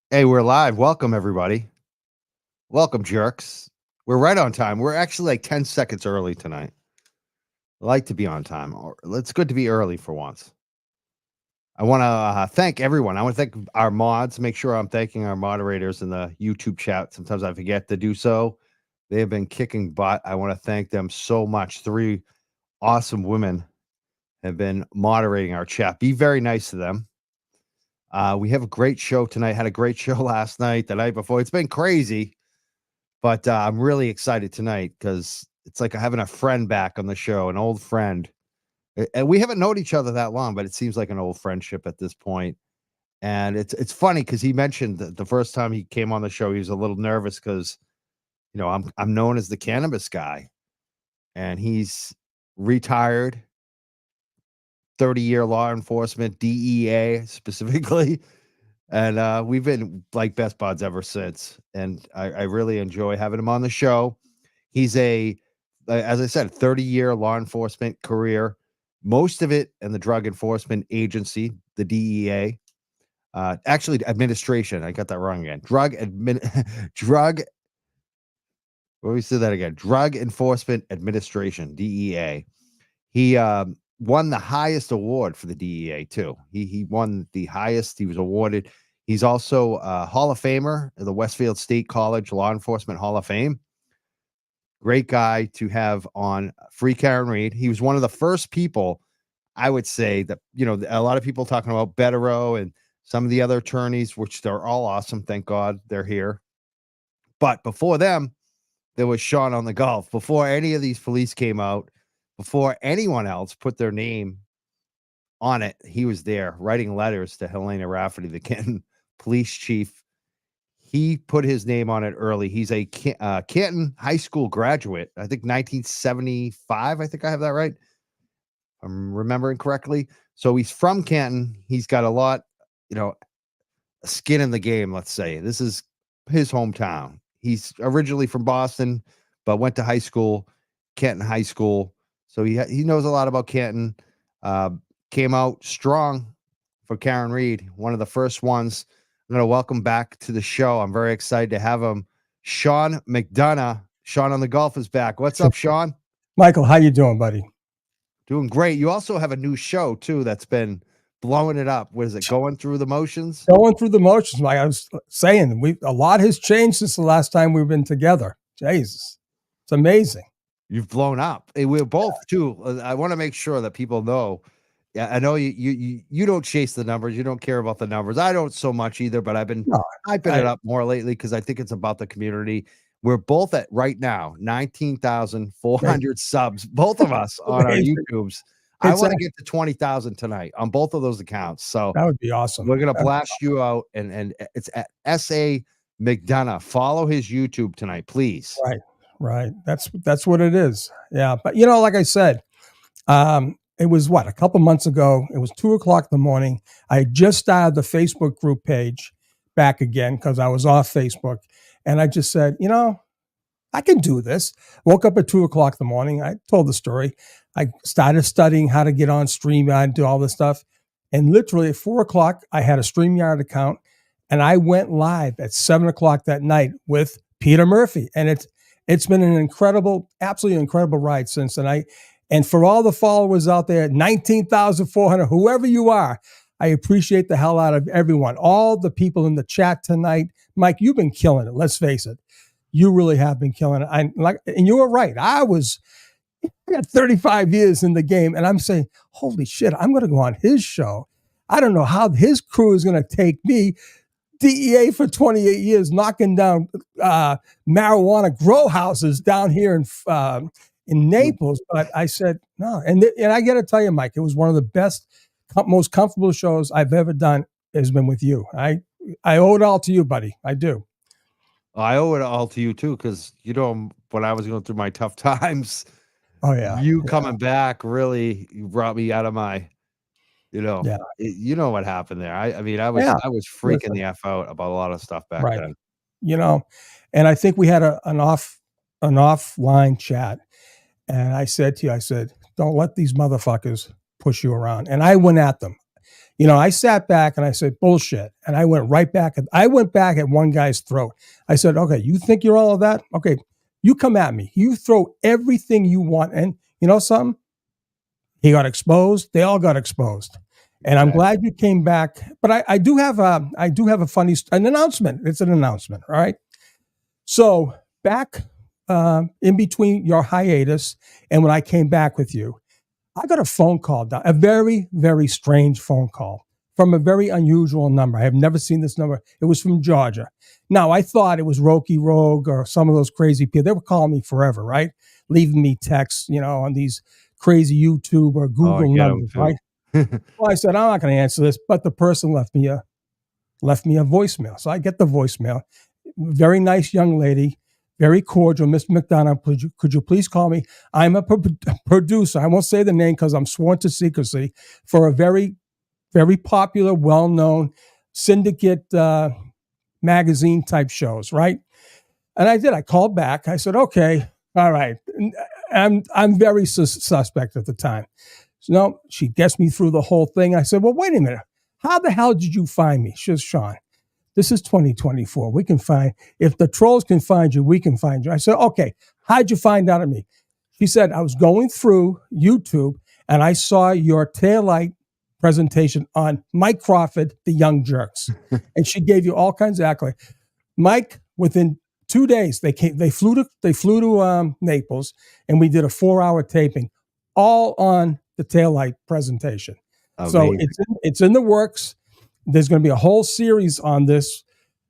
Hey, we're live. Welcome, everybody. Welcome, jerks. We're right on time. We're actually like 10 seconds early tonight. I like to be on time. It's good to be early for once. I want to thank everyone. I want to thank our mods. Make sure I'm thanking our moderators in the YouTube chat. Sometimes I forget to do so. They have been kicking butt. I want to thank them so much. Three awesome women have been moderating our chat. Be very nice to them. We have a great show tonight. Had a great show last night, the night before. It's been crazy. But I'm really excited tonight because it's like having a friend back on the show, an old friend. And we haven't known each other that long, but it seems like an old friendship at this point. And it's funny because he mentioned that the first time he came on the show, he was a little nervous because I'm known as the cannabis guy, and he's retired, 30-year law enforcement, DEA specifically. And we've been like best buds ever since. And I really enjoy having him on the show. He's as I said, 30-year law enforcement career, most of it in the Drug Enforcement Agency, the DEA. Actually, administration. I got that wrong again. Drug. Let me say that again. Drug Enforcement Administration, DEA. He won the highest award for the DEA too. He won the highest. He was awarded. He's also a Hall of Famer of the Westfield State College Law Enforcement Hall of Fame. Great guy to have on. Free Karen Reed. He was one of the first people, I would say, that a lot of people talking about Betterow and some of the other attorneys, which they're all awesome. Thank God they're here. But before them, there was Sean on the Golf. Before any of these police came out, before anyone else put their name on it, he was there writing letters to Helena Rafferty, the Canton police chief. He put his name on it early. He's a Canton High School graduate, I think 1975. I think I have that right. I'm remembering correctly. So he's from Canton. He's got a lot, skin in the game, let's say. This is his hometown. He's originally from Boston, but went to high school, Canton High School. So he knows a lot about Canton. Came out strong for Karen Reed, one of the first ones. I'm going to welcome back to the show. I'm very excited to have him. Sean McDonough. Sean on the Golf is back. What's up, Sean? Michael, how you doing, buddy? Doing great. You also have a new show, too, that's been blowing it up. What is it, Going Through the Motions? Going Through the Motions. Like I was saying, a lot has changed since the last time we've been together. Jesus. It's amazing. You've blown up. We're both, too. I want to make sure that people know. Yeah, I know you don't chase the numbers. You don't care about the numbers. I don't so much either, but I've been hyping it up more lately because I think it's about the community. We're both at right now 19,400 subs, both of us on our YouTubes. I want to get to 20,000 tonight on both of those accounts. So that would be awesome. We're gonna blast you out, and it's at S.A. McDonough. Follow his YouTube tonight, please. Right. That's what it is. Yeah, but like I said, it was a couple months ago. It was 2:00 in the morning. I had just started the Facebook group page back again because I was off Facebook. And I just said, I can do this. Woke up at 2:00 in the morning. I told the story. I started studying how to get on StreamYard, do all this stuff. And literally at 4:00, I had a StreamYard account and I went live at 7:00 that night with Peter Murphy. And it's been an absolutely incredible ride since. And for all the followers out there, 19,400, whoever you are, I appreciate the hell out of everyone. All the people in the chat tonight. Mike, you've been killing it. Let's face it. You really have been killing it. And you were right. I got 35 years in the game, and I'm saying, holy shit, I'm going to go on his show. I don't know how his crew is going to take me. DEA for 28 years, knocking down marijuana grow houses down here in Naples. But I said, no. And I got to tell you, Mike, it was one of the best, most comfortable shows I've ever done has been with you. I owe it all to you, buddy. I do. I owe it all to you, too, because, when I was going through my tough times, coming back really brought me out of my, you know what happened there. I was freaking the F out about a lot of stuff back then. And I think we had an offline chat. And I said to you, don't let these motherfuckers push you around. And I went at them. I sat back and I said, bullshit. And I went right back. I went back at one guy's throat. I said, okay, you think you're all of that? Okay, you come at me. You throw everything you want. And you know something? He got exposed. They all got exposed. And I'm glad you came back. But I do have an announcement. It's an announcement. All right. So back in between your hiatus and when I came back with you, I got a phone call, a very, very strange phone call from a very unusual number. I have never seen this number. It was from Georgia. Now, I thought it was Roky Rogue or some of those crazy people. They were calling me forever, right? Leaving me texts, on these crazy YouTube or Google numbers, right? Well, I said, I'm not going to answer this, but the person left me a voicemail. So I get the voicemail. Very nice young lady, very cordial. Mr. McDonough, could you please call me? I'm a producer. I won't say the name because I'm sworn to secrecy for a very, very popular, well-known syndicate magazine type shows, right? And I did. I called back. I said, okay, all right. I'm very suspect at the time. So no, she gets me through the whole thing. I said, well, wait a minute. How the hell did you find me? She says, Sean, this is 2024. We can find, if the trolls can find you, we can find you. I said, okay, how'd you find out of me? She said, I was going through YouTube and I saw your taillight presentation on Mike Crawford, the Young Jurks. And she gave you all kinds of accolades. Mike, within 2 days, they flew to Naples and we did a 4-hour taping all on the taillight presentation. Amazing. So it's in the works. There's going to be a whole series on this.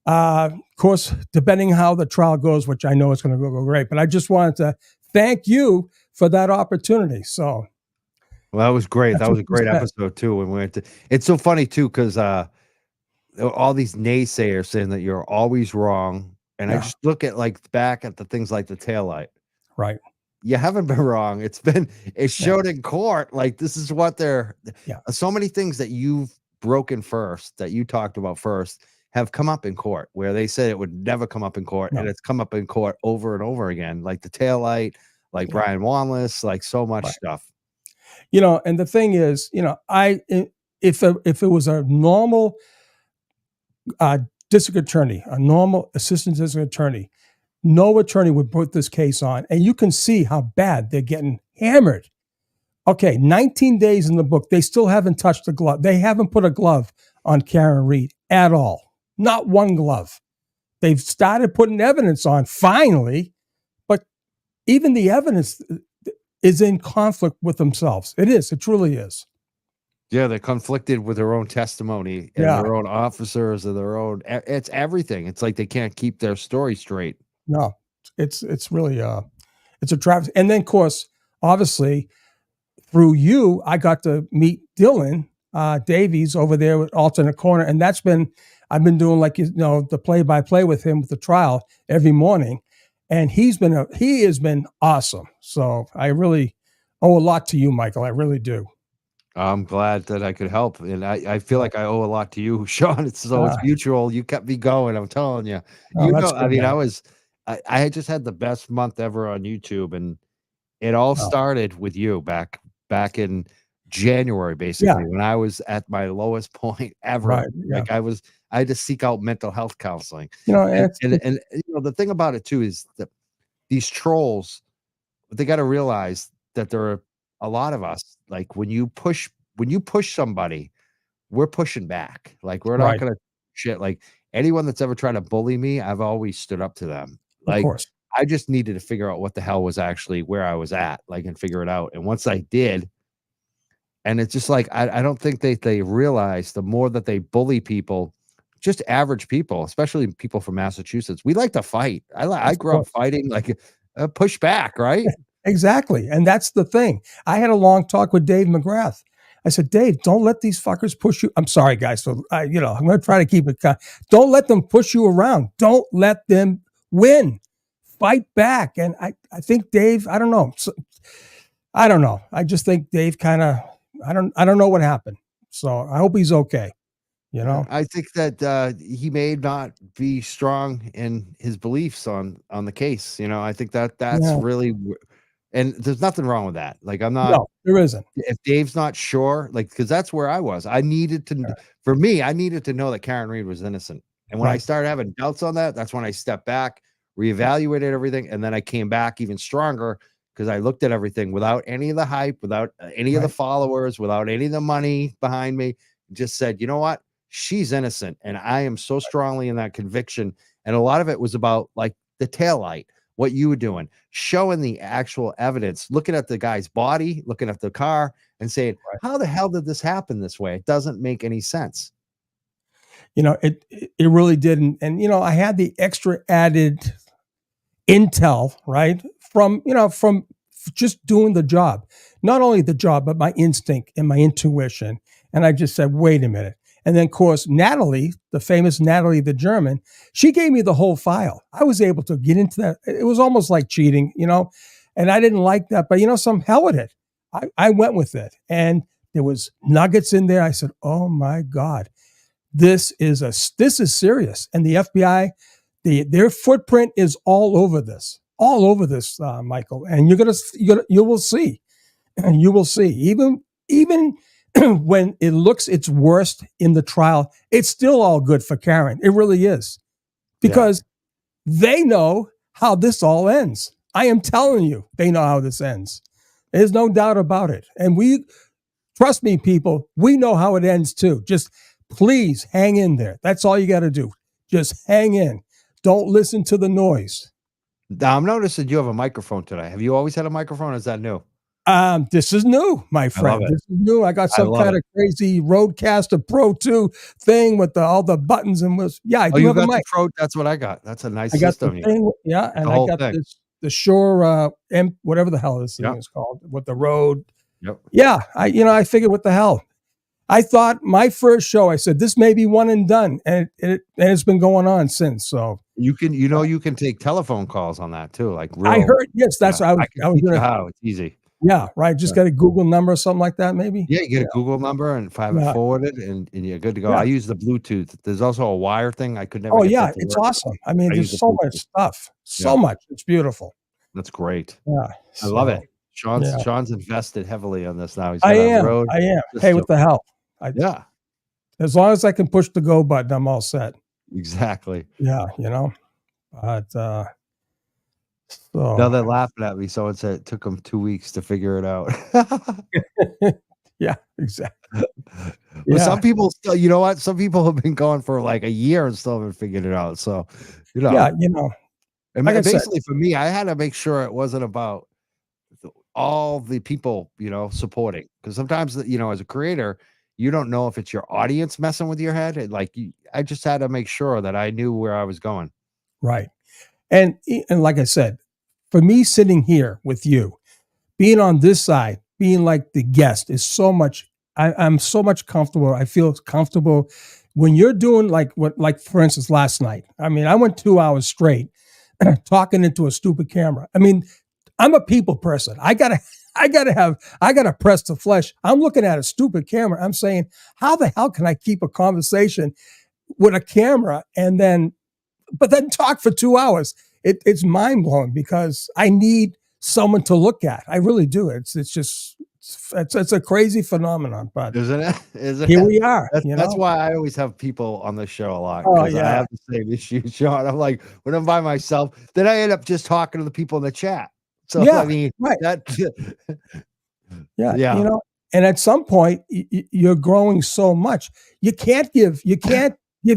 Of course, depending how the trial goes, which I know it's going to go great. But I just wanted to thank you for that opportunity. So, well, that was great. That was a great episode too. When we went to, it's so funny too because all these naysayers saying that you're always wrong, and I just look at back at the things like the taillight. Right. You haven't been wrong. It's showed in court. This is what they're. Yeah. So many things that you've broken first, that you talked about first, have come up in court where they said it would never come up in court, and it's come up in court over and over again. Like the taillight, Brian Wanless, so much stuff. And the thing is, if it was a normal district attorney, a normal assistant district attorney, no attorney would put this case on. And you can see how bad they're getting hammered. Okay, 19 days in the book. They still haven't touched the glove. They haven't put a glove on Karen Reed at all. Not one glove. They've started putting evidence on finally, but even the evidence is in conflict with themselves. It is. It truly is. Yeah, they're conflicted with their own testimony and their own officers and their own. It's everything. It's like they can't keep their story straight. No, it's really it's a travesty. And then, of course, obviously, through you, I got to meet Dylan Davies over there with Alternate Corner, and I've been doing the play-by-play with him with the trial every morning, and he has been awesome. So I really owe a lot to you, Michael. I really do. I'm glad that I could help, and I feel like I owe a lot to you, Sean. It's mutual. You kept me going. I'm telling you. I had just had the best month ever on YouTube, and it all started with you back in January, basically, when I was at my lowest point ever. Right, I had to seek out mental health counseling. And the thing about it too is that these trolls, they got to realize that there are a lot of us. When you push somebody, we're pushing back. We're not going to shit. Anyone that's ever tried to bully me, I've always stood up to them. Of course. I just needed to figure out what the hell was actually where I was at, and figure it out. And once I did, and it's just I don't think they realize the more that they bully people, just average people, especially people from Massachusetts, we like to fight. I grew up fighting, push back, right? Exactly. And that's the thing. I had a long talk with Dave McGrath. I said, Dave, don't let these fuckers push you. I'm sorry, guys. So, I'm going to try to keep it. Don't let them push you around. Don't let them win. Fight back. And I think Dave, I don't know. I don't know. I just think Dave kind of, I don't know what happened. So I hope he's okay. I think that he may not be strong in his beliefs on the case. I think that's really, And there's nothing wrong with that. Like, I'm not, No, there isn't. if Dave's not sure, like, because that's where I was. I needed to, for me, I needed to know that Karen Reed was innocent. And when I Right. started having doubts on that, that's when I stepped back, reevaluated everything, and then I came back even stronger because I looked at everything without any of the hype, without any of the Right. followers, without any of the money behind me. Just said, you know what? She's innocent. And I am so strongly in that conviction. And a lot of it was about like the taillight, what you were doing, showing the actual evidence, looking at the guy's body, looking at the car, and saying, Right. how the hell did this happen this way? It doesn't make any sense. You know, it really didn't. And, you know, I had the extra added intel, right? From just doing the job, not only the job, but my instinct and my intuition. And I just said, wait a minute. And then, of course, Natalie, the famous Natalie, the German, she gave me the whole file. I was able to get into that. It was almost like cheating, and I didn't like that, but some hell with it. I went with it, and there was nuggets in there. I said, oh my God, this is serious. And the FBI, their footprint is all over this, Michael. And you will see, even when it looks its worst in the trial, it's still all good for Karen. It really is, because they know how this all ends. I am telling you, they know how this ends. There's no doubt about it. And trust me, people, we know how it ends too. Just please hang in there. That's all you got to do. Just hang in. Don't listen to the noise. Now, I'm noticing you have a microphone today. Have you always had a microphone? Or is that new? This is new, my friend. This is new. I got some kind of crazy Rodecaster Pro 2 thing with I do have a mic. Pro, that's what I got. That's a nice system. I got the thing, and I got the Shure whatever the hell this thing is called with the Rode. Yep. Yeah, I figured, what the hell? I thought my first show, I said, this may be one and done, and it's been going on since. So you can take telephone calls on that too. Like I heard, yes, that's what I was gonna. How it's easy. Yeah, right. Just got a Google number or something like that, maybe. Yeah, you get a Google number and have it forwarded, and you're good to go. Yeah. I use the Bluetooth. There's also a wire thing. I could never. Oh yeah, it's awesome. I mean, there's so much stuff. So much. It's beautiful. That's great. Yeah, I love it. Sean's invested heavily on this now. He's I am. Hey, what the hell? As long as I can push the go button, I'm all set. Exactly. Yeah, but so now they're laughing at me. Someone said it took them 2 weeks to figure it out. Yeah, exactly. But some people still, you know what? Some people have been going for like a year and still haven't figured it out. So, and like basically for me, I had to make sure it wasn't about all the people, supporting. Because sometimes, as a creator, you don't know if it's your audience messing with your head. I just had to make sure that I knew where I was going. Right. And like I said, for me sitting here with you, being on this side, being like the guest is so much, I'm so much comfortable. I feel comfortable when you're doing like for instance, last night. I mean, I went 2 hours straight talking into a stupid camera. I mean, I'm a people person. I gotta press the flesh. I'm looking at a stupid camera. I'm saying, how the hell can I keep a conversation with a camera but then talk for 2 hours? It's mind blowing, because I need someone to look at. I really do. It's a crazy phenomenon, but isn't it? Here we are. That's why I always have people on the show a lot. Oh, I have the same issue, Sean. I'm like, when I'm by myself, then I end up just talking to the people in the chat. So I mean, right. Yeah. And at some point you're growing so much, you can't give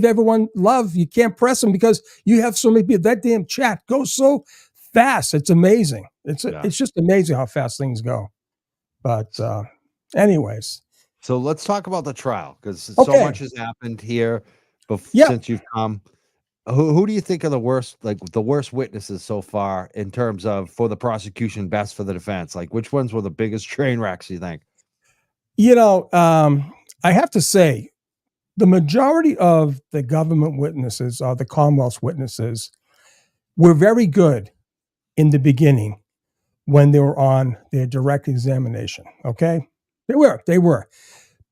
everyone love. You can't press them because you have so many people. That damn chat goes so fast. It's amazing. It's just amazing how fast things go. But anyways. So let's talk about the trial, because so much has happened here since you've come. Who do you think are the worst witnesses so far in terms of, for the prosecution, best for the defense? Like, which ones were the biggest train wrecks, you think? I have to say, the majority of the government witnesses, or the Commonwealth's witnesses, were very good in the beginning when they were on their direct examination. Okay? They were.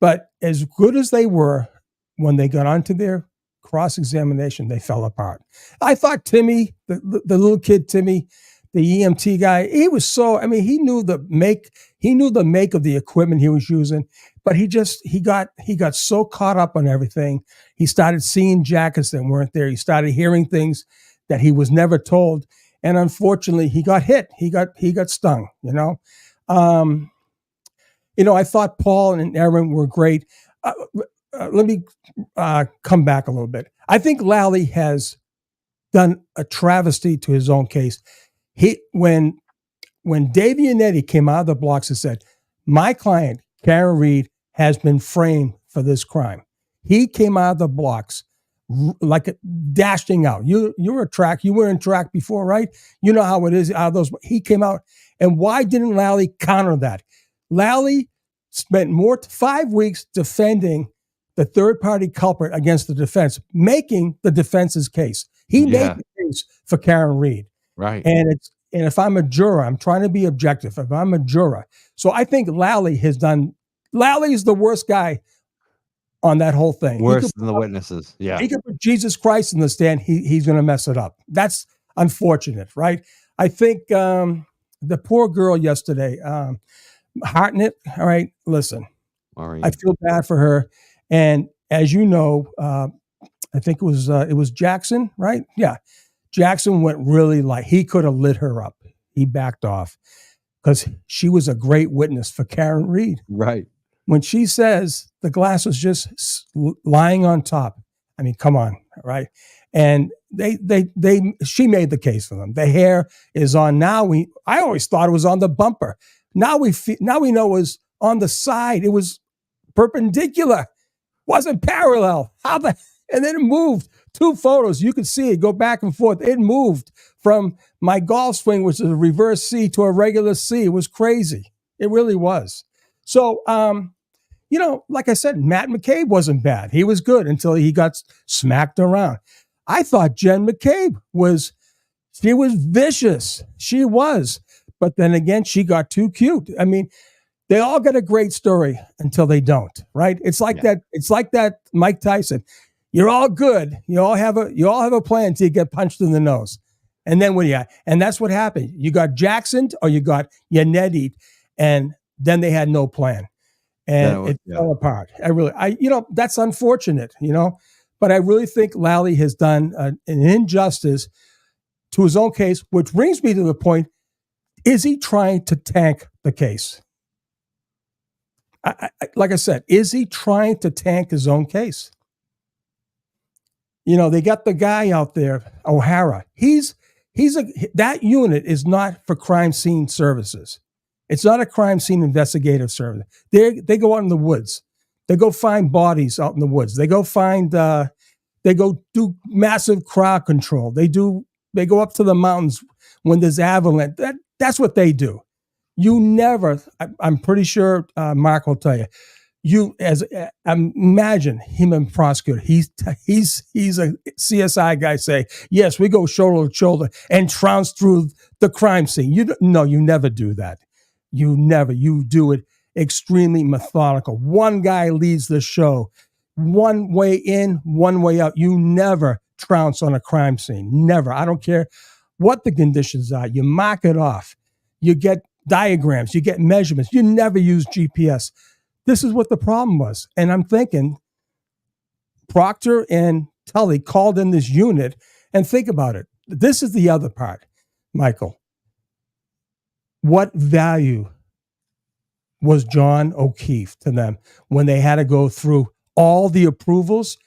But as good as they were, when they got onto their cross-examination, they fell apart. I thought Timmy, the little kid Timmy, the EMT guy, he was so, I mean, he knew the make of the equipment he was using, but he got so caught up on everything. He started seeing jackets that weren't there. He started hearing things that he was never told. And unfortunately, he got hit. He got stung, I thought Paul and Aaron were great. Let me come back a little bit. I think Lally has done a travesty to his own case. When Dave Yannetti came out of the blocks and said, my client, Karen Reed, has been framed for this crime. He came out of the blocks like dashing out. You were in track before, right? You know how it is out of those. He came out. And why didn't Lally counter that? Lally spent 5 weeks defending the third-party culprit against the defense, making the defense's case. He made the case for Karen Reed. Right. And if I'm a juror, I'm trying to be objective. If I'm a juror. So I think Lally is the worst guy on that whole thing. Worse than the witnesses. Yeah. He could put Jesus Christ in the stand. He's going to mess it up. That's unfortunate, right? I think the poor girl yesterday, Hartnett, all right, listen, I feel bad for her. And as you know, I think it was Jackson, right? Yeah. Jackson went really he could have lit her up. He backed off because she was a great witness for Karen Reed. Right. When she says the glass was just lying on top, I mean, come on, right? And she made the case for them. The hair is on now. I always thought it was on the bumper. Now we know it was on the side. It was perpendicular, wasn't parallel. And then it moved. 2 photos, you could see it go back and forth. It moved from my golf swing, which is a reverse C, to a regular C. It was crazy. It really was. So, like I said, Matt McCabe wasn't bad. He was good until he got smacked around. I thought Jen McCabe was vicious. She was. But then again, she got too cute. I mean, they all got a great story until they don't, right? It's like that. It's like that Mike Tyson. You're all good. You all have a plan until you get punched in the nose. And then and that's what happened. You got Jackson or you got Yannetti, and then they had no plan. And it fell apart. That's unfortunate, but I really think Lally has done an injustice to his own case, which brings me to the point, is he trying to tank the case? Like I said, is he trying to tank his own case? They got the guy out there, O'Hara. That unit is not for crime scene services. It's not a crime scene investigative service. They go out in the woods. They go find bodies out in the woods. They go do massive crowd control. They go up to the mountains when there's avalanche. That's what they do. You never, I'm pretty sure Mark will tell you, imagine him and Prosecutor. He's a CSI guy say, yes, we go shoulder to shoulder and trounce through the crime scene. You never do that. You do it extremely methodical. One guy leads the show, one way in, one way out. You never trounce on a crime scene. Never. I don't care what the conditions are. You mark it off. You get diagrams. You get measurements. You never use GPS. This is what the problem was. And I'm thinking Proctor and Tully called in this unit, and think about it. This is the other part, Michael. What value was John O'Keefe to them when they had to go through all the approvals?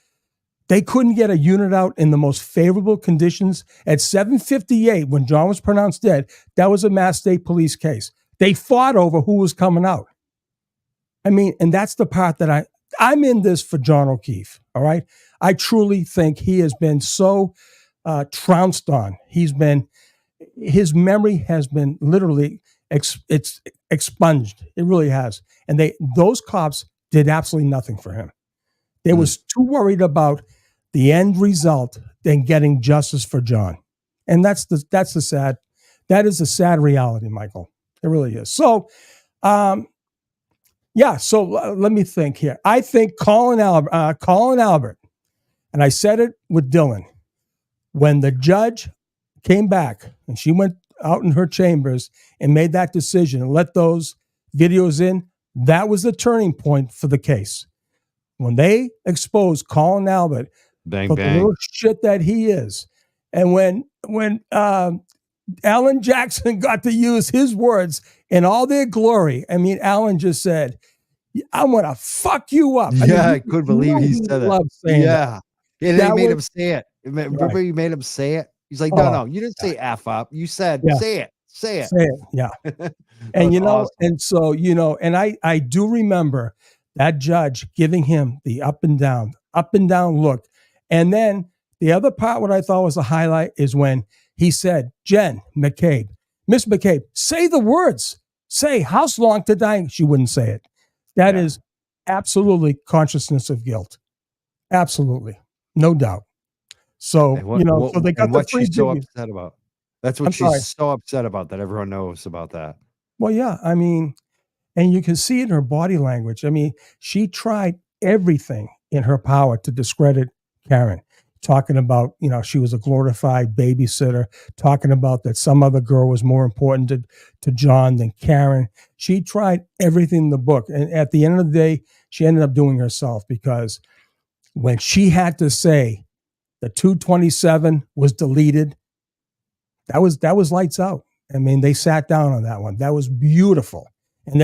They couldn't get a unit out in the most favorable conditions. At 7:58, when John was pronounced dead, that was a Mass State Police case. They fought over who was coming out. I mean, and that's the part that I'm in this for John O'Keefe, all right? I truly think he has been so trounced on. His memory has been literally it's expunged. It really has. And those cops did absolutely nothing for him. They was too worried about the end result than getting justice for John. And that is a sad reality, Michael. It really is. So, let me think here. I think Colin Albert, and I said it with Dylan, when the judge came back and she went out in her chambers and made that decision and let those videos in, that was the turning point for the case. When they exposed Colin Albert Bang, for the bang. little shit that he is, and when Alan Jackson got to use his words in all their glory, I mean, Alan just said, I'm going to fuck you up. I couldn't believe he said that. Loved saying that. And then he made him say it. Remember Right. you made him say it? He's like, no, you didn't say F up. You said, say it. Say it. Yeah. And, awesome. And so, and I do remember that judge giving him the up and down look. And then the other part, what I thought was a highlight is when he said, Jen McCabe, Miss McCabe, say the words. Say house long to die. She wouldn't say it. That is absolutely consciousness of guilt. Absolutely. No doubt. So, so they got what the free she's so upset about. That's what she's so upset about, that everyone knows about that. Well, yeah. I mean, and you can see it in her body language. I mean, she tried everything in her power to discredit Karen, talking about, she was a glorified babysitter, talking about that some other girl was more important to John than Karen. She tried everything in the book. And at the end of the day, she ended up doing herself, because when she had to say the 227 was deleted, that was lights out. I mean, they sat down on that one. That was beautiful. And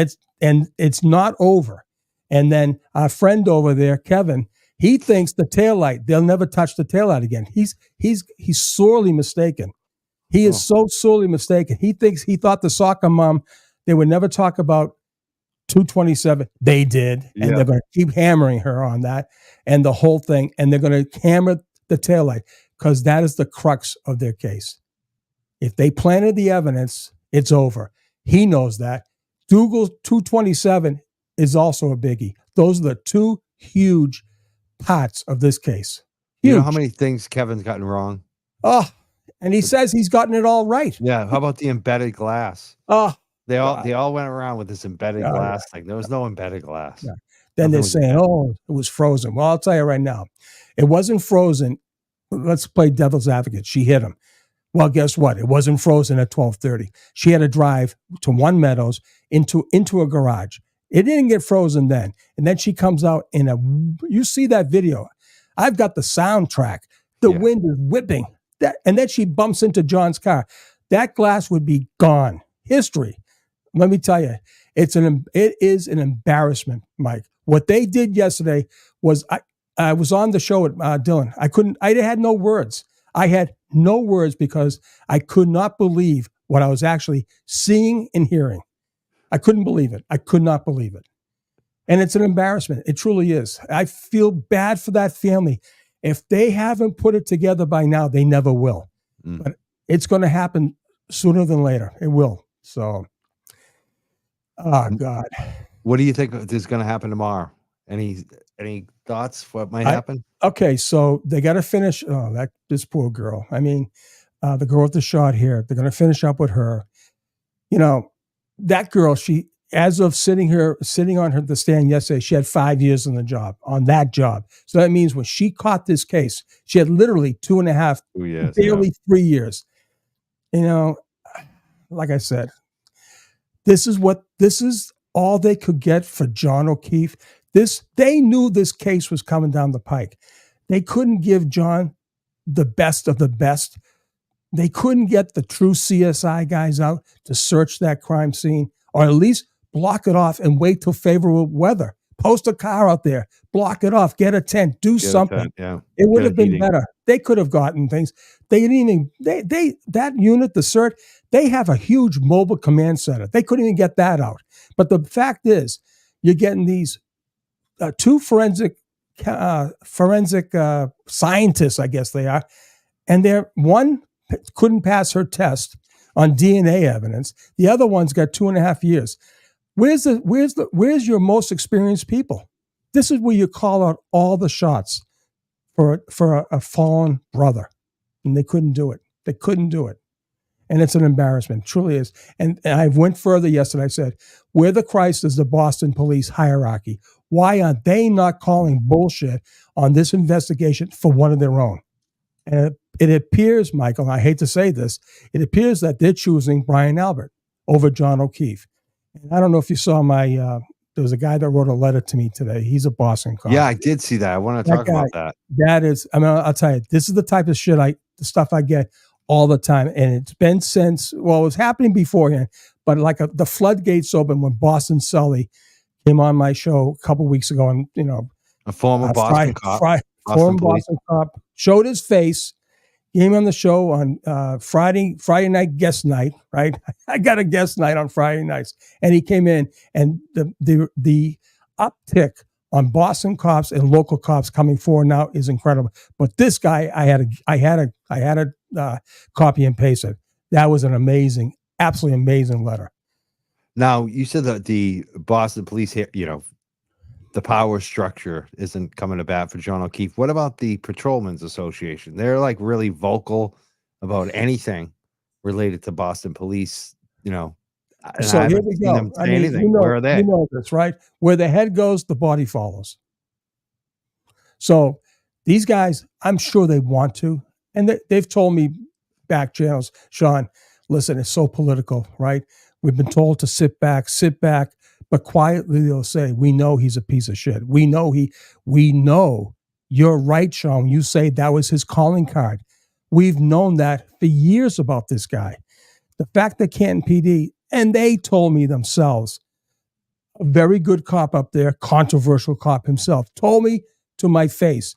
it's not over. And then our friend over there, Kevin, he thinks the taillight, they'll never touch the taillight again. He's sorely mistaken. He is so sorely mistaken. He thought the soccer mom, they would never talk about 227. They did. And they're going to keep hammering her on that and the whole thing. And they're going to hammer the taillight, because that is the crux of their case. If they planted the evidence, it's over. He knows that. Dougal's 227 is also a biggie. Those are the two huge parts of this case. Huge. You know how many things Kevin's gotten wrong? Oh, and he says he's gotten it all right. Yeah. How about the embedded glass? Oh, they all went around with this embedded glass thing. There was no embedded glass. Yeah. Then they're saying, it was frozen. Well, I'll tell you right now, it wasn't frozen. Let's play devil's advocate. She hit him. Well, guess what? It wasn't frozen at 12:30. She had to drive to One Meadows into a garage. It didn't get frozen then. And then she comes out you see that video. I've got the soundtrack. The wind is whipping. And then she bumps into John's car. That glass would be gone. History. Let me tell you, it is an embarrassment, Mike. What they did yesterday was, I was on the show with Dylan. I had no words. I had no words, because I could not believe what I was actually seeing and hearing. I couldn't believe it. I could not believe it. And it's an embarrassment. It truly is. I feel bad for that family. If they haven't put it together by now, they never will. But it's going to happen sooner than later. It will. So, oh, God. What do you think is going to happen tomorrow? Any thoughts what might happen? Okay, so they got to finish. This poor girl. I mean, the girl with the short hair. They're going to finish up with her. That girl. She, as of sitting on the stand yesterday, she had 5 years on that job. So that means when she caught this case, she had literally 2.5, barely 3 years. Like I said, this is all they could get for John O'Keefe. They knew this case was coming down the pike. They couldn't give John the best of the best. They couldn't get the true CSI guys out to search that crime scene, or at least block it off and wait till favorable weather. Post a car out there, block it off, get a tent, do something. It would have been better. They could have gotten things. They didn't even, that unit, the CERT, they have a huge mobile command center. They couldn't even get that out. But the fact is, you're getting these two forensic scientists, I guess they are, and one couldn't pass her test on DNA evidence. The other one's got 2.5 years. Where's your most experienced people? This is where you call out all the shots for a fallen brother, and they couldn't do it. They couldn't do it. And it's an embarrassment. It truly is. And I went further yesterday. I said, where the Christ is the Boston police hierarchy? Why are they not calling bullshit on this investigation for one of their own? And it appears, Michael, and I hate to say this, it appears that they're choosing Brian Albert over John O'Keefe. And I don't know if you saw there was a guy that wrote a letter to me today. He's a Boston cop. Yeah, I did see that. I want to That talk guy, about that. that is, I mean, I'll tell you, this is the type of shit the stuff I get all the time. And it's been since, well, it was happening beforehand, but like the floodgates opened when Boston Sully came on my show a couple weeks ago. And, A former Boston cop. Former Boston cop showed his face, came on the show on Friday night guest night, right? I got a guest night on Friday nights. And he came in, and the uptick on Boston cops and local cops coming forward now is incredible. But this guy, I had a copy and paste it. That was an amazing, absolutely amazing letter. Now, you said that the Boston police here, the power structure isn't coming to bat for John O'Keefe. What about the Patrolmen's Association? They're like really vocal about anything related to Boston police, So here we go. Where are they? You know this, right? Where the head goes, the body follows. So these guys, I'm sure they want to, and they've told me back channels, Sean, listen, it's so political, right? We've been told to sit back, but quietly they'll say, we know he's a piece of shit. We know you're right, Sean. You say that was his calling card. We've known that for years about this guy. The fact that Canton PD, and they told me themselves, a very good cop up there, controversial cop himself, told me to my face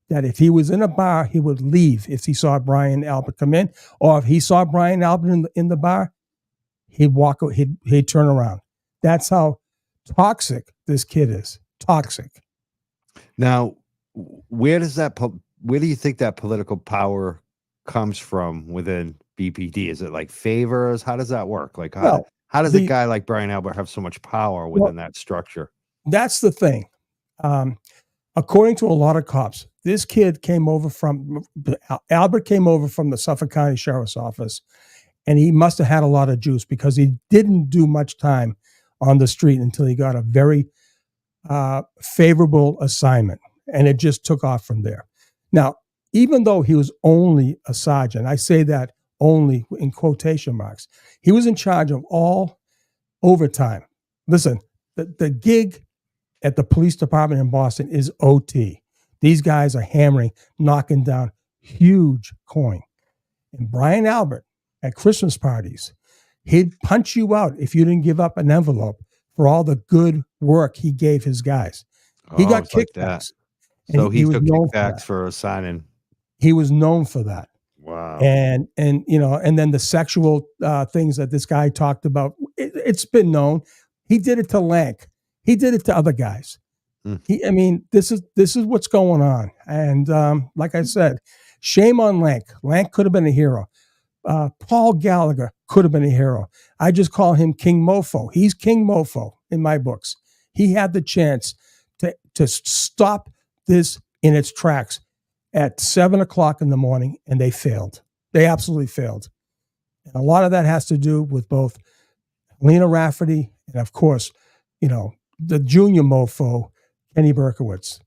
that if he was in a bar, he would leave if he saw Brian Albert come in, or if he saw Brian Albert in the bar, he'd turn around. That's how toxic this kid is. Toxic. Now, where do you think that political power comes from within BPD? Is it like favors? How does that work? Like, how does a guy like Brian Albert have so much power within that structure? That's the thing. According to a lot of cops, this kid Albert came over from the Suffolk County Sheriff's Office, and he must have had a lot of juice because he didn't do much time on the street until he got a very favorable assignment, and it just took off from there. Now, even though he was only a sergeant, I say that only in quotation marks, he was in charge of all overtime. Listen, the gig at the police department in Boston is OT. These guys are hammering, knocking down huge coin. And Brian Albert at Christmas parties, he'd punch you out if you didn't give up an envelope for all the good work he gave his guys. He got kickbacks. So he took kickbacks for assigning. He was known for that. Wow. And then the sexual things that this guy talked about, it's been known. He did it to Lank. He did it to other guys. This is what's going on. And like I said, shame on Lank. Lank could have been a hero. Paul Gallagher could have been a hero. I just call him King Mofo. He's King Mofo in my books. He had the chance to stop this in its tracks at 7:00 in the morning, and they failed. They absolutely failed. And a lot of that has to do with both Lena Rafferty and, of course, the junior mofo, Kenny Berkowitz.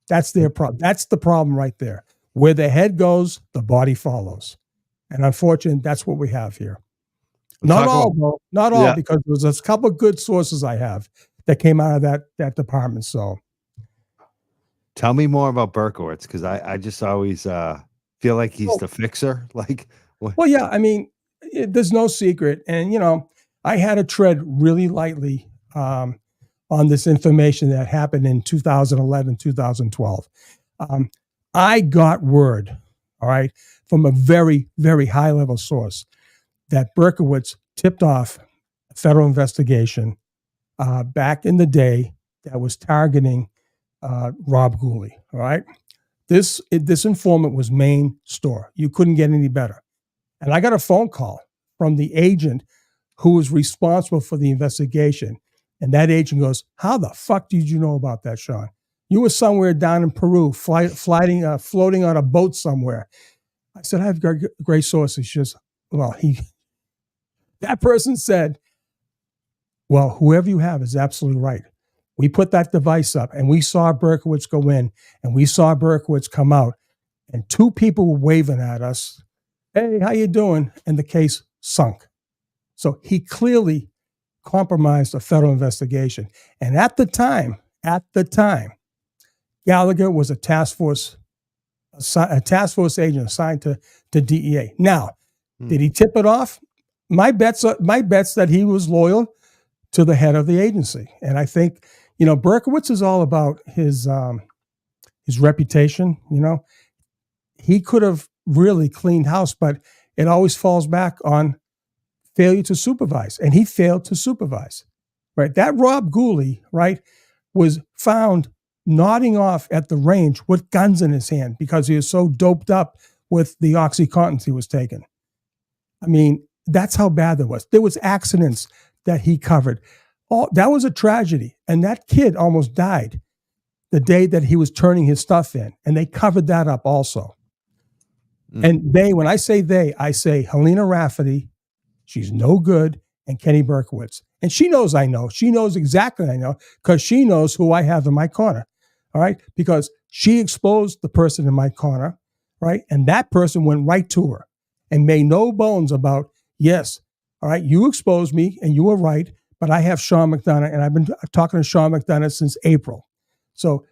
That's their problem. That's the problem right there. Where the head goes, the body follows. And unfortunately, that's what we have here. Not all, because there's a couple of good sources I have that came out of that department. So tell me more about Berkowitz, because I just always feel like he's the fixer. Well, yeah, there's no secret. And, I had to tread really lightly on this information that happened in 2011, 2012. I got word, all right, from a very, very high-level source that Berkowitz tipped off a federal investigation back in the day that was targeting Rob Gooley, all right? This informant was main store. You couldn't get any better. And I got a phone call from the agent who was responsible for the investigation. And that agent goes, how the fuck did you know about that, Sean? You were somewhere down in Peru, floating on a boat somewhere. I said, I have great sources. She says, that person said, well, whoever you have is absolutely right. We put that device up and we saw Berkowitz go in and we saw Berkowitz come out. and 2 people were waving at us. Hey, how you doing? And the case sunk. So he clearly compromised a federal investigation. And at the time, Gallagher was a task force agent assigned to DEA. Now, did he tip it off? My bet's that he was loyal to the head of the agency. And I think, Berkowitz is all about his reputation. He could have really cleaned house, but it always falls back on failure to supervise. And he failed to supervise, right? That Rob Gooley, right, was found nodding off at the range with guns in his hand because he was so doped up with the OxyContins he was taking. I mean, that's how bad it was. There was accidents that he covered. That was a tragedy. And that kid almost died the day that he was turning his stuff in. And they covered that up also. And when I say they, I say Helena Rafferty, she's no good, and Kenny Berkowitz. And she knows I know. She knows exactly I know because she knows who I have in my corner. All right? Because she exposed the person in my corner, right? And that person went right to her and made no bones about, yes, all right, you exposed me and you were right, but I have Sean McDonough, and I've been talking to Sean McDonough since April. So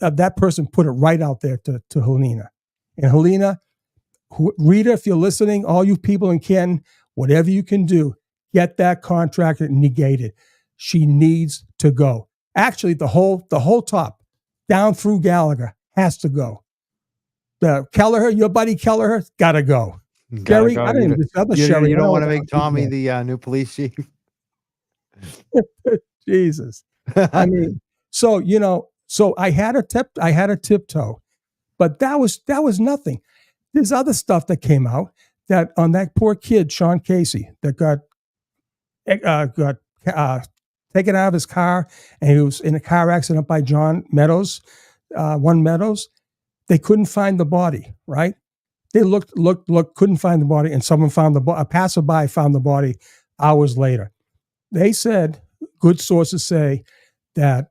that person put it right out there to Helena. And Helena, Rita, if you're listening, all you people in Canton, whatever you can do, get that contract negated. She needs to go. Actually, the whole top, down through Gallagher, has to go. The Kelleher, your buddy Kelleher, gotta go. Sherry, I didn't even discover Sherry. You don't want to make Tommy the new police chief? Jesus. I mean, so I had a tiptoe, but that was nothing. There's other stuff that came out that on that poor kid, Sean Casey, that got taken out of his car, and he was in a car accident by John Meadows, one Meadows. They couldn't find the body, right? They looked, couldn't find the body, and someone found a passerby found the body hours later. They said, good sources say that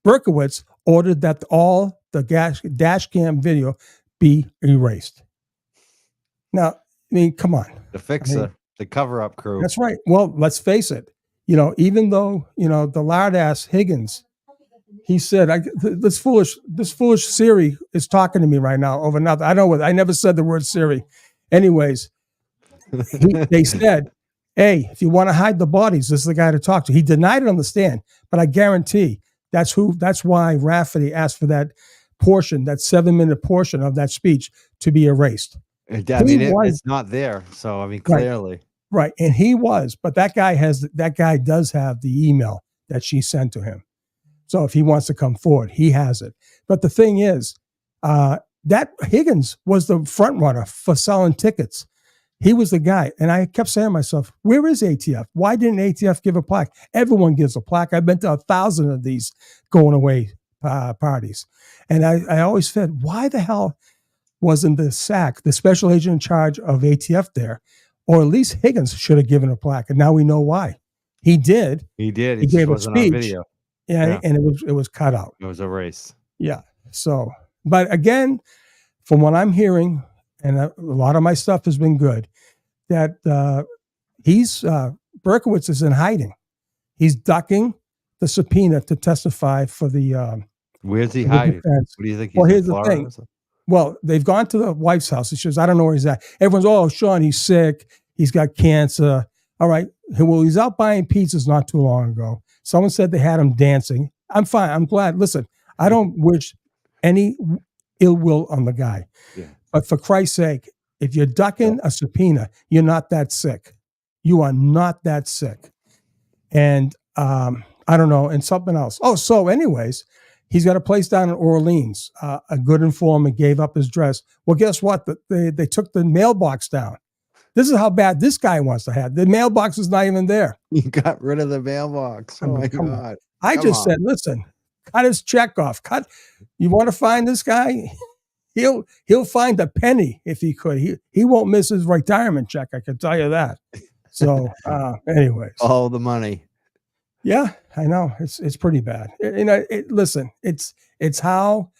Berkowitz ordered that all the dash cam video be erased. Now, I mean, come on. The fixer, the cover-up crew. That's right. Well, let's face it. Even though, the lard ass Higgins, he said, this foolish Siri is talking to me right now over nothing. I never said the word Siri. Anyways, they said, hey, if you want to hide the bodies, this is the guy to talk to. He denied it on the stand, but I guarantee that's why Rafferty asked for that portion, that 7-minute portion of that speech to be erased. It's not there. So, clearly. Right. And he was, but that guy does have the email that she sent to him. So if he wants to come forward, he has it. But the thing is, that Higgins was the front runner for selling tickets. He was the guy. And I kept saying to myself, where is ATF? Why didn't ATF give a plaque? Everyone gives a plaque. I've been to 1,000 of these going away parties. And I always said, why the hell wasn't the SAC, the special agent in charge of ATF there? Or at least Higgins should have given a plaque. And now we know why. He did. He did. He gave a wasn't speech. on video. Yeah, and it was cut out. It was a race. Yeah. So, but again, from what I'm hearing, and a lot of my stuff has been good, that Berkowitz is in hiding. He's ducking the subpoena to testify for the. Where's he hiding? What do you think? Well, here's the thing. Well, they've gone to the wife's house. She says, I don't know where he's at. Everyone's, Sean, he's sick. He's got cancer. All right. Well, he's out buying pizzas not too long ago. Someone said they had him dancing. I'm fine. I'm glad. Listen, I don't wish any ill will on the guy. Yeah. But for Christ's sake, if you're ducking a subpoena, you're not that sick. You are not that sick. And I don't know. And something else. So anyways, he's got a place down in Orleans. A good informant gave up his address. Well, guess what? They took the mailbox down. This is how bad this guy wants to have. The mailbox is not even there. You got rid of the mailbox. Oh my God. I just said, listen, cut his check off. You want to find this guy? He'll find a penny if he could. He won't miss his retirement check. I can tell you that. So, anyways, all the money. Yeah, I know it's pretty bad. Listen, it's how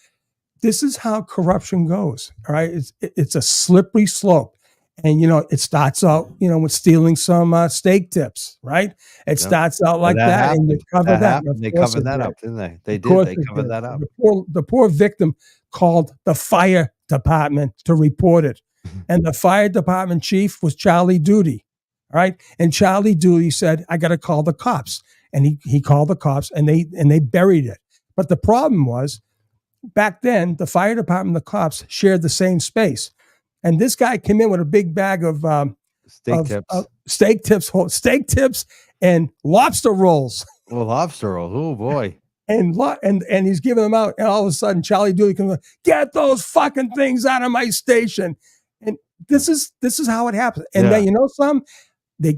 this is how corruption goes. All right. It's a slippery slope. And, it starts out, with stealing some steak tips, right? It starts out like that. And you cover that. They covered that up, didn't they? They did. They covered that up. The poor victim called the fire department to report it. And the fire department chief was Charlie Duty. All right. And Charlie Duty said, I got to call the cops. And he called the cops and they buried it. But the problem was, back then, the fire department and the cops shared the same space. And this guy came in with a big bag of steak tips and lobster rolls. Well, lobster rolls. Oh boy. And he's giving them out. And all of a sudden, Charlie Dooley comes like, get those fucking things out of my station. And this is how it happens. And then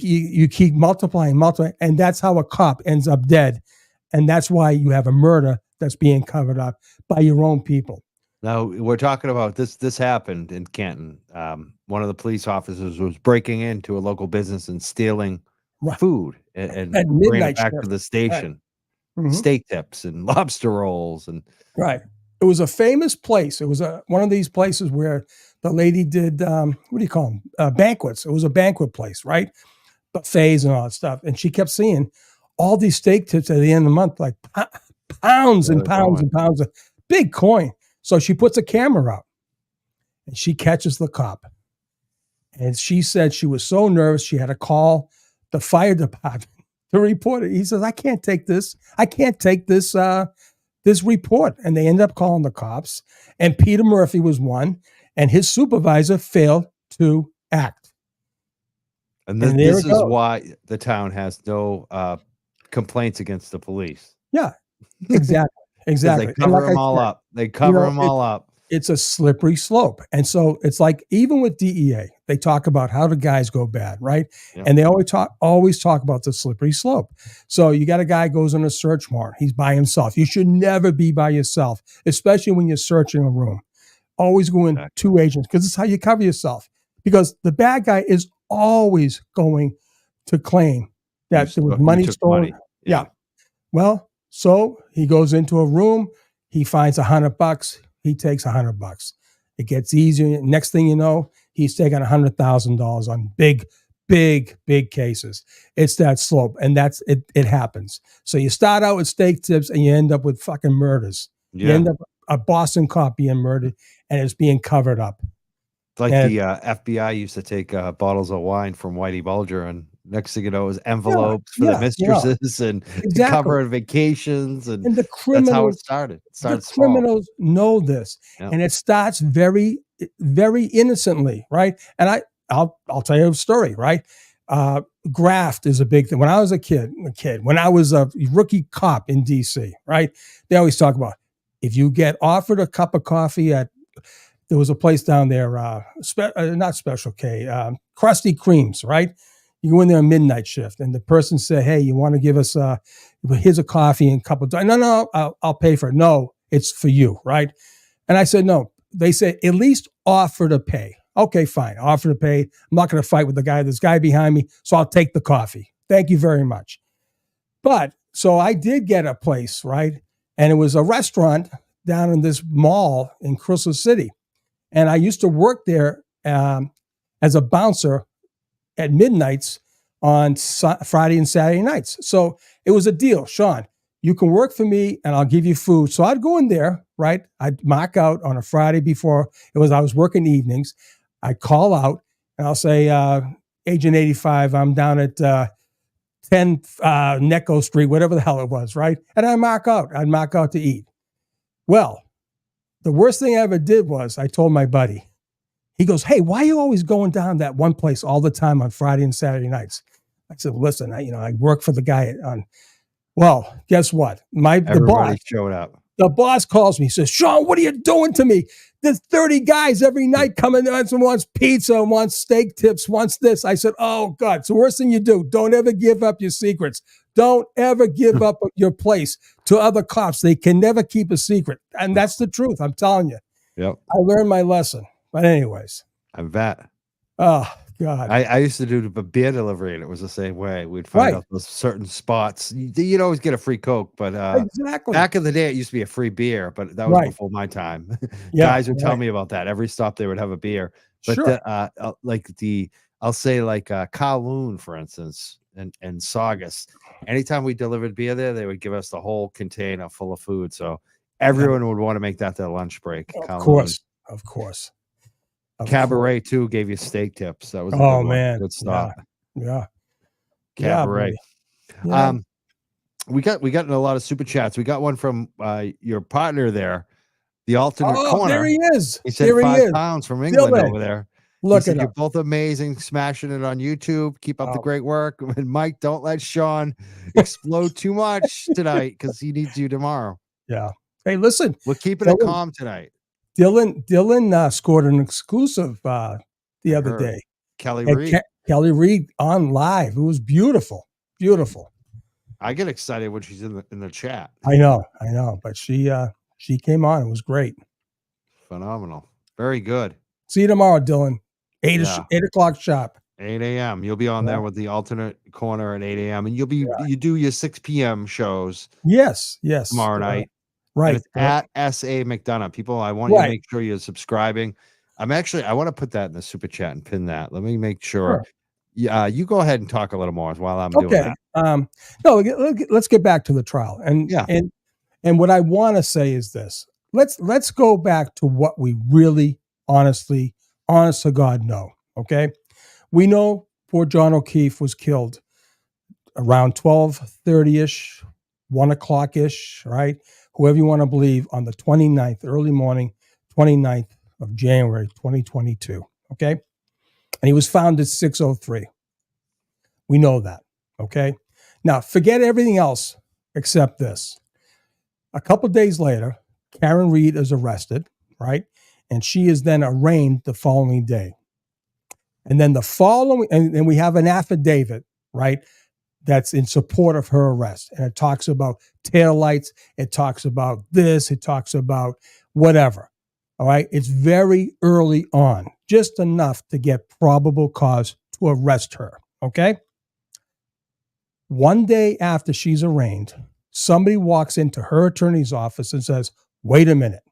you keep multiplying, and that's how a cop ends up dead. And that's why you have a murder that's being covered up by your own people. Now we're talking about this. This happened in Canton. One of the police officers was breaking into a local business and stealing food and bringing it back to the station. Right. Mm-hmm. Steak tips and lobster rolls and It was a famous place. It was one of these places where the lady did what do you call them? Banquets. It was a banquet place, right? Buffets and all that stuff. And she kept seeing all these steak tips at the end of the month, like pounds and pounds and pounds of big coin. So she puts a camera out and she catches the cop. And she said she was so nervous she had to call the fire department to report it. He says, I can't take this. I can't take this report. And they ended up calling the cops. And Peter Murphy was one. And his supervisor failed to act. And this is why the town has no complaints against the police. Yeah, exactly. Exactly. They cover them all up. They cover them all up. It's a slippery slope. And so it's like, even with DEA, they talk about how the guys go bad, right? Yeah. And they always talk about the slippery slope. So you got a guy goes on a search warrant. He's by himself. You should never be by yourself, especially when you're searching a room. Always go in two agents, because it's how you cover yourself. Because the bad guy is always going to claim that there was money stolen. Yeah. Well, so he goes into a room, he finds $100, he takes $100. It gets easier. Next thing you know, he's taking $100,000 on big cases. It's that slope, and that's it. It happens. So you start out with steak tips, and you end up with fucking murders. Yeah. You end up a Boston cop being murdered, and it's being covered up. It's like the FBI used to take bottles of wine from Whitey Bulger, and next thing you know, it was envelopes for the mistresses and cover vacations, and the criminals, that's how it started. It started small. Criminals know this, and it starts very, very innocently, right? And I'll tell you a story, right? Graft is a big thing. When I was a kid, when I was a rookie cop in DC, right? They always talk about, if you get offered a cup of coffee there was a place down there, not Special K, Krusty Kremes, right? You go in there on midnight shift, and the person said, hey, you want to give us, here's a coffee and a cup of donuts. No, I'll pay for it. No, it's for you, right? And I said, no. They said, at least offer to pay. Okay, fine, offer to pay. I'm not going to fight with this guy behind me, so I'll take the coffee. Thank you very much. But, so I did get a place, right? And it was a restaurant down in this mall in Crystal City. And I used to work there as a bouncer at midnights on Friday and Saturday nights. So it was a deal. Sean, you can work for me and I'll give you food. So I'd go in there, right? I'd mark out on a Friday before I was working evenings. I'd call out and I'll say, Agent 85, I'm down at 10 Necco Street, whatever the hell it was, right? And I'd mark out to eat. Well, the worst thing I ever did was I told my buddy, he goes, hey, why are you always going down that one place all the time on Friday and Saturday nights? I said, listen, I work for the guy on, well, guess what? The boss showed up. The boss calls me, says, Sean, what are you doing to me? There's 30 guys every night coming in, wants pizza, wants steak tips, wants this. I said, oh God, it's the worst thing you do. Don't ever give up your secrets. Don't ever give up your place to other cops. They can never keep a secret. And that's the truth. I'm telling you. Yep. I learned my lesson. But anyways. I bet. God. I used to do the beer delivery, and it was the same way. We'd find Right. out those certain spots. You'd always get a free Coke, but Exactly. back in the day, it used to be a free beer, but that was Right. before my time. Yeah. Guys would tell Right. me about that. Every stop they would have a beer. But Sure. I'll say like Kowloon, for instance, and Saugus. Anytime we delivered beer there, they would give us the whole container full of food. So Yeah. everyone would want to make that their lunch break. Of Kowloon. course. Of course. Of course. Cabaret too gave you steak tips. That was a good Oh one. man. Good Yeah. stop. Yeah. Yeah, Cabaret. buddy. Yeah. We got a lot of super chats. We got one from your partner there, the alternate Oh, there corner. he is. He said There he 5 is. pounds from England Dylan. over there. He Look said at you're him. both amazing, smashing it on YouTube. Keep up the Oh. great work. And Mike, don't let Sean explode too much tonight because he needs you tomorrow. Yeah. Hey, listen. We're keeping it calm tonight. Dylan scored an exclusive the other day. Kelly Reed. Kelly Reed on live. It was beautiful. Beautiful. I get excited when she's in the chat. I know. But she came on. It was great. Phenomenal. Very good. See you tomorrow, Dylan. 8 o'clock sharp. 8 a.m. You'll be on there with the alternate corner at 8 a.m. and you do your 6 p.m. shows. Yes. Tomorrow night. Right. And it's at S.A. McDonough. People, I want you to make sure you're subscribing. I want to put that in the super chat and pin that. Let me make sure. Yeah, you go ahead and talk a little more while I'm doing that. No, let's get back to the trial. And what I want to say is this. Let's go back to what we really honest to God know. Okay. We know poor John O'Keefe was killed around 12:30-ish, 1 o'clock-ish, right? Whoever you want to believe, on the 29th, early morning, 29th of January, 2022. Okay. And he was found at 6:03. We know that. Okay. Now forget everything else except this. A couple of days later, Karen Reed is arrested, right? And she is then arraigned the following day. And then and we have an affidavit, right? That's in support of her arrest. And it talks about taillights. It talks about this. It talks about whatever. All right. It's very early on, just enough to get probable cause to arrest her. Okay. One day after she's arraigned, somebody walks into her attorney's office and says, wait a minute.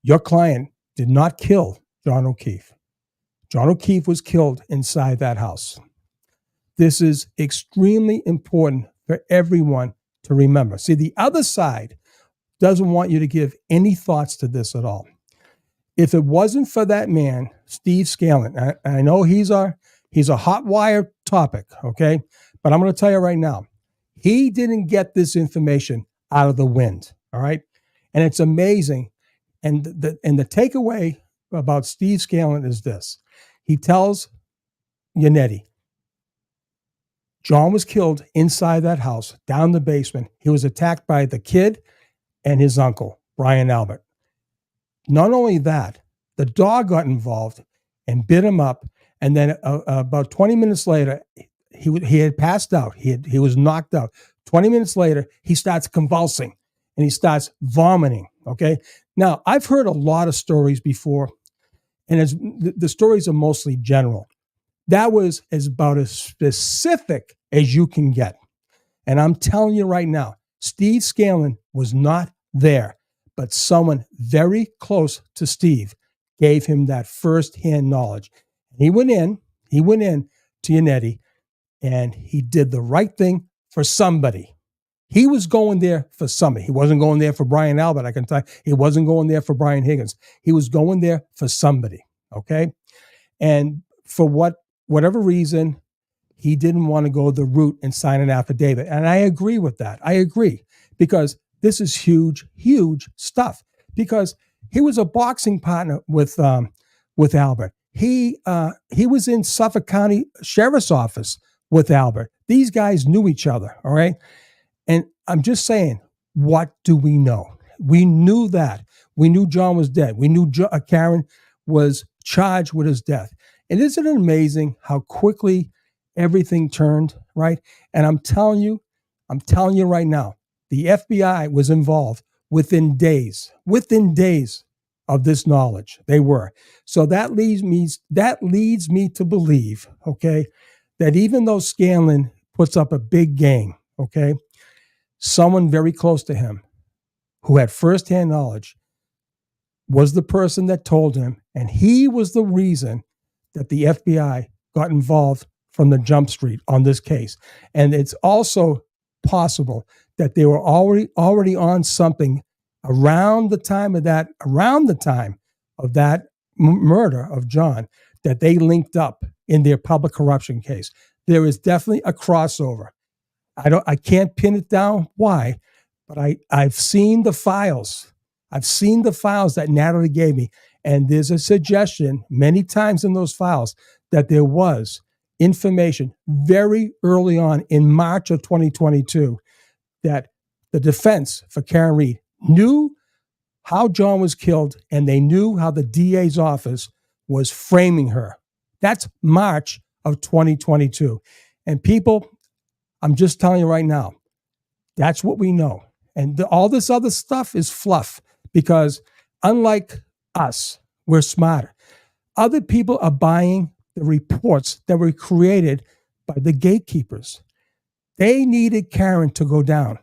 Your client did not kill John O'Keefe. John O'Keefe was killed inside that house. This is extremely important for everyone to remember. See, the other side doesn't want you to give any thoughts to this at all. If it wasn't for that man, Steve Scanlon, I know he's a hot wire topic, okay? But I'm going to tell you right now, he didn't get this information out of the wind, all right? And it's amazing. And the takeaway about Steve Scanlon is this. He tells Yannetti, John was killed inside that house, down the basement. He was attacked by the kid and his uncle, Brian Albert. Not only that, the dog got involved and bit him up. And then about 20 minutes later, he had passed out. He was knocked out. 20 minutes later, he starts convulsing and he starts vomiting. Okay. Now, I've heard a lot of stories before, and the stories are mostly general. That was about as specific as you can get. And I'm telling you right now, Steve Scanlon was not there, but someone very close to Steve gave him that firsthand knowledge. He went in to Yannetti, and he did the right thing for somebody. He was going there for somebody. He wasn't going there for Brian Albert, I can tell you. He wasn't going there for Brian Higgins. He was going there for somebody, okay? And for whatever reason, he didn't want to go the route and sign an affidavit. And I agree with that. I agree, because this is huge, huge stuff. Because he was a boxing partner with Albert. He was in Suffolk County Sheriff's Office with Albert. These guys knew each other, all right? And I'm just saying, what do we know? We knew that. We knew John was dead. We knew Karen was charged with his death. And isn't it amazing how quickly everything turned, right? And I'm telling you right now, the FBI was involved within days. of this knowledge. They were. So that leads me to believe, okay, that even though Scanlon puts up a big game, okay, someone very close to him who had firsthand knowledge was the person that told him, and he was the reason that the FBI got involved from the jump street on this case. And it's also possible that they were already on something around the time of that murder of John, that they linked up in their public corruption case. There is definitely a crossover. I can't pin it down why, but I've seen the files. I've seen the files that Natalie gave me, and there's a suggestion many times in those files that there was information very early on in March of 2022 that the defense for Karen Read knew how John was killed, and they knew how the DA's office was framing her. That's March of 2022. And people, I'm just telling you right now, that's what we know. And all this other stuff is fluff, because unlike us, we're smarter. Other people are buying the reports that were created by the gatekeepers. They needed Karen to go down.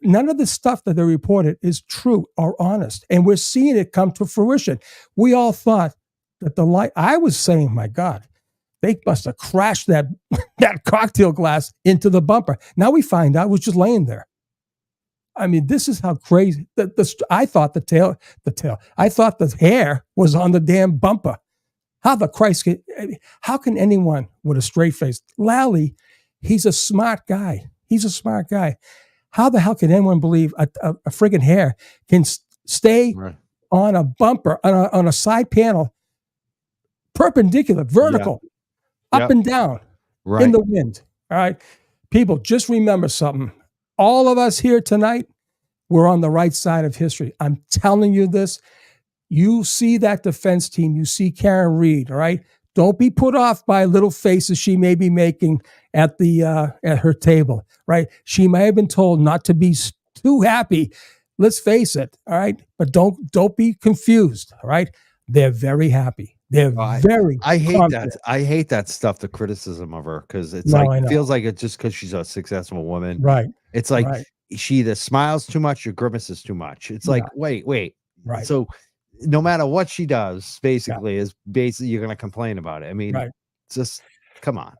None of the stuff that they reported is true or honest. And we're seeing it come to fruition. We all thought that I was saying, my God, they must have crashed that cocktail glass into the bumper. Now we find out it was just laying there. I mean, this is how crazy. I thought I thought the hair was on the damn bumper. How can anyone with a straight face? Lally, he's a smart guy. How the hell can anyone believe a friggin' hair can stay on a bumper, on a side panel, perpendicular, vertical, up and down, in the wind? All right. People, just remember something. All of us here tonight, we're on the right side of history. I'm telling you this. You see that defense team, you see Karen Read, all right? Don't be put off by little faces she may be making at her table, right? She may have been told not to be too happy. Let's face it, all right? But don't be confused, all right? They're very happy. They're very. I hate confident. that. I hate that stuff. The criticism of her, because it feels like it's just because she's a successful woman, right? It's like she either smiles too much or grimaces too much. It's like wait, right? So no matter what she does, basically you're going to complain about it. I mean, just come on.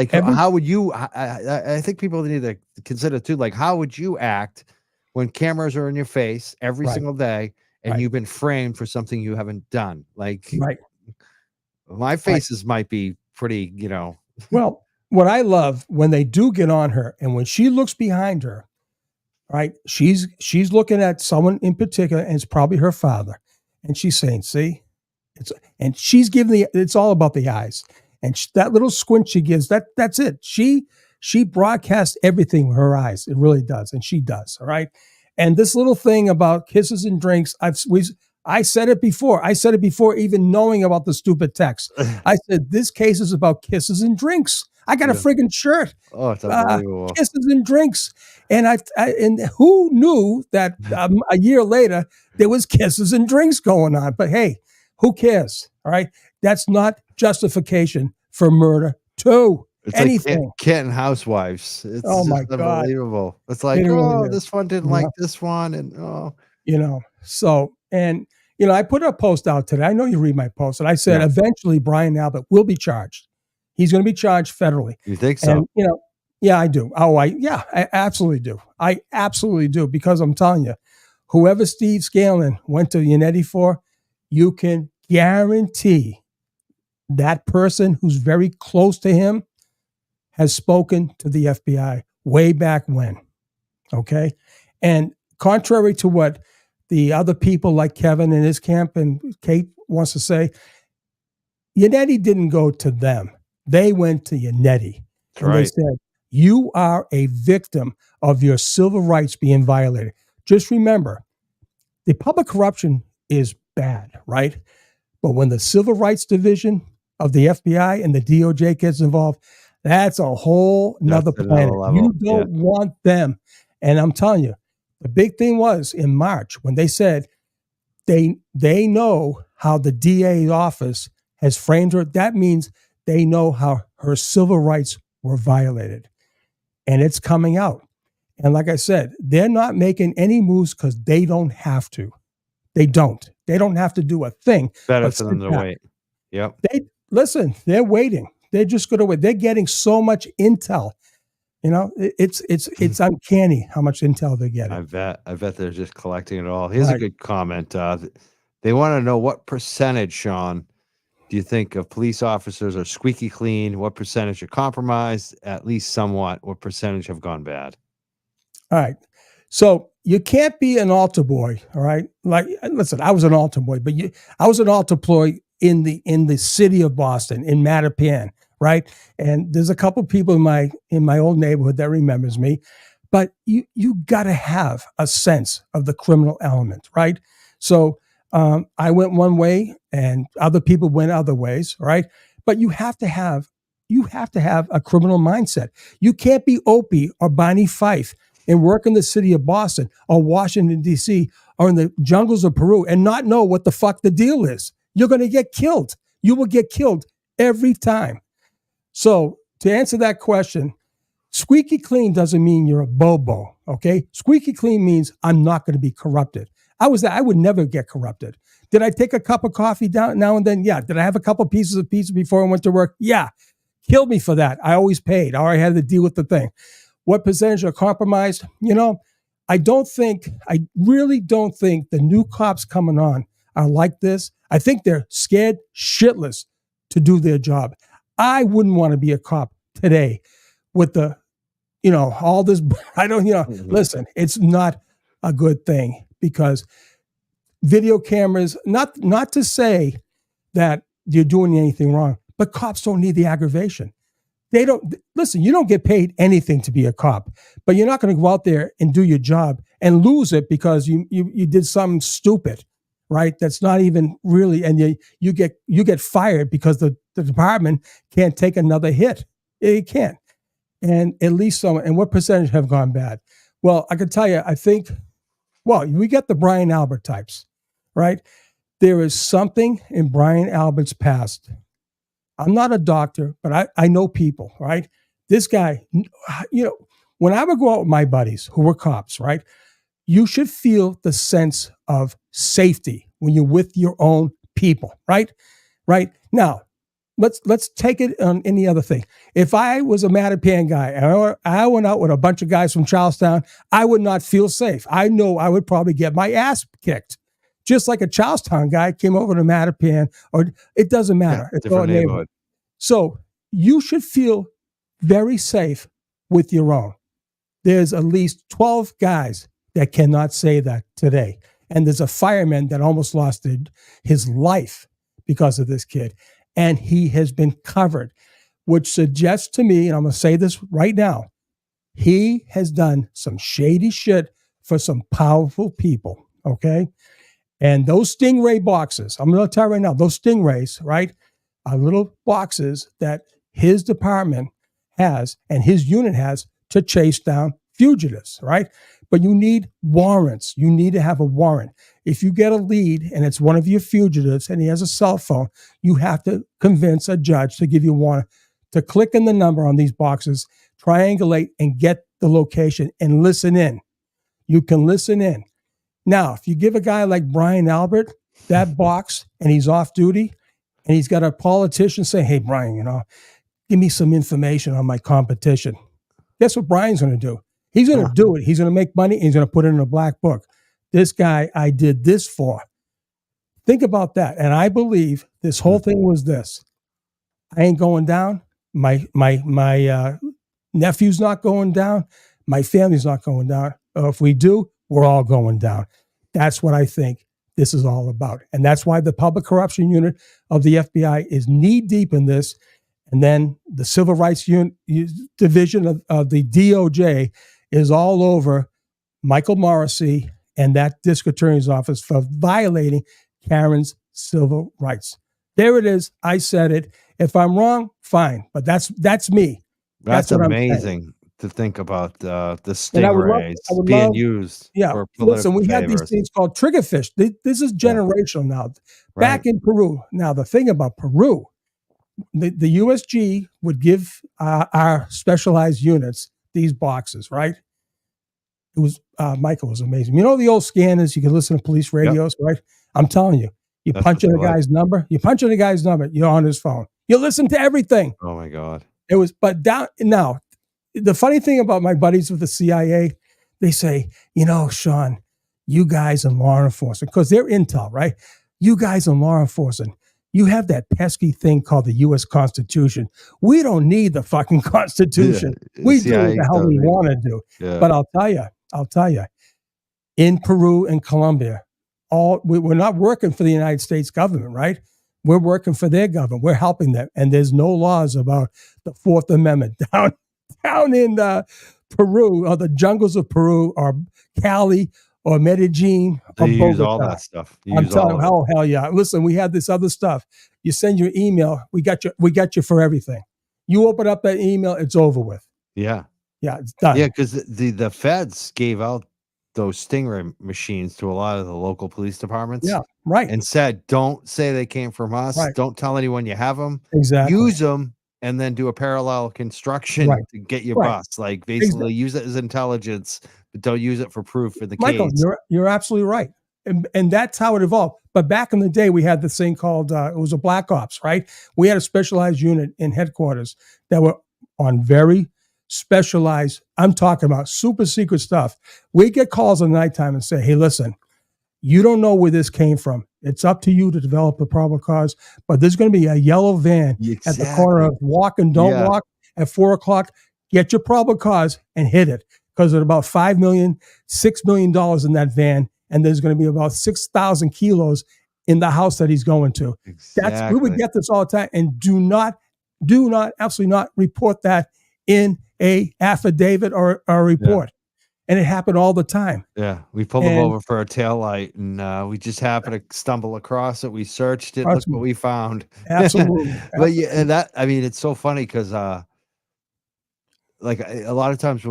How would you? I think people need to consider too. Like, how would you act when cameras are in your face every single day? And you've been framed for something you haven't done. Like, my faces might be pretty, Well, what I love when they do get on her, and when she looks behind her, right, she's looking at someone in particular, and it's probably her father, and she's saying, "See," and she's giving it's all about the eyes, and that little squint she gives, that's it. She broadcasts everything with her eyes. It really does, and she does. All right. And this little thing about kisses and drinks, I said it before. I said it before even knowing about the stupid text. I said, this case is about kisses and drinks. I got a friggin' shirt. Oh, it's unbelievable. Kisses and drinks. And and who knew that a year later there was kisses and drinks going on? But hey, who cares? All right. That's not justification for murder too. It's anything. Like Canton Housewives. It's my unbelievable. God. It's like, this one didn't like this one, and So, and I put a post out today. I know you read my post, and I said eventually Brian Albert will be charged. He's going to be charged federally. You think so? And, yeah, I do. I absolutely do. I absolutely do, because I'm telling you, whoever Steve Scanlon went to Yannetti for, you can guarantee that person who's very close to him has spoken to the FBI way back when. Okay. And contrary to what the other people like Kevin and his camp and Kate wants to say, Yannetti didn't go to them. They went to Yannetti. And they said, you are a victim of your civil rights being violated. Just remember, the public corruption is bad, right? But when the Civil Rights Division of the FBI and the DOJ gets involved, that's a whole nother planet. You don't want them. And I'm telling you, the big thing was in March when they said, they know how the DA office has framed her. That means they know how her civil rights were violated, and it's coming out. And like I said, they're not making any moves because they don't have to. They don't. They don't have to do a thing. Better for them to wait. Yep. They're waiting. They're just going to wait. They're getting so much intel. You know, it's uncanny how much intel they're getting. I bet they're just collecting it all. Here's a good comment. They want to know what percentage, Sean, do you think of police officers are squeaky clean? What percentage are compromised, at least somewhat? What percentage have gone bad? All right. So you can't be an altar boy. All right. Like, listen, I was an altar boy, but I was an altar boy in the city of Boston, in Mattapan. Right. And there's a couple people in my old neighborhood that remembers me, but you got to have a sense of the criminal element. Right. So I went one way and other people went other ways. Right. But you have to have a criminal mindset. You can't be Opie or Bonnie Fife and work in the city of Boston or Washington, D.C. or in the jungles of Peru and not know what the fuck the deal is. You're going to get killed. You will get killed every time. So to answer that question, squeaky clean doesn't mean you're a bobo, okay? Squeaky clean means I'm not going to be corrupted. I would never get corrupted. Did I take a cup of coffee down now and then? Yeah. Did I have a couple pieces of pizza before I went to work? Yeah. Killed me for that. I always paid. I already had to deal with the thing. What percentage are compromised? You know, I really don't think the new cops coming on are like this. I think they're scared shitless to do their job. I wouldn't want to be a cop today with all this. Listen, it's not a good thing because video cameras, not to say that you're doing anything wrong, but cops don't need the aggravation. They don't listen. You don't get paid anything to be a cop, but you're not going to go out there and do your job and lose it because you did something stupid, right? That's not even really, and you get fired because the department can't take another hit. It can't, and at least some. And what percentage have gone bad? Well, I can tell you. I think, we get the Brian Albert types, right? There is something in Brian Albert's past. I'm not a doctor, but I know people, right? This guy, when I would go out with my buddies who were cops, right? You should feel the sense of safety when you're with your own people, right? Right? Now, let's take it on any other thing. If I was a Mattapan guy and I went out with a bunch of guys from Charlestown, I would not feel safe. I know I would probably get my ass kicked. Just like a Charlestown guy came over to Mattapan, or it doesn't matter. Yeah, it's different neighborhood. So you should feel very safe with your own. There's at least 12 guys that cannot say that today. And there's a fireman that almost lost his life because of this kid. And he has been covered, which suggests to me, and I'm going to say this right now, he has done some shady shit for some powerful people, okay? And those Stingray boxes, I'm going to tell you right now, those Stingrays, right, are little boxes that his department has and his unit has to chase down fugitives, right? But you need warrants. You need to have a warrant. If you get a lead and it's one of your fugitives and he has a cell phone, you have to convince a judge to give you a warrant to click in the number on these boxes, triangulate, and get the location and listen in. You can listen in. Now, if you give a guy like Brian Albert that box and he's off duty and he's got a politician say, hey, Brian, give me some information on my competition. Guess what Brian's going to do? He's going to do it. He's going to make money. And he's going to put it in a black book. This guy I did this for. Think about that. And I believe this whole thing was this. I ain't going down. My nephew's not going down. My family's not going down. If we do, we're all going down. That's what I think this is all about. And that's why the public corruption unit of the FBI is knee deep in this. And then the civil rights division of the DOJ is all over Michael Morrissey and that district attorney's office for violating Karen's civil rights. There it is. I said it. If I'm wrong, fine. But that's me. That's amazing. to think about the And I stingrays would being love, used yeah. for Listen, political we had these favors. things called triggerfish. This is Yeah. generational now. Right. Back in Peru. Now, the thing about Peru, the USG would give our specialized units these boxes, right? It was Michael was amazing. You know the old scanners, you can listen to police radios, right? I'm telling you, you That's punch what in they the like. guy's number, you're on his phone. You listen to everything. Oh my God. It was, but down now, the funny thing about my buddies with the CIA, they say, Sean, you guys in law enforcement, because they're intel, right? You guys in law enforcement, you have that pesky thing called the U.S. Constitution. We don't need the fucking Constitution. Yeah, We do what CIA the hell does we it. want to do. Yeah. But I'll tell you, in Peru and Colombia, we're not working for the United States government, right? We're working for their government. We're helping them. And there's no laws about the Fourth Amendment down in Peru, or the jungles of Peru, or Cali, or Medellin, They or use Bogota. all that stuff. You I'm use all telling you, of it. oh hell yeah! Listen, we have this other stuff. You send your email, we got you for everything. You open up that email, it's over with. Yeah. Yeah, it's done. Yeah, because the feds gave out those Stingray machines to a lot of the local police departments. Yeah, right. And said, don't say they came from us. Right. Don't tell anyone you have them. Exactly. Use them and then do a parallel construction Right. to get your Right. bust. Like basically use it as intelligence, but don't use it for proof in the Michael, case. you're absolutely right. And that's how it evolved. But back in the day, we had this thing called, it was a Black Ops, right? We had a specialized unit in headquarters that were on very specialized, I'm talking about super secret stuff. We get calls in the nighttime and say, hey, listen, you don't know where this came from. It's up to you to develop the probable cause, but there's going to be a yellow van at the corner of walk and don't walk at 4:00. Get your probable cause and hit it, because there's about $5 million, $6 million in that van, and there's going to be about 6,000 kilos in the house that he's going to. Exactly. We would get this all the time, and do not, absolutely not report that in a affidavit or a report. Yeah. And it happened all the time. Yeah, we pulled them over for a taillight, and we just happened to stumble across it. We searched it. Look what we found. Absolutely. But yeah, and that, I mean, it's so funny because like a lot of times,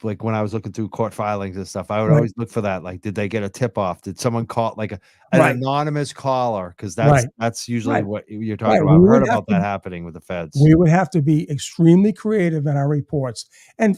like when I was looking through court filings and stuff, I would always look for that. Like, did they get a tip off? Did someone call, like an anonymous caller? Because that's usually what you're talking about. I've heard about that happening with the feds. We would have to be extremely creative in our reports, and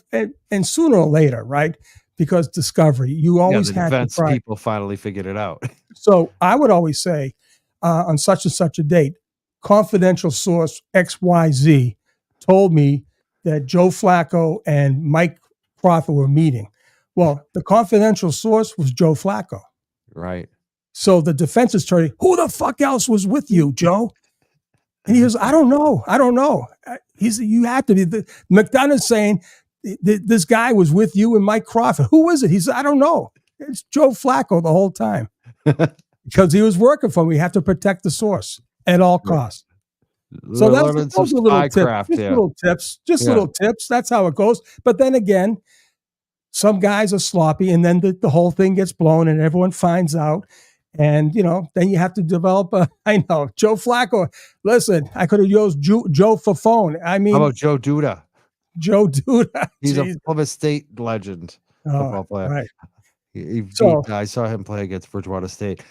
sooner or later, right? Because discovery, you always the had defense to try. People finally figured it out. So I would always say, on such and such a date, confidential source XYZ told me that Joe Flacco and Mike Crawford were meeting. Well, the confidential source was Joe Flacco. Right. So the defense attorney, who the fuck else was with you, Joe? And he goes, I don't know. You had to be. McDonough's saying this guy was with you and Mike Crawford. Who is it? He said, I don't know. It's Joe Flacco the whole time. Because he was working for me. We have to protect the source at all costs. So those are little tips. Little tips. That's how it goes. But then again, some guys are sloppy, and then the whole thing gets blown, and everyone finds out. And then you have to develop Joe Flacco. Listen, I could have used Joe for phone. I mean, how about Joe Duda? Joe Duda. He's a Plymouth State legend football player. Right. I saw him play against Bridgewater State.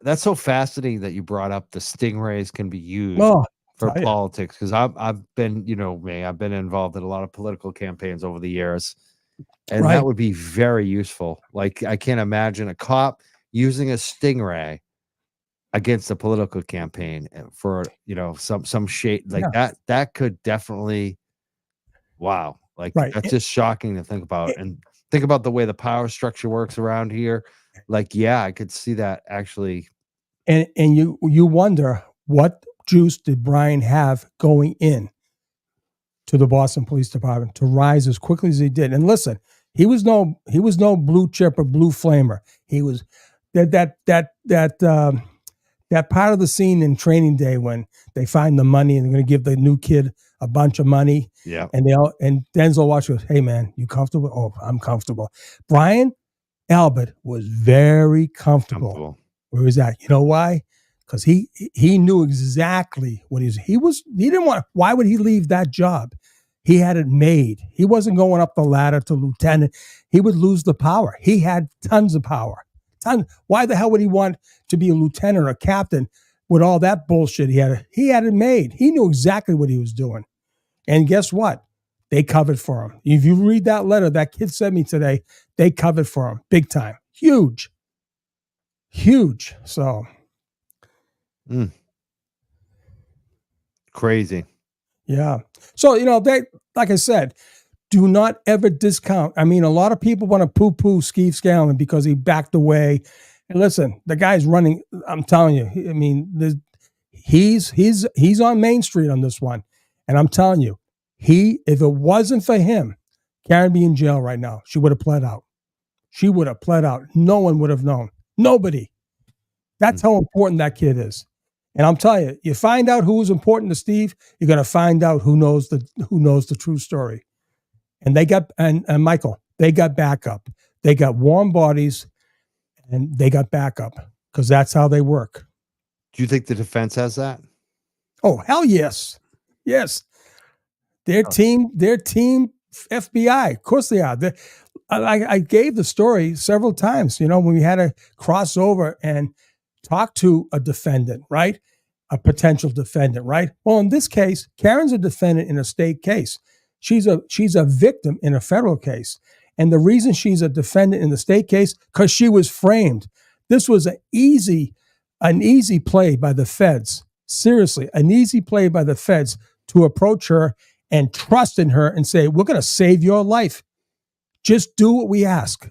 That's so fascinating that you brought up the stingrays can be used for politics, because I've been, I've been involved in a lot of political campaigns over the years, and that would be very useful. Like, I can't imagine a cop using a stingray against a political campaign for some shade like that. That could definitely, wow, like that's just shocking to think about, and think about the way the power structure works around here. Like, I could see that actually. And you wonder, what juice did Brian have going in to the Boston Police Department to rise as quickly as he did? And listen, he was no blue chip or blue flamer. He was that part of the scene in Training Day when they find the money and they're going to give the new kid a bunch of money. Yeah. And Denzel Washington goes, "Hey man, you comfortable?" "Oh, I'm comfortable." Brian Albert was very comfortable. Where was that? You know why? Because he knew exactly what he didn't want. Why would he leave that job? He had it made. He wasn't going up the ladder to lieutenant. He would lose the power. He had tons of power. Why the hell would he want to be a lieutenant or a captain with all that bullshit he had? He had it made. He knew exactly what he was doing. And guess what? They covered for him. If you read that letter that kid sent me today, they covered for him big time. Huge. So. Crazy. Yeah. So, they, like I said, do not ever discount. I mean, a lot of people want to poo-poo Steve Scallon because he backed away. And listen, the guy's running. I'm telling you. I mean, he's on Main Street on this one, and I'm telling you, if it wasn't for him, Karen be in jail right now. She would have pled out. No one would have known. Nobody. That's how important that kid is. And I'm telling you, you find out who's important to Steve, you're going to find out who knows the true story. And they got, and Michael, they got backup. They got warm bodies and they got backup because that's how they work. Do you think the defense has that? Oh, hell yes. Yes. Their team FBI. Of course they are. I gave the story several times, when we had to cross over and talk to a defendant, right? A potential defendant, right? Well, in this case, Karen's a defendant in a state case. She's a victim in a federal case. And the reason she's a defendant in the state case, because she was framed. This was an easy play by the feds. Seriously, an easy play by the feds to approach her and trust in her and say, we're going to save your life. Just do what we ask.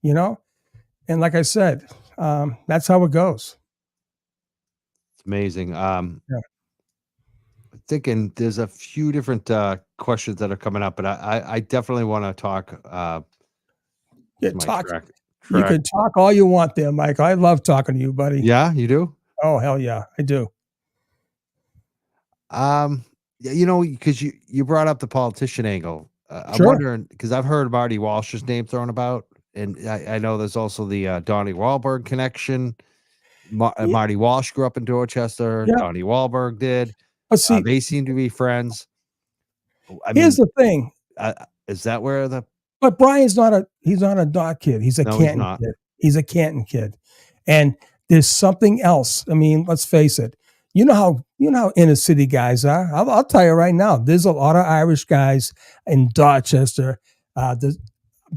And like I said, that's how it goes. It's amazing. Thinking there's a few different questions that are coming up, but I definitely want to talk. You can talk all you want there, Mike. I love talking to you, buddy. Yeah, you do? Oh, hell yeah, I do. Because you brought up the politician angle. I'm wondering, because I've heard Marty Walsh's name thrown about, and I know there's also the Donnie Wahlberg connection. Marty Walsh grew up in Dorchester. Yeah. Donnie Wahlberg did. They seem to be friends. Here's the thing. Is that where But Brian's he's not a Doc kid. He's a Canton kid. He's a Canton kid. And there's something else. I mean, let's face it. You know how inner city guys are. I'll tell you right now, there's a lot of Irish guys in Dorchester. I'm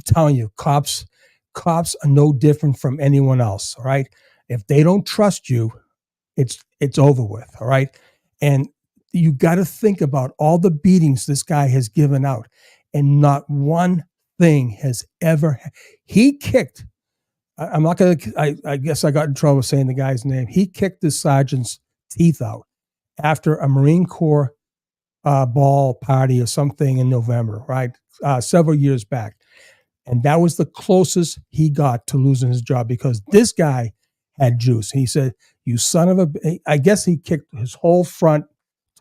telling you, cops are no different from anyone else. All right. If they don't trust you, it's over with. All right. And you got to think about all the beatings this guy has given out, and not one thing has ever. He kicked. I'm not going to. I guess I got in trouble saying the guy's name. He kicked the sergeant's teeth out after a Marine Corps ball party or something in November, right? Several years back, and that was the closest he got to losing his job because this guy had juice. He said, "You son of a!" I guess he kicked his whole front.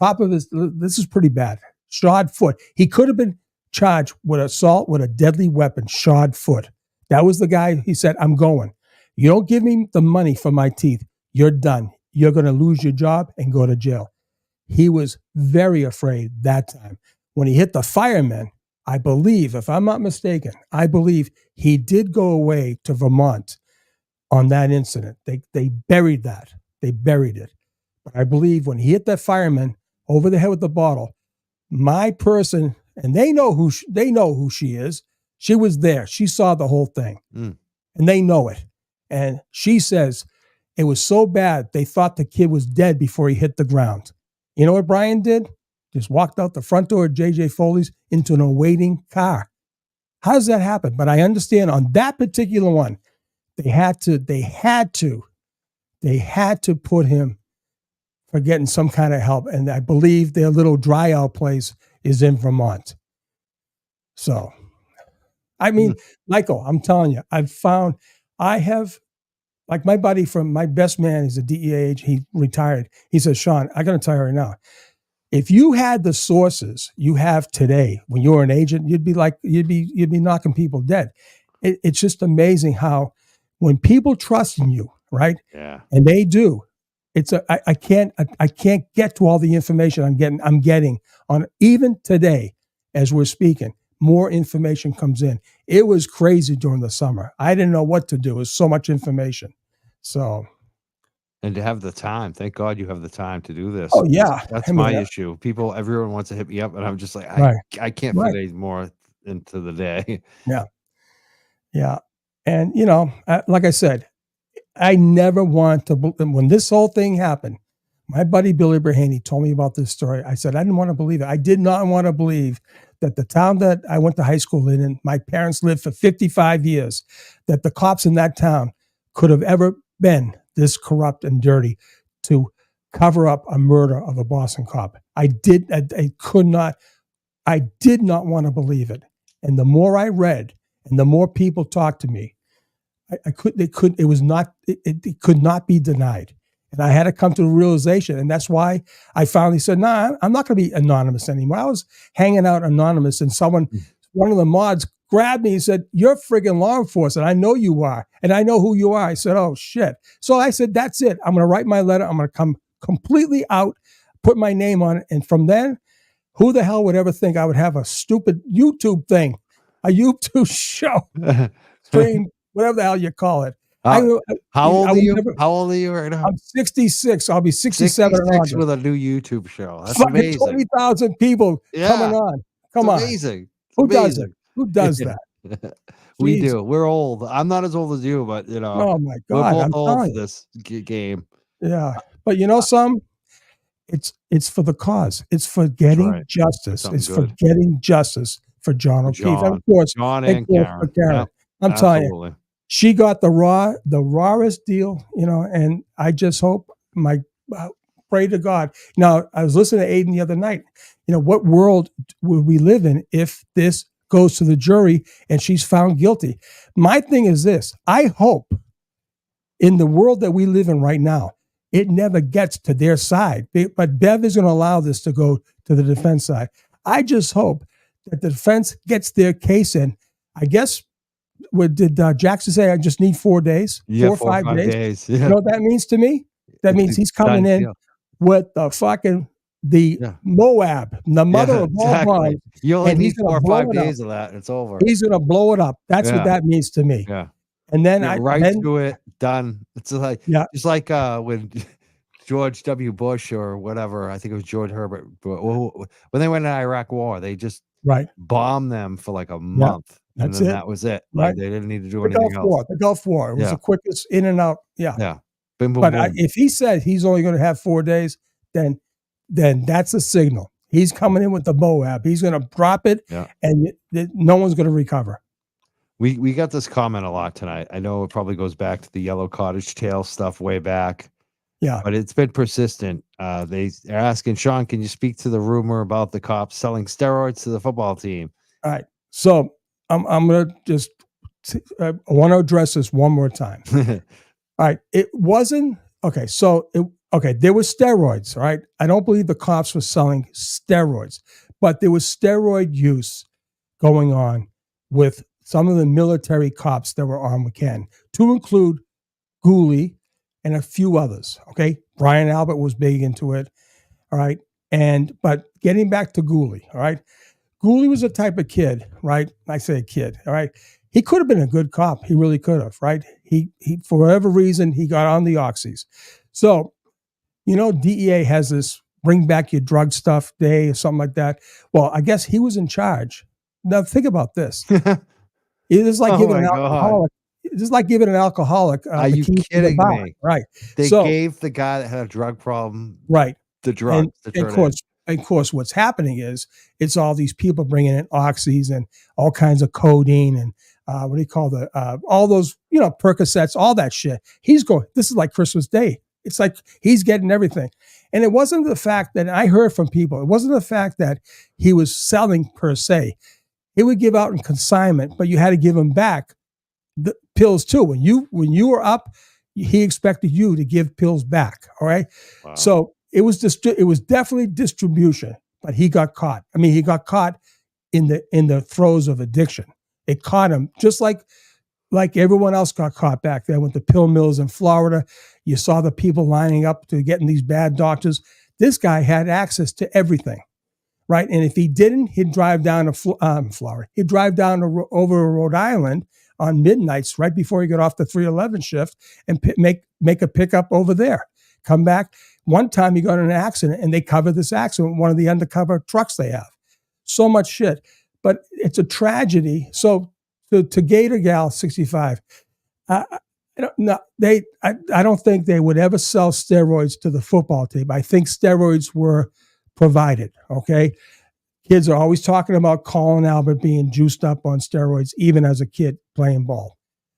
Top of his, this is pretty bad. Shod foot. He could have been charged with assault with a deadly weapon, shod foot. That was the guy. He said, I'm going. You don't give me the money for my teeth, you're done. You're going to lose your job and go to jail. He was very afraid that time. When he hit the firemen, I believe, if I'm not mistaken, he did go away to Vermont on that incident. They buried that. They buried it. But I believe when he hit that fireman over the head with the bottle, my person, and they know who she is. She was there. She saw the whole thing, and they know it. And she says it was so bad they thought the kid was dead before he hit the ground. You know what Brian did? Just walked out the front door of J.J. Foley's into an awaiting car. How does that happen? But I understand on that particular one, they had to put him for getting some kind of help. And I believe their little dry out place is in Vermont. So, I mean, Michael, I'm telling you, I have, like my buddy from my best man is a DEA agent. He retired. He says, Sean, I got to tell you right now, if you had the sources you have today, when you were an agent, you'd be knocking people dead. It's just amazing how when people trust in you, right? Yeah. And they do, I can't get to all the information I'm getting on, even today as we're speaking. More information comes in. It was crazy during the summer. I didn't know what to do. It was so much information. So, and to have the time, thank God you have the time to do this. oh yeah, That's I mean, my issue. Everyone wants to hit me up, and I'm just like, right, I can't right, fit any more into the day. yeah, yeah, and like I said, I never want to. When this whole thing happened, my buddy Billy Brahaney told me about this story. I said I didn't want to believe it. I did not want to believe that the town that I went to high school in, and my parents lived for 55 years, that the cops in that town could have ever been this corrupt and dirty to cover up a murder of a Boston cop. I could not. I did not want to believe it. And the more I read, and the more people talked to me, it could not be denied. And I had to come to the realization. And that's why I finally said, nah, I'm not going to be anonymous anymore. I was hanging out anonymous, and one of the mods grabbed me and said, "You're friggin' law enforcement. I know you are. And I know who you are." I said, "Oh shit." So I said, "That's it. I'm going to write my letter. I'm going to come completely out, put my name on it." And from then, who the hell would ever think I would have a stupid YouTube thing, a YouTube show, stream, whatever the hell you call it. How old are you? How old are you right now? I'm 66. I'll be 67 in August. With a new YouTube show. That's fucking amazing. 20,000 people coming on. Come on. Amazing. Who does it? Who does that? We do. We're old. I'm not as old as you, but oh my God, we're both I'm old for this game. Yeah, but it's for the cause. It's for getting justice. It's for getting justice for John O'Keefe. And of course, John and Karen. For Karen. Yep, I'm telling you, she got the rawest deal, and I just hope pray to God. Now, I was listening to Aiden the other night. What world would we live in if this goes to the jury and she's found guilty? My thing is this. I hope in the world that we live in right now, it never gets to their side. But Bev is going to allow this to go to the defense side. I just hope that the defense gets their case in. I guess, what did Jackson say? I just need 4 days? Yeah, 4 or 5 days. Yeah. You know what that means to me? That means he's coming in with the fucking Moab, the mother of all bombs. You only need 4 or 5 days of that, and it's over. He's going to blow it up. That's what that means to me. Yeah. And then to it, done. It's like just like when George W. Bush or whatever, I think it was George Herbert, when they went to Iraq War, they just bombed them for like a month. And then that was it. Like they didn't need to do anything else. The Gulf War. It was the quickest in and out. Yeah. Yeah. Boom, boom, but boom. If he said he's only going to have 4 days, then that's a signal. He's coming in with the Moab. He's going to drop it, and no one's going to recover. We got this comment a lot tonight. I know it probably goes back to the Yellow Cottage Tale stuff way back. Yeah. But it's been persistent. They're asking, Sean, can you speak to the rumor about the cops selling steroids to the football team? All right. So I'm going to just I want to address this one more time. All right. It wasn't okay. So there was steroids. All right. I don't believe the cops were selling steroids, but there was steroid use going on with some of the military cops that were on McCann, to include Gooley and a few others. Okay. Brian Albert was big into it. All right. But getting back to Gooley. All right. Gooley was a type of kid, right? I say kid. All right. He could have been a good cop. He really could have, right? He for whatever reason, he got on the oxys. So, DEA has this bring back your drug stuff day or something like that. Well, I guess he was in charge. Now think about this. It is like giving an alcoholic. Just like giving an alcoholic. Are you kidding me? Right. They gave the guy that had a drug problem, the drugs. And of course, what's happening is it's all these people bringing in oxys and all kinds of codeine and what do you call all those Percocets, all that shit. He's going. This is like Christmas Day. It's like he's getting everything. And it wasn't the fact that I heard from people. It wasn't the fact that he was selling per se. He would give out in consignment, but you had to give him back the pills too. When you were up, he expected you to give pills back. All right. Wow. So it was definitely distribution, but he got caught. I mean, he got caught in the throes of addiction. It caught him just like everyone else got caught back then with the pill mills in Florida. You saw the people lining up to get in these bad doctors. This guy had access to everything, right? And if he didn't, he'd drive down to Florida. He'd drive down to over to Rhode Island on midnights right before he got off the 311 shift and make a pickup over there. Come back. One time he got in an accident and they covered this accident with one of the undercover trucks they have. So much shit. But it's a tragedy. So to Gator Gal 65, I don't think they would ever sell steroids to the football team. I think steroids were provided. Okay. Kids are always talking about Colin Albert being juiced up on steroids, even as a kid playing ball.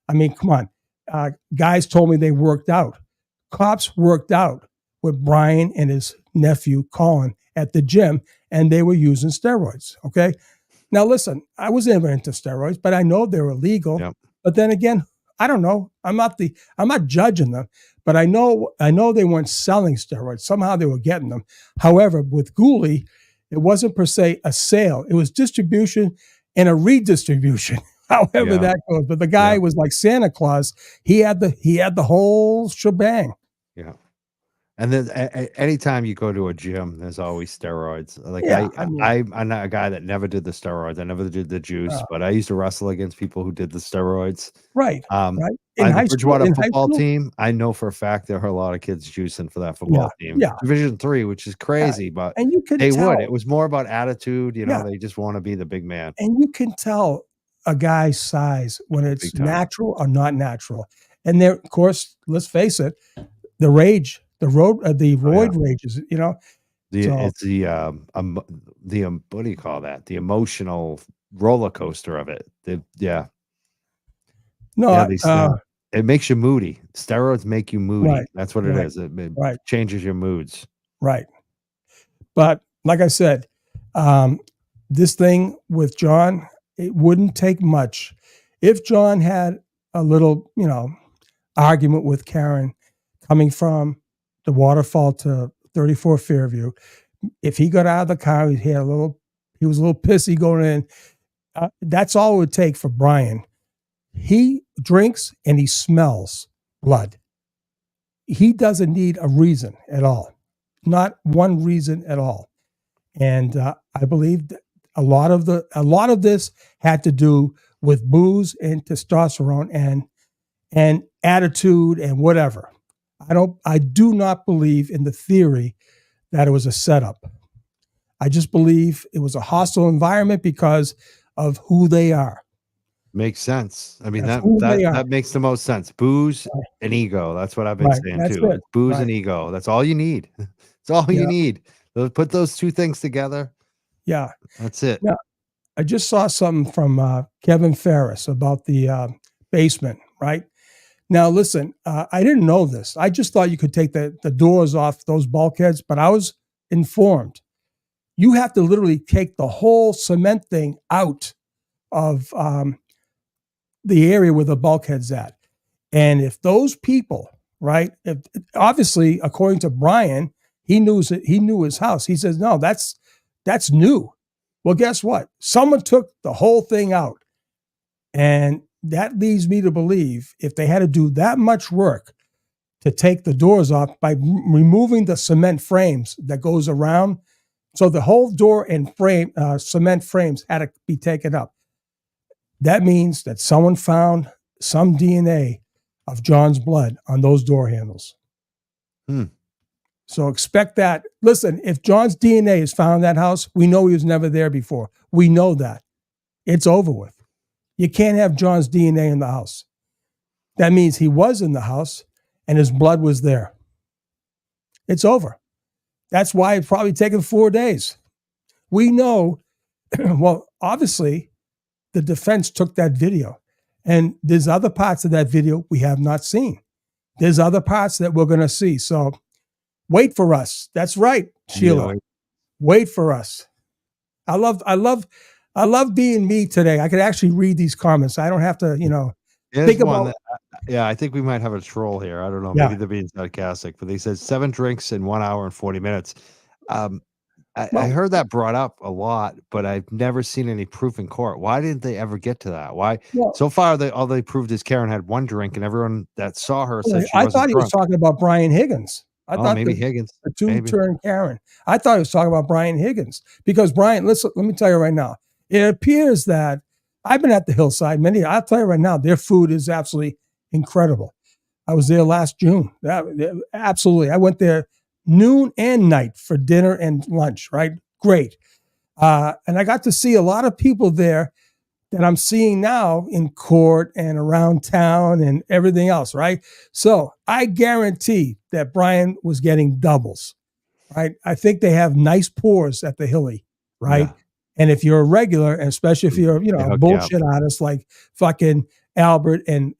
I mean, come on. Guys told me they worked out. Cops worked out with Brian and his nephew, Colin, at the gym, and they were using steroids. Okay. Now, listen, I was never into steroids, but I know they're illegal. Yep. But then again, I don't know. I'm not judging them, but I know they weren't selling steroids. Somehow they were getting them. However, with Ghoulie, it wasn't per se a sale. It was distribution and a redistribution, however that goes. But the guy was like Santa Claus. He had the whole shebang. Yeah. And then anytime you go to a gym, there's always steroids. Like I'm not a guy that never did the steroids. I never did the juice, but I used to wrestle against people who did the steroids. Right. Right. In the Bridgewater football team, I know for a fact there are a lot of kids juicing for that football team. Yeah. Division III, which is crazy, but and you can they tell. would. It was more about attitude. You know, they just want to be the big man. And you can tell a guy's size when it's natural or not natural. And there, of course, let's face it, the rage. The roid rages, you know. It's the what do you call that? The emotional roller coaster of it. It makes you moody. Steroids make you moody. Right. That's what it is. It changes your moods. Right. But like I said, this thing with John, it wouldn't take much. If John had a little, argument with Karen coming from the waterfall to 34 Fairview, if he got out of the car, he was a little pissy going in. That's all it would take for Brian. He drinks and he smells blood. He doesn't need a reason at all. Not one reason at all. And I believe that a lot of this had to do with booze and testosterone and attitude and whatever. I do not believe in the theory that it was a setup. I just believe it was a hostile environment because of who they are. Makes sense. I mean, that makes the most sense. Booze and ego. That's what I've been saying too. It's booze and ego. That's all you need. It's all you need. Put those two things together. Yeah. That's it. Yeah. I just saw something from Kevin Ferris about the basement, right? Now, listen, I didn't know this. I just thought you could take the doors off those bulkheads, but I was informed. You have to literally take the whole cement thing out of the area where the bulkhead's at. And if those people, right, obviously, according to Brian, he knew his house. He says, no, that's new. Well, guess what? Someone took the whole thing out. And that leads me to believe if they had to do that much work to take the doors off by removing the cement frames that goes around, so the whole door and frame, cement frames had to be taken up. That means that someone found some DNA of John's blood on those door handles. So expect that. Listen, if John's DNA is found in that house, we know he was never there before. We know that. It's over with. You can't have John's DNA in the house. That means he was in the house and his blood was there. It's over. That's why it's probably taken 4 days. We know, well, obviously, the defense took that video. And there's other parts of that video we have not seen. There's other parts that we're going to see. So wait for us. That's right, Sheila. Yeah, wait for us. I love being me today. I could actually read these comments. I don't have to, think about. I think we might have a troll here. I don't know. Maybe they're being sarcastic, but they said 7 drinks in 1 hour and 40 minutes. I Well, heard that brought up a lot, but I've never seen any proof in court. Why didn't they ever get to that? Why? well, So far, all they proved is Karen had one drink, and everyone that saw her said she I wasn't thought he was drunk. talking about Brian Higgins. I Oh, thought maybe Higgins. the two Maybe. turned Karen. I thought he was talking about Brian Higgins because Brian, listen, let me tell you right now. It appears that I've been at the hillside I'll tell you right now, their food is absolutely incredible. I was there last June. Absolutely. I went there noon and night for dinner and lunch, right? Great. And I got to see a lot of people there that I'm seeing now in court and around town and everything else, right? So I guarantee that Brian was getting doubles, right? I think they have nice pours at the Hilly, right? Yeah. And if you're a regular, and especially if you're, They a hook you up. bullshit artist like fucking Albert and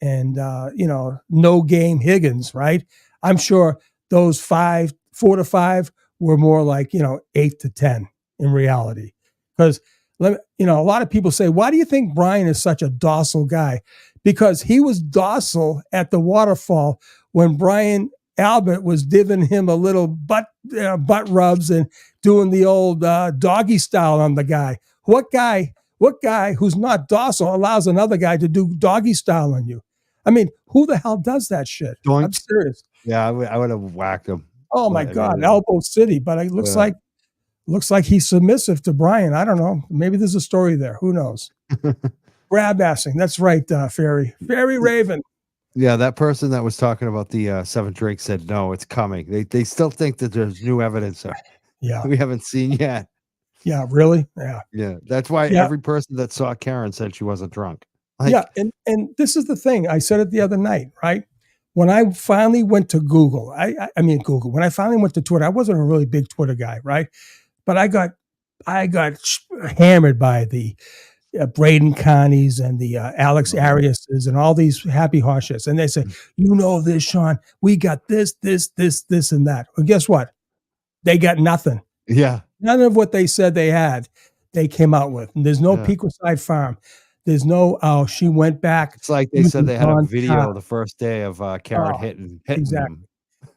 no game Higgins, right? I'm sure those 4 to 5 were more like 8 to 10 in reality, because a lot of people say, why do you think Brian is such a docile guy? Because he was docile at the waterfall when Brian Albert was giving him a little butt rubs and doing the old doggy style on the guy. What guy who's not docile allows another guy to do doggy style on you? I mean, who the hell does that shit? Doink. I'm serious. Yeah, I would have whacked him. Oh my But, I God, mean, elbow city. But it looks like he's submissive to Brian. I don't know. Maybe there's a story there. Who knows? Grab assing. That's right, Fairy Raven. Yeah, that person that was talking about the 7 drinks said no, it's coming. They still think that there's new evidence there. Yeah. We haven't seen yet. Yeah, really? Yeah. Yeah, that's why every person that saw Karen said she wasn't drunk. Yeah, and this is the thing. I said it the other night, right? When I finally went to Google, Google. When I finally went to Twitter, I wasn't a really big Twitter guy, right? But I got hammered by the Braden Connies and the Alex Ariases and all these happy horseshits. And they say, this, Sean, we got this, and that. Well, guess what? They got nothing. Yeah. None of what they said they had, they came out with. And there's no Pequoside Farm. There's no, she went back. It's like they said they had a video the first day of Karen hitting exactly. him.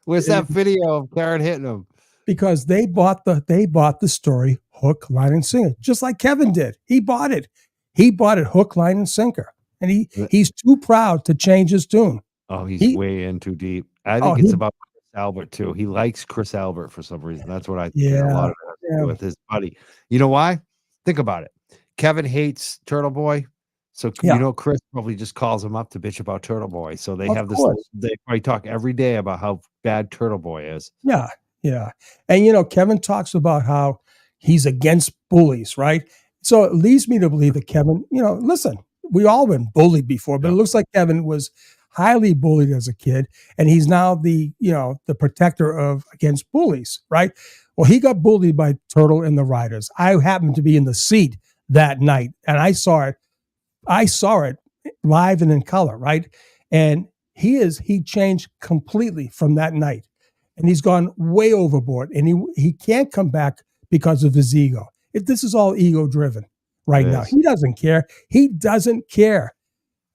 Where's that video of Karen hitting him? Because they bought the story hook, line, and sinker, just like Kevin did. He bought it. He bought it hook, line, and sinker. And he's too proud to change his tune. Oh, he's way in too deep. I think it's about Chris Albert too. He likes Chris Albert for some reason. That's what I think. A lot of it has to do with his buddy. You know why? Think about it. Kevin hates Turtle Boy. So Chris probably just calls him up to bitch about Turtle Boy. So they have this. They probably talk every day about how bad Turtle Boy is. Yeah, yeah. And Kevin talks about how he's against bullies, right? So it leads me to believe that Kevin, listen, we all been bullied before, but it looks like Kevin was highly bullied as a kid, and he's now the protector against bullies, right? Well, he got bullied by Turtle and the Riders. I happened to be in the seat that night, and I saw it live and in color, right? And he changed completely from that night, and he's gone way overboard, and he can't come back because of his ego. This is all ego driven right now. He doesn't care. He doesn't care.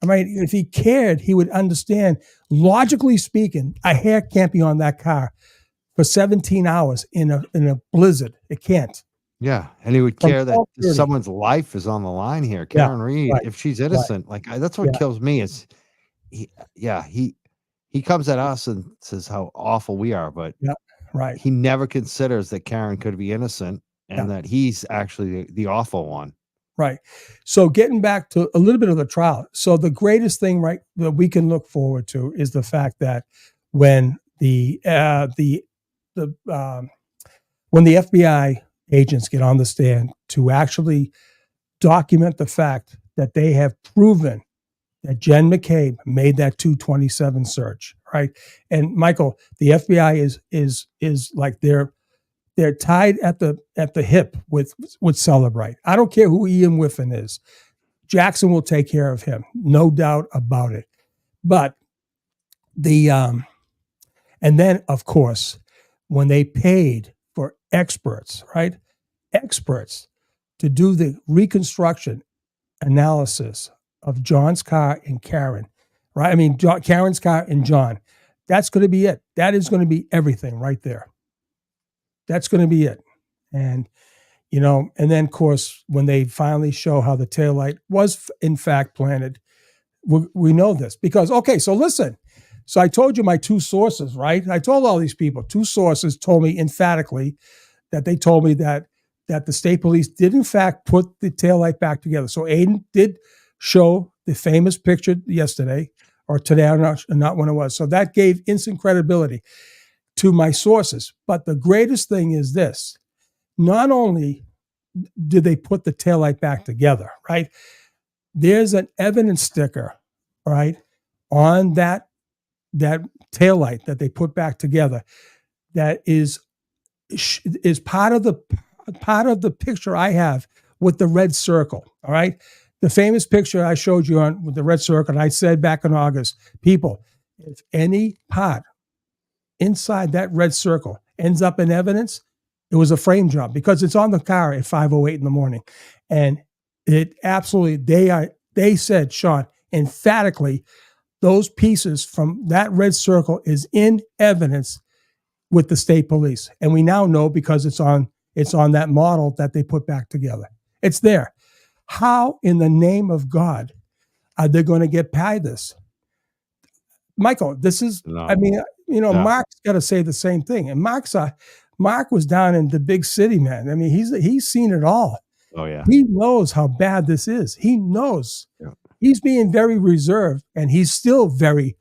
I mean, if he cared, he would understand. Logically speaking, a hair can't be on that car for 17 hours in a blizzard. It can't. Yeah, and he would care that someone's life is on the line here. Karen Reed, if she's innocent, that's what kills me is, he comes at us and says how awful we are, but he never considers that Karen could be innocent and that he's actually the awful one. Right. So getting back to a little bit of the trial. So the greatest thing, right, that we can look forward to is the fact that when the FBI agents get on the stand to actually document the fact that they have proven that Jen McCabe made that 227 search, right? And Michael, the FBI is like they're tied at the hip with Celebrate. I don't care who Ian Whiffen is. Jackson will take care of him, no doubt about it. But and then of course, when they paid for experts, right? Experts to do the reconstruction analysis of John's car and Karen, right? I mean, Karen's car and John. That's going to be it. That is going to be everything right there. That's going to be it. And, and then, of course, when they finally show how the taillight was, in fact, planted, we know this because, okay, so listen. So I told you my two sources, right? I told all these people, two sources told me emphatically that they told me that the state police did, in fact, put the taillight back together. So Aiden did show the famous picture yesterday or today, I'm not when it was. So that gave instant credibility to my sources. But the greatest thing is this. Not only did they put the taillight back together, right? There's an evidence sticker, right, on that taillight that they put back together that is part of the picture I have with the red circle. All right. The famous picture I showed you on with the red circle. And I said back in August, people, if any part inside that red circle ends up in evidence, it was a frame job because it's on the car at 5:08 in the morning. And it absolutely, they said, Sean, emphatically, those pieces from that red circle is in evidence with the state police. And we now know because it's on that model that they put back together. It's there. How in the name of God are they going to get by this? Michael, this is, No. Mark's got to say the same thing. And Mark was down in the big city, man. I mean, he's seen it all. Oh, yeah. He knows how bad this is. He knows. Yeah. He's being very reserved, and he's still very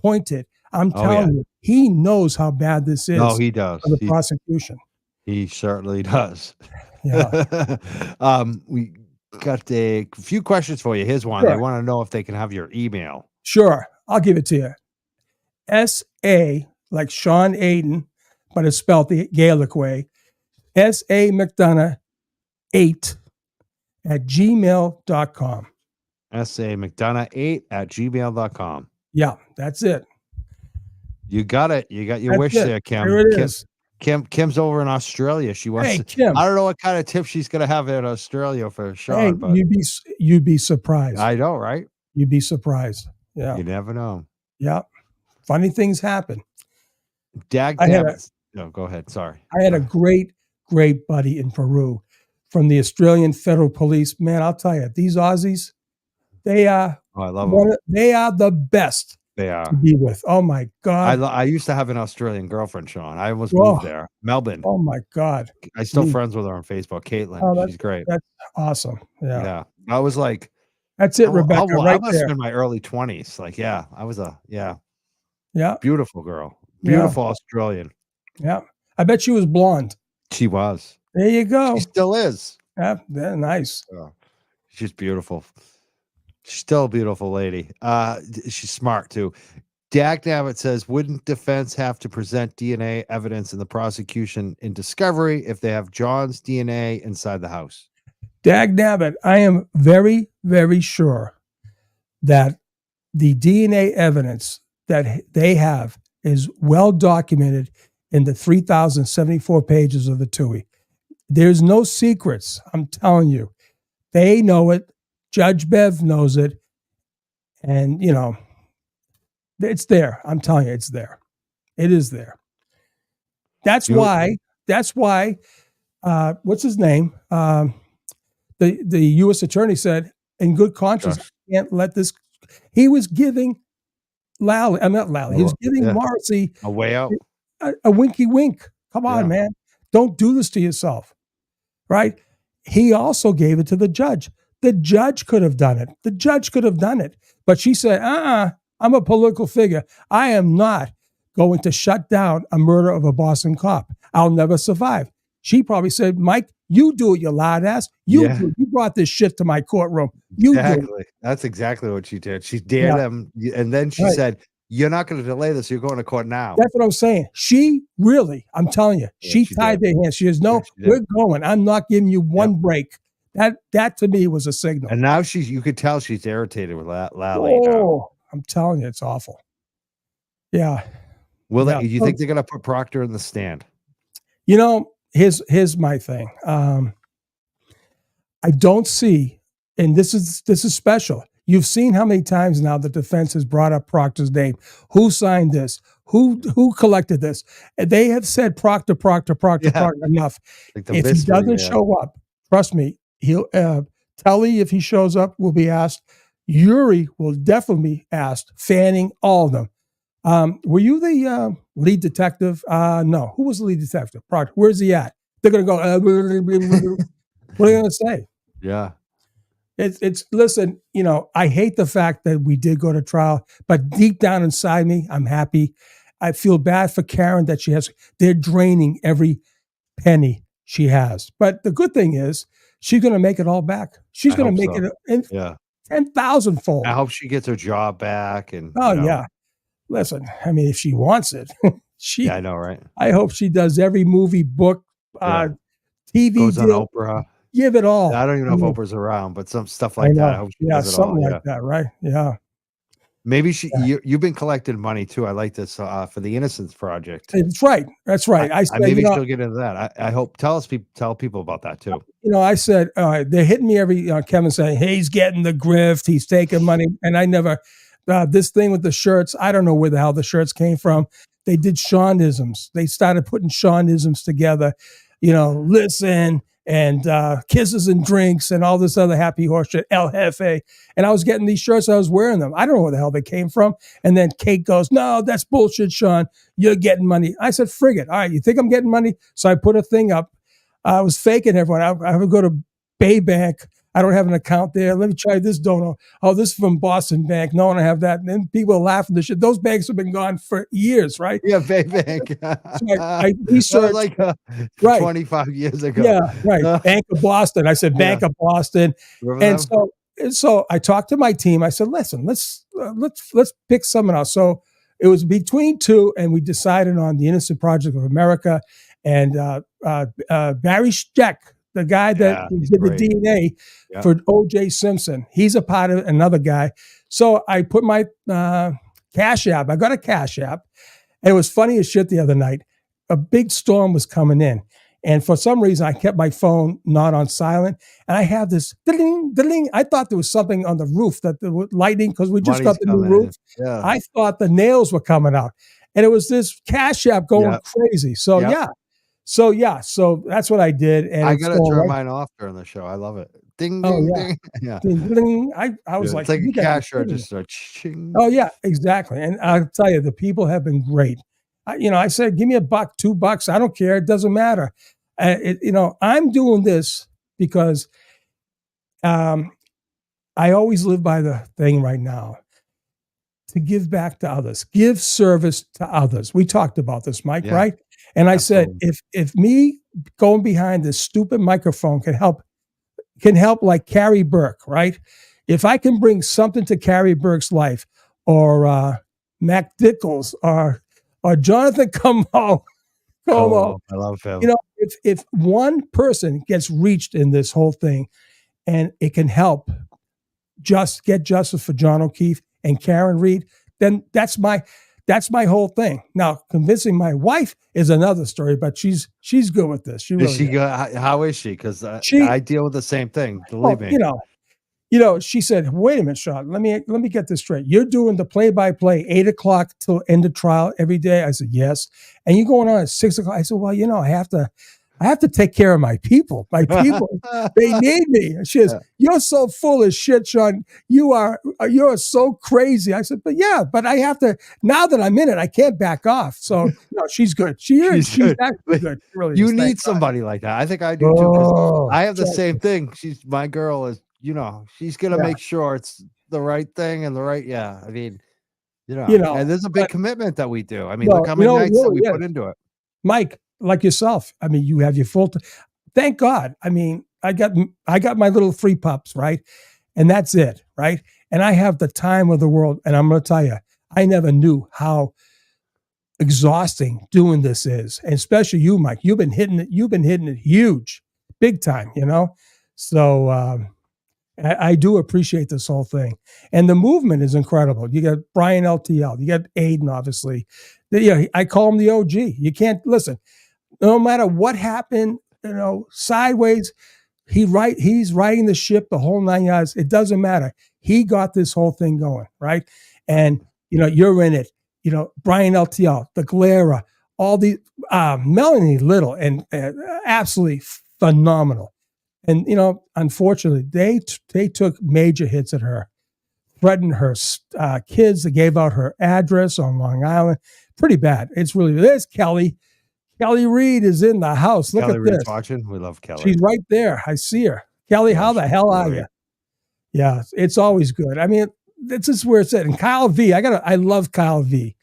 pointed. I'm telling you, he knows how bad this is. No, he does. For the prosecution. He certainly does. Yeah. We got a few questions for you. Here's one. Sure. They want to know if they can have your email. Sure. I'll give it to you. S.A., like Sean Aiden, but it's spelled the Gaelic way. S.A. McDonough 8 at gmail.com. S.A. McDonough 8 at gmail.com. Yeah, that's it. You got it. You got your wish there, Kim. There it is. Kim's over in Australia. She wants to, Kim. I don't know what kind of tips she's gonna have in Australia for Sean. Hey, but you'd be surprised. I know, right? You'd be surprised. Yeah. You never know. Yeah. Funny things happen. No, go ahead. Sorry. I had a great buddy in Peru from the Australian Federal Police. Man, I'll tell you, these Aussies, they are. Oh, I love them. They are the best. They are to be with. Oh my God! I used to have an Australian girlfriend, Sean. I almost moved there, Melbourne. Oh my God! I'm still friends with her on Facebook, Caitlin. She's great. That's awesome. Yeah. Yeah. I was like, that's it, Rebecca. I must have been in my early 20s. Like, yeah, I was yeah, beautiful girl, beautiful Australian. Yeah, I bet she was blonde. She was. There you go. She still is. Yeah, nice. She's beautiful. She's still a beautiful lady. She's smart too. Dag Nabbit says, wouldn't defense have to present DNA evidence in the prosecution in discovery if they have John's DNA inside the house? Dag Nabbit, I am very, very sure that the DNA evidence that they have is well documented in the 3,074 pages of the TUI. There's no secrets. I'm telling you. They know it. Judge Bev knows it. And, it's there. I'm telling you, it's there. It is there. That's why, what's his name? The U.S. attorney said, in good conscience, I can't let this. He was giving Lally, I'm not Lally, he was giving Morrissey a way out, a winky wink. Come on, man. Don't do this to yourself. Right? He also gave it to the judge. The judge could have done it. But she said, I'm a political figure. I am not going to shut down a murder of a Boston cop. I'll never survive. She probably said, Mike, you do it, you loud ass. You brought this shit to my courtroom. Exactly. That's exactly what she did. She dared him. And then she said, you're not going to delay this. You're going to court now. That's what I'm saying. She really, I'm telling you, she tied their hands. She says, no, we're going. I'm not giving you one break. That to me was a signal. And now you could tell she's irritated with Lally. Oh, I'm telling you, it's awful. Yeah. You think they're going to put Proctor in the stand? Here's my thing. I don't see, and this is special. You've seen how many times now the defense has brought up Proctor's name. Who signed this? Who collected this? And they have said Proctor, Proctor, Proctor, Yeah. Proctor enough. Like the If he mystery, doesn't man. show up, trust me, he'll Telly, if he shows up, will be asked. Yuri will definitely be asked. Fanning, all of them. Were you the lead detective? No. Who was the lead detective? Proctor. Where's he at? They're going to go, what are they going to say? Yeah. It's listen, I hate the fact that we did go to trial, but deep down inside me, I'm happy. I feel bad for Karen that they're draining every penny she has. But the good thing is she's going to make it all back. She's going to make it in Yeah. 10,000 fold. I hope she gets her job back. And yeah. Listen, I mean, if she wants it, yeah, I know, right? I hope she does every movie, book, TV goes deal. on Oprah. Give it all. I don't even know if Oprah's around, but some stuff like that. I hope she does it all. Something like that, right? Yeah. Maybe you've been collecting money too. I like this for the Innocence Project. That's right. That's right. I said, maybe she'll get into that. I hope tell people about that too. I said, all right, they're hitting me every Kevin saying, hey, he's getting the grift, he's taking money, and I never this thing with the shirts. I don't know where the hell the shirts came from. They did Seanisms. They started putting Seanisms together. Listen. And kisses and drinks and all this other happy horse shit, El Jefe. And I was getting these shirts, I was wearing them. I don't know where the hell they came from. And then Kate goes, no, that's bullshit, Sean. You're getting money. I said, frig it. All right, you think I'm getting money? So I put a thing up. I was faking everyone. I would go to Bay Bank. I don't have an account there. Let me try this donor. Oh, this is from Boston Bank. No, I don't have that. And then people are laughing this shit. Those banks have been gone for years, right? Yeah, Bay Bank. So I researched like 25 years ago. Yeah, right. Bank of Boston. I said Bank of Boston. And so I talked to my team. I said, listen, let's pick someone else. So it was between two, and we decided on the Innocent Project of America and Barry Scheck, the guy that did the DNA for O.J. Simpson. He's a part of another guy. So I put my Cash App. I got a Cash App. And it was funny as shit the other night. A big storm was coming in. And for some reason, I kept my phone not on silent. And I had this ding, ding. I thought there was something on the roof, that the lightning, because we just got the new roof. Yeah. I thought the nails were coming out. And it was this Cash App going crazy. So, So that's what I did. And I got to turn mine off during the show. I love it. Ding, ding, ding. Yeah. Ding, ding. I was like, it's like a cash register. Oh, yeah, exactly. And I'll tell you, the people have been great. I said, give me $1, $2. I don't care. It doesn't matter. I'm doing this because I always live by the thing right now to give back to others, give service to others. We talked about this, Mike, right? And I said, if me going behind this stupid microphone can help like Carrie Burke, right? If I can bring something to Carrie Burke's life, or Mac Dickles, or Jonathan Como. I love him. If one person gets reached in this whole thing, and it can help just get justice for John O'Keefe and Karen Reed, then that's my whole thing. Now, convincing my wife is another story, but she's good with this. How is she? Because I deal with the same thing. Believe me. She said, "Wait a minute, Sean. Let me get this straight. You're doing the play-by-play 8:00 till end of trial every day." I said, "Yes." And you're going on at 6:00. I said, "Well, I have to take care of my people. My people, they need me." She says, "You're so full of shit, Sean. You're so crazy." I said, but I have to, now that I'm in it, I can't back off. So no, she's good. She's actually good. Really you need somebody like that. I think I do too. 'Cause I have the same thing. She's my girl is, she's going to make sure it's the right thing and the right. Yeah. I mean, and there's a big commitment that we do. I mean, look how many nights that we put into it. Mike, like yourself. I mean, you have your full thank God. I mean, I got my little 3 pups, right? And that's it, right? And I have the time of the world. And I'm going to tell you, I never knew how exhausting doing this is. And especially you, Mike, you've been hitting it huge, big time, So, I do appreciate this whole thing. And the movement is incredible. You got Brian LTL, you got Aiden, obviously. I call him the OG. You can't listen. No matter what happened, sideways, he's riding the ship the whole 9 yards. It doesn't matter. He got this whole thing going, right? And you're in it. Brian LTL, the Glera, all the Melanie Little, and absolutely phenomenal. And unfortunately, they took major hits at her, threatened her kids. They gave out her address on Long Island. Pretty bad. There's Kelly. Kelly Reed is in the house. Look Kelly at Reed's this. watching. We love Kelly. She's right there. I see her. Kelly, how the hell are you? Yeah, it's always good. I mean, this is where it's at. And Kyle V, I love Kyle V.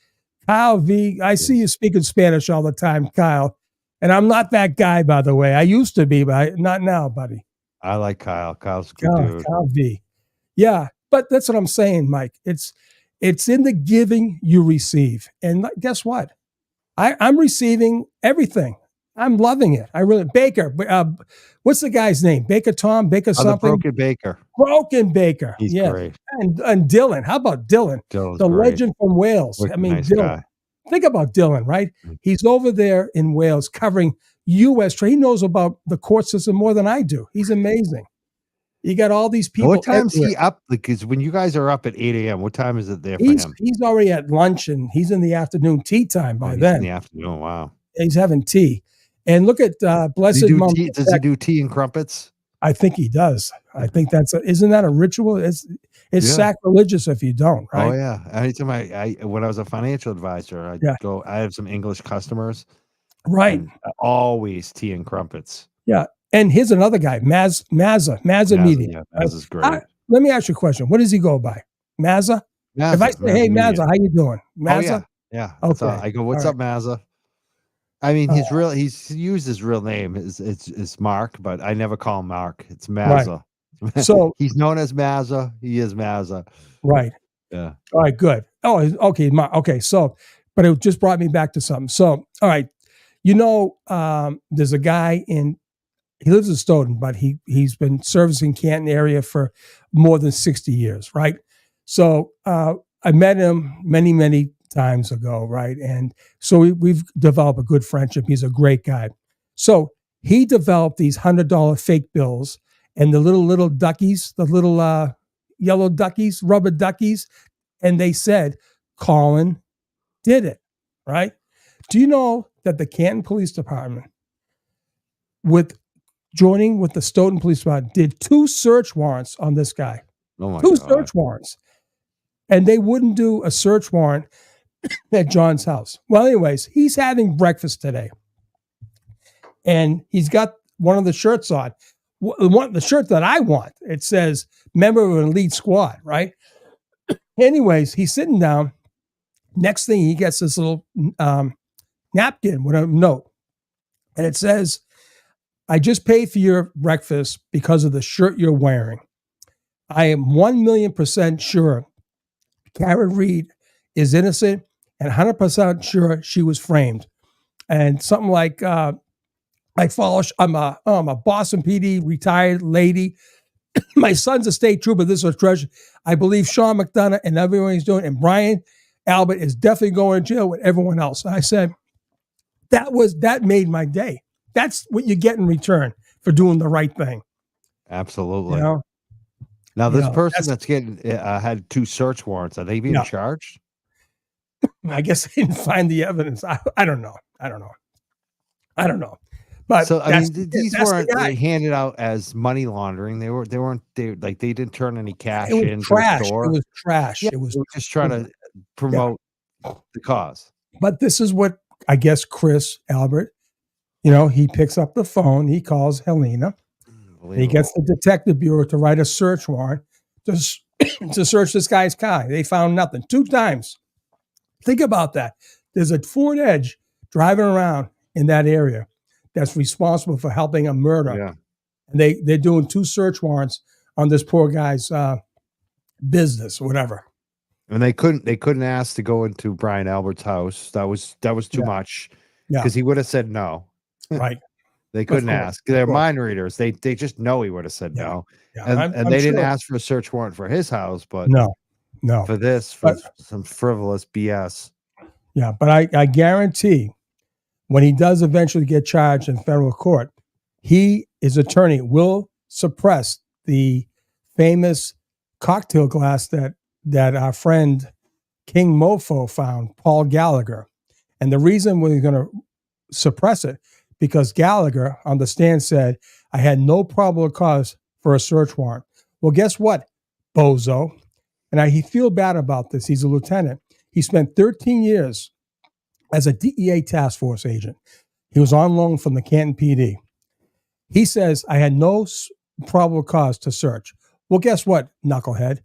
Kyle V, I see you speaking Spanish all the time, Kyle. And I'm not that guy, by the way. I used to be, but not now, buddy. I like Kyle. Kyle's a good dude. Kyle V. Yeah, but that's what I'm saying, Mike. It's in the giving you receive. And guess what? I'm receiving everything. I'm loving it. I really Baker. What's the guy's name? Baker Tom? Baker something? Broken Baker. Broken Baker. He's great. And Dylan. How about Dylan? Dylan's the great. legend from Wales. Nice Dylan. Guy. Think about Dylan, right? He's over there in Wales covering U.S. trade. He knows about the court system more than I do. He's amazing. You got all these people. What time's he up? Because when you guys are up at 8 a.m., what time is it there for him? He's already at lunch, and he's in the afternoon tea time by then. In the afternoon, wow. He's having tea. And look at Blessed Mom. Does he do tea and crumpets? I think he does. I think isn't that a ritual? It's sacrilegious if you don't, right? Oh yeah. Anytime when I was a financial advisor, I have some English customers. Right. Always tea and crumpets. Yeah. And here's another guy, Mazza Media. Yeah, Mazza's great. Let me ask you a question. What does he go by? Mazza? If I say, hey, Mazza, how you doing? Mazza? Oh, yeah. Okay. I go, what's up, Mazza? I mean, he's used his real name. It's Mark, but I never call him Mark. It's Mazza. Right. So he's known as Mazza. He is Mazza. Right. Yeah. All right, good. Oh, okay. Okay. So, but it just brought me back to something. So, all right. There's a guy he lives in Stoughton, but he's been servicing Canton area for more than 60 years. Right. So, I met him many, many times ago, right? And so we've developed a good friendship. He's a great guy. So he developed these $100 fake bills and the little duckies, the little yellow duckies, rubber duckies, and they said Colin did it, right? Do you know that the Canton Police Department, joining with the Stoughton Police Department, did 2 search warrants on this guy? Oh my 2 God. search warrants, and they wouldn't do a search warrant at John's house. Well, anyways, he's having breakfast today, and he's got one of the shirts on. The shirt that I want. It says member of an elite squad, right? Anyways, he's sitting down. Next thing, he gets this little napkin with a note, and it says, "I just paid for your breakfast because of the shirt you're wearing. I am 1,000,000% sure Karen Reed is innocent and 100% sure she was framed." And something like, I'm a Boston PD retired lady. My son's a state trooper. This is a treasure. I believe Sean McDonough and everyone he's doing, and Brian Albert is definitely going to jail with everyone else. And I said, that made my day. That's what you get in return for doing the right thing. Absolutely. Now, this person that's getting had 2 search warrants, are they being charged? I guess they didn't find the evidence. I don't know. But so I mean, these weren't handed out as money laundering. They didn't turn any cash into the store. It was trash. Yeah, it was just trying to promote the cause. But this is what I guess Chris Albert, he picks up the phone, he calls Helena, he gets the detective bureau to write a search warrant to search this guy's car. They found nothing 2 times. Think about that. There's a Ford Edge driving around in that area that's responsible for helping a murder. Yeah. And they're doing 2 search warrants on this poor guy's business, whatever. And they couldn't ask to go into Brian Albert's house. That was too much. Because he would have said no. Right. They couldn't ask. They're mind readers. They just know he would have said no. Yeah. And they didn't ask for a search warrant for his house, but no. For some frivolous BS. Yeah, but I guarantee when he does eventually get charged in federal court, his attorney will suppress the famous cocktail glass that our friend King Mofo found, Paul Gallagher. And the reason we're going to suppress it, because Gallagher on the stand said, I had no probable cause for a search warrant. Well, guess what, bozo? And he feel bad about this. He's a lieutenant. He spent 13 years as a DEA task force agent. He was on loan from the Canton PD. He says, I had no probable cause to search. Well, guess what, knucklehead?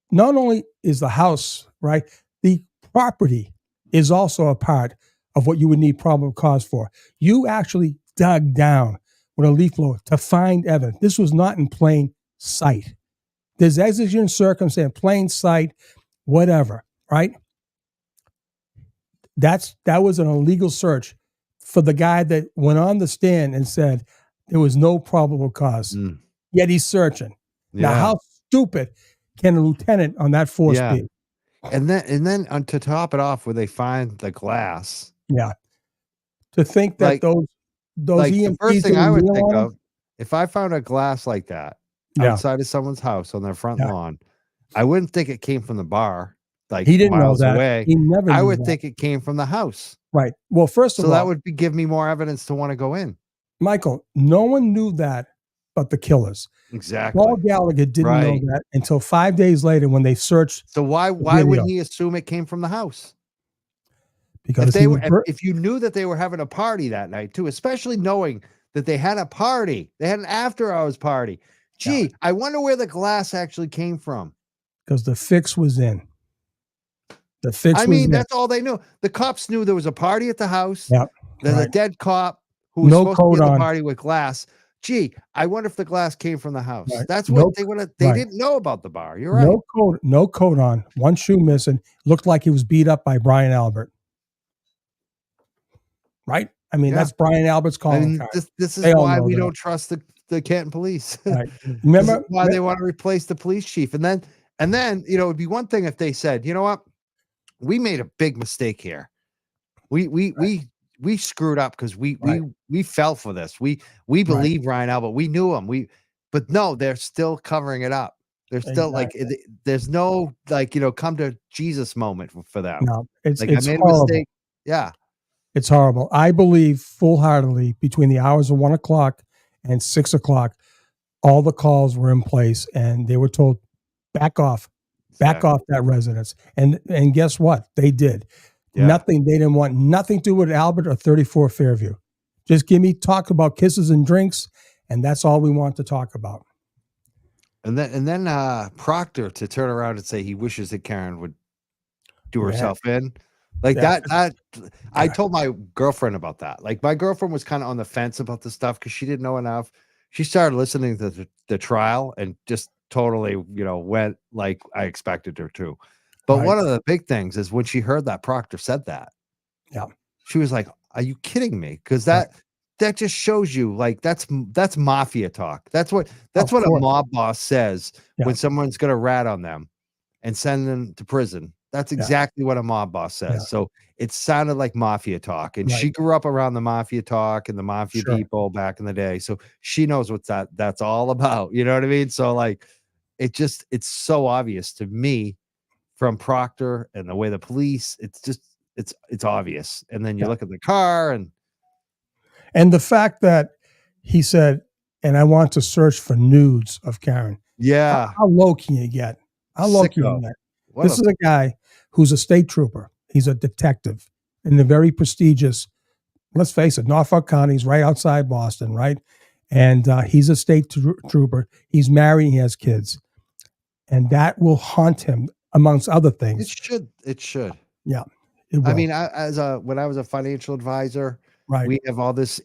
Not only is the house, right, the property is also a part of what you would need probable cause for. You actually dug down with a leaf blower to find evidence. This was not in plain sight. There's exigent circumstance, plain sight, whatever, right? That was an illegal search for the guy that went on the stand and said there was no probable cause. Yet he's searching. Yeah. Now, how stupid can a lieutenant on that force be? And then to top it off, where they find the glass. Yeah. To think that like, those like EMPs the first thing I would think of, if I found a glass like that outside of someone's house on their front lawn, I wouldn't think it came from the bar. Like he didn't miles know that. away. He never. I would think it came from the house. Right. Well, first of all, that would give me more evidence to want to go in. Michael, no one knew that but the killers. Exactly. Paul Gallagher didn't know that until 5 days later when they searched. So why would he assume it came from the house? Because if you knew that they were having a party that night too, especially knowing that they had a party, they had an after-hours party. Gee, I wonder where the glass actually came from. Because the fix was in. That's all they knew. The cops knew there was a party at the house. Yeah. There's a dead cop who was supposed to be at the party with glass. Gee, I wonder if the glass came from the house. Right. That's what they wanted. They didn't know about the bar. You're right. No coat on. One shoe missing. Looked like he was beat up by Brian Albert. Right? I mean, that's Brian Albert's calling card. This is why we don't trust the Canton police. Right. Remember why they want to replace the police chief. And then, it'd be one thing if they said, you know what? We made a big mistake here. We screwed up because we fell for this. We believe Ryan Albert. We knew him. But no, they're still covering it up. They're still there's no come to Jesus moment for them. No, it's I made horrible. a mistake. Yeah. It's horrible. I believe full-heartedly between the hours of 1 o'clock and 6 o'clock, all the calls were in place and they were told, back off that residence. And guess what? They did. Yeah. Nothing. They didn't want nothing to do with Albert or 34 Fairview. Just talk about kisses and drinks, and that's all we want to talk about. And then Proctor to turn around and say he wishes that Karen would do herself in. That I told my girlfriend about that. Like, my girlfriend was kind of on the fence about the stuff because she didn't know enough. She started listening to the trial and just totally, went like I expected her to. But one of the big things is when she heard that Proctor said that, she was like, "Are you kidding me?" Because that just shows you that's mafia talk. That's what a mob boss says when someone's going to rat on them and send them to prison. That's exactly what a mob boss says. Yeah. So it sounded like mafia talk, and she grew up around the mafia talk and the mafia people back in the day. So she knows what that's all about. You know what I mean? So it's so obvious to me from Proctor and the way the police, it's obvious. And then you look at the car and the fact that he said, and I want to search for nudes of Karen. Yeah. How low can you get? How low can you get? This is a guy who's a state trooper. He's a detective in the very prestigious, let's face it, Norfolk County is right outside Boston, right? And he's a state trooper. He's married. He has kids. And that will haunt him, amongst other things. It should. Yeah. I mean, when I was a financial advisor, we have all this,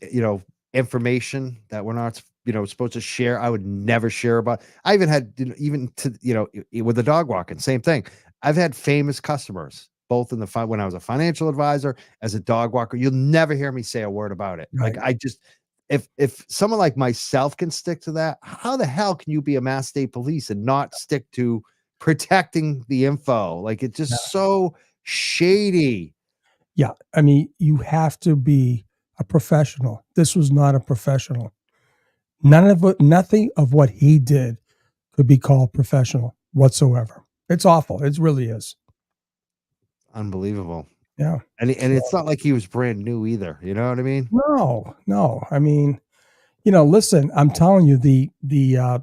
information that we're not, supposed to share. I would never share about. I even had, with the dog walking, same thing. I've had famous customers, both when I was a financial advisor, as a dog walker. You'll never hear me say a word about it. Right. Like, if someone like myself can stick to that, how the hell can you be a Mass State Police and not stick to protecting the info? Like, it's just so shady. Yeah. I mean, you have to be a professional. This was not a professional. Nothing of what he did could be called professional. whatsoever. It's awful. It really is. Unbelievable. Yeah. And it's not like he was brand new either. You know what I mean? No. I mean, listen, I'm telling you, the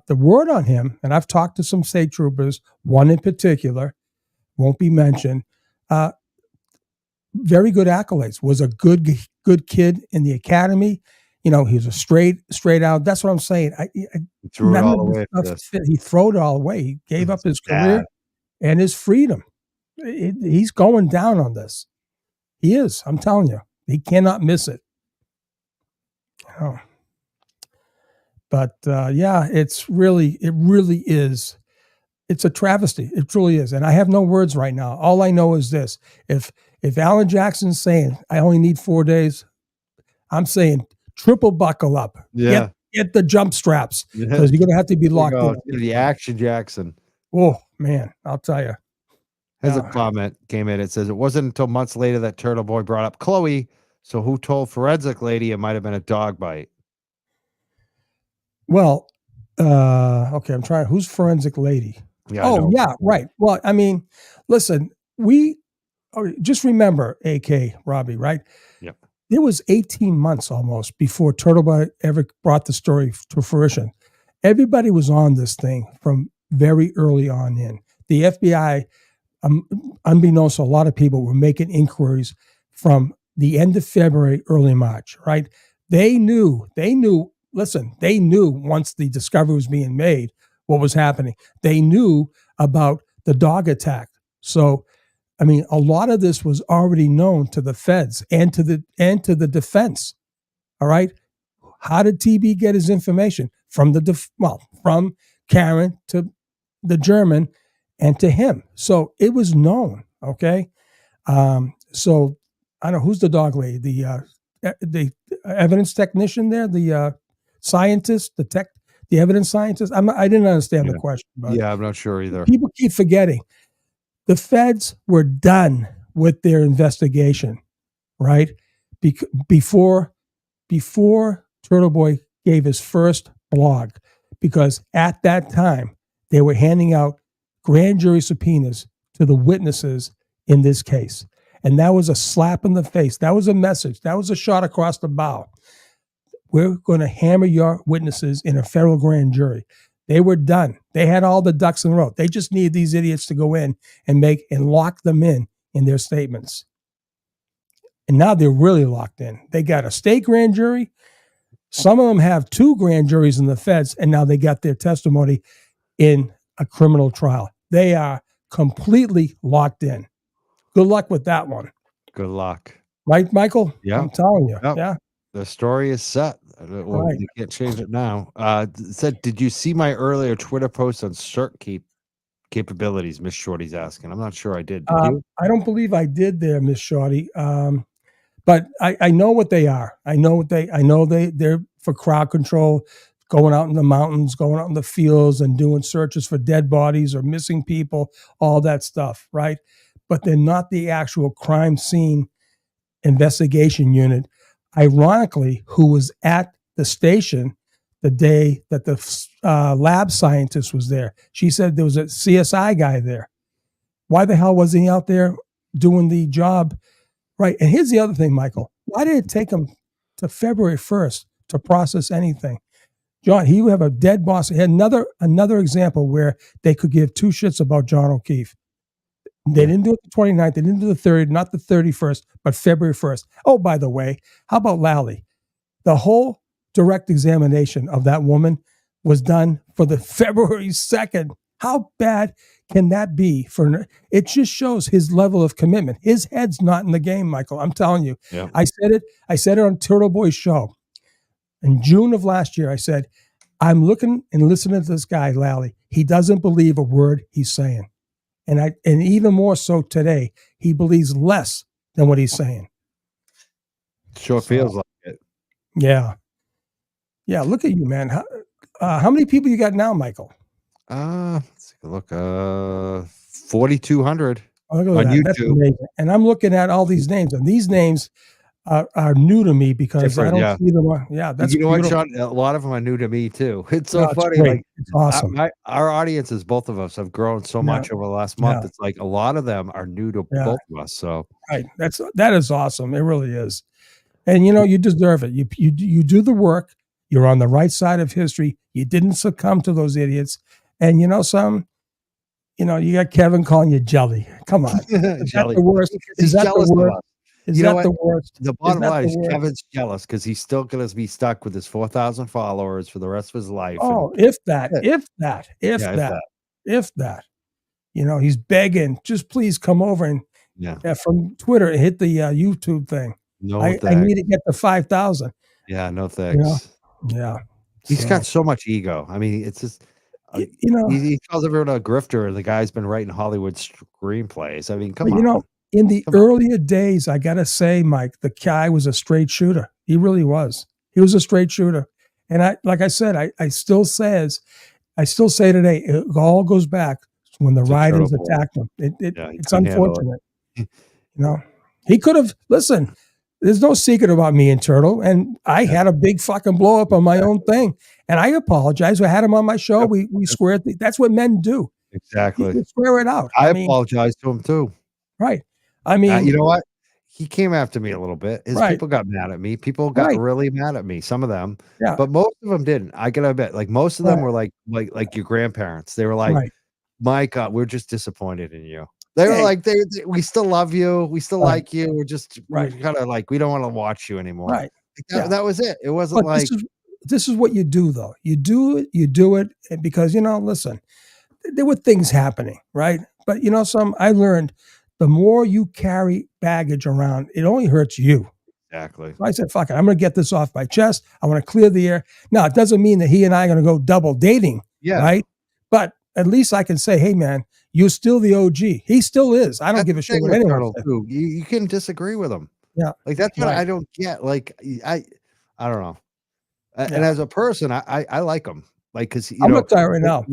word on him, and I've talked to some state troopers, one in particular, won't be mentioned. Very good accolades. Was a good kid in the academy. He was a straight out. That's what I'm saying. He threw it all away. He threw it all away. He gave up his career and his freedom. He's going down on this. He is. I'm telling you, he cannot miss it. But it really is. It's a travesty. It truly is. And I have no words right now. All I know is this: if Alan Jackson's saying I only need 4 days, I'm saying triple buckle up. Yeah. Get the jump straps, because you're going to have to be locked in. The Action Jackson. Oh man, I'll tell you. There's a comment came in. It says it wasn't until months later that Turtle Boy brought up Chloe. So who told forensic lady it might have been a dog bite? Well, okay, I'm trying. Who's forensic lady? Yeah, right. Well, I mean, listen, just remember, AK Robbie, right? Yep. It was 18 months almost before Turtle Boy ever brought the story to fruition. Everybody was on this thing from very early on in. The FBI, unbeknownst to a lot of people, were making inquiries from the end of February, early March, right? They knew, listen, they knew once the discovery was being made what was happening. They knew about the dog attack. So, I mean, a lot of this was already known to the feds and to the defense. All right. How did TB get his information? From from Karen to the German and to him. So it was known. Okay. So I don't know who's the dog lady, the evidence technician there, the scientist, the evidence scientist. I didn't understand the question. But I'm not sure either. People keep forgetting. The feds were done with their investigation, right? Before Turtle Boy gave his first blog, because at that time they were handing out grand jury subpoenas to the witnesses in this case. And that was a slap in the face. That was a message. That was a shot across the bow. We're going to hammer your witnesses in a federal grand jury. They were done. They had all the ducks in a row. They just needed these idiots to go in and lock them in their statements. And now they're really locked in. They got a state grand jury. Some of them have 2 grand juries in the feds, and now they got their testimony in a criminal trial. They are completely locked in. Good luck with that one. Good luck. Right, Michael? Yeah. I'm telling you. Yep. Yeah. The story is set. Right. You can't change it now. Said, did you see my earlier Twitter post on cert capabilities? Miss Shorty's asking. I'm not sure I did. Did you? I don't believe I did there, Miss Shorty. But I know what they are. I know they're for crowd control, going out in the mountains, going out in the fields and doing searches for dead bodies or missing people, all that stuff, right? But they're not the actual crime scene investigation unit. Ironically, who was at the station the day that the lab scientist was there. She said there was a CSI guy there. Why the hell was he out there doing the job? Right. And here's the other thing, Michael. Why did it take him to February 1st to process anything? John, he would have a dead boss. He had another example where they could give 2 shits about John O'Keefe. They didn't do it the 29th. They didn't do the 30th, not the 31st, but February 1st. Oh, by the way, how about Lally? The whole direct examination of that woman was done for the February 2nd. How bad can that be? It just shows his level of commitment. His head's not in the game, Michael. I'm telling you. Yeah. I said it on Turtle Boy's show. In June of last year, I said, I'm looking and listening to this guy, Lally. He doesn't believe a word he's saying. And even more so today, he believes less than what he's saying. Sure feels like it. Yeah. Yeah, look at you, man. How many people you got now, Michael? Let's take a look. 4,200 on YouTube. That's amazing. And I'm looking at all these names, and these names are new to me because I Different, don't yeah. see them. Yeah, that's You know what, beautiful. Sean? A lot of them are new to me too. It's so No, it's funny. great. Like It's awesome. our audiences, both of us, have grown so Yeah, much over the last yeah, month. It's like a lot of them are new to yeah. both of us. So Right. That is awesome. It really is. And you deserve it. You do the work. You're on the right side of history. You didn't succumb to those idiots. And you got Kevin calling you jelly. Come on. Is that jelly the worst? because Is he's that the jealous of worst? us. Is You know that what? the worst? The Is bottom that line the is worst? Kevin's jealous because he's still going to be stuck with his 4,000 followers for the rest of his life. And Oh, if that, yeah, if that, if yeah, if that, that, if that. He's begging, just please come over and yeah, from Twitter hit the YouTube thing. no I need thanks. to get to 5,000. Yeah, no You know, thanks. yeah. He's So got so much ego. I mean, it's just y- you know, he calls everyone a grifter. The guy's been writing Hollywood screenplays. I mean, but come on, in the come on. earlier days, I gotta say, Mike, the guy was a straight shooter. He really was. He was a straight shooter, and like I said, I still say today, it all goes back to when the To Turtle Riders Boy. attacked him. Yeah, he It's couldn't handle unfortunate. it. He could have listen. There's no secret about me and Turtle, and I had a big fucking blow up on my own thing, and I apologize. I had him on my show. Yep, We squared. That's what men do. exactly. You square it out. I I mean, apologize to him too. right? I You mean, know what? He came after me a little bit. His right, people got mad at me. People got right, really mad at me. Some of them, yeah, but most of them didn't. I gotta admit, like most of them right, were like your grandparents. They were like, right, "Mike, we're just disappointed in you." They were yeah, like, "We still love you. We still right, like you. We're right, kind of like we don't want to watch you anymore." right, Like, yeah. that was it. It wasn't But like this is what you do, though. You do it because listen, there were things happening, right? But I learned the more you carry baggage around, it only hurts you. exactly. So I said, fuck it, I'm going to get this off my chest. I want to clear the air. Now, it doesn't mean that he and I are going to go double dating, Yeah, right? But at least I can say, hey, man, you're still the OG. He still is. I don't that's give the a shit thing what with anyone Turtle says. too. You can disagree with him. Yeah. Like that's what Right. I don't get. Like I don't know. And Yeah. as a person, I like him. Like because I'm going to tell you right now.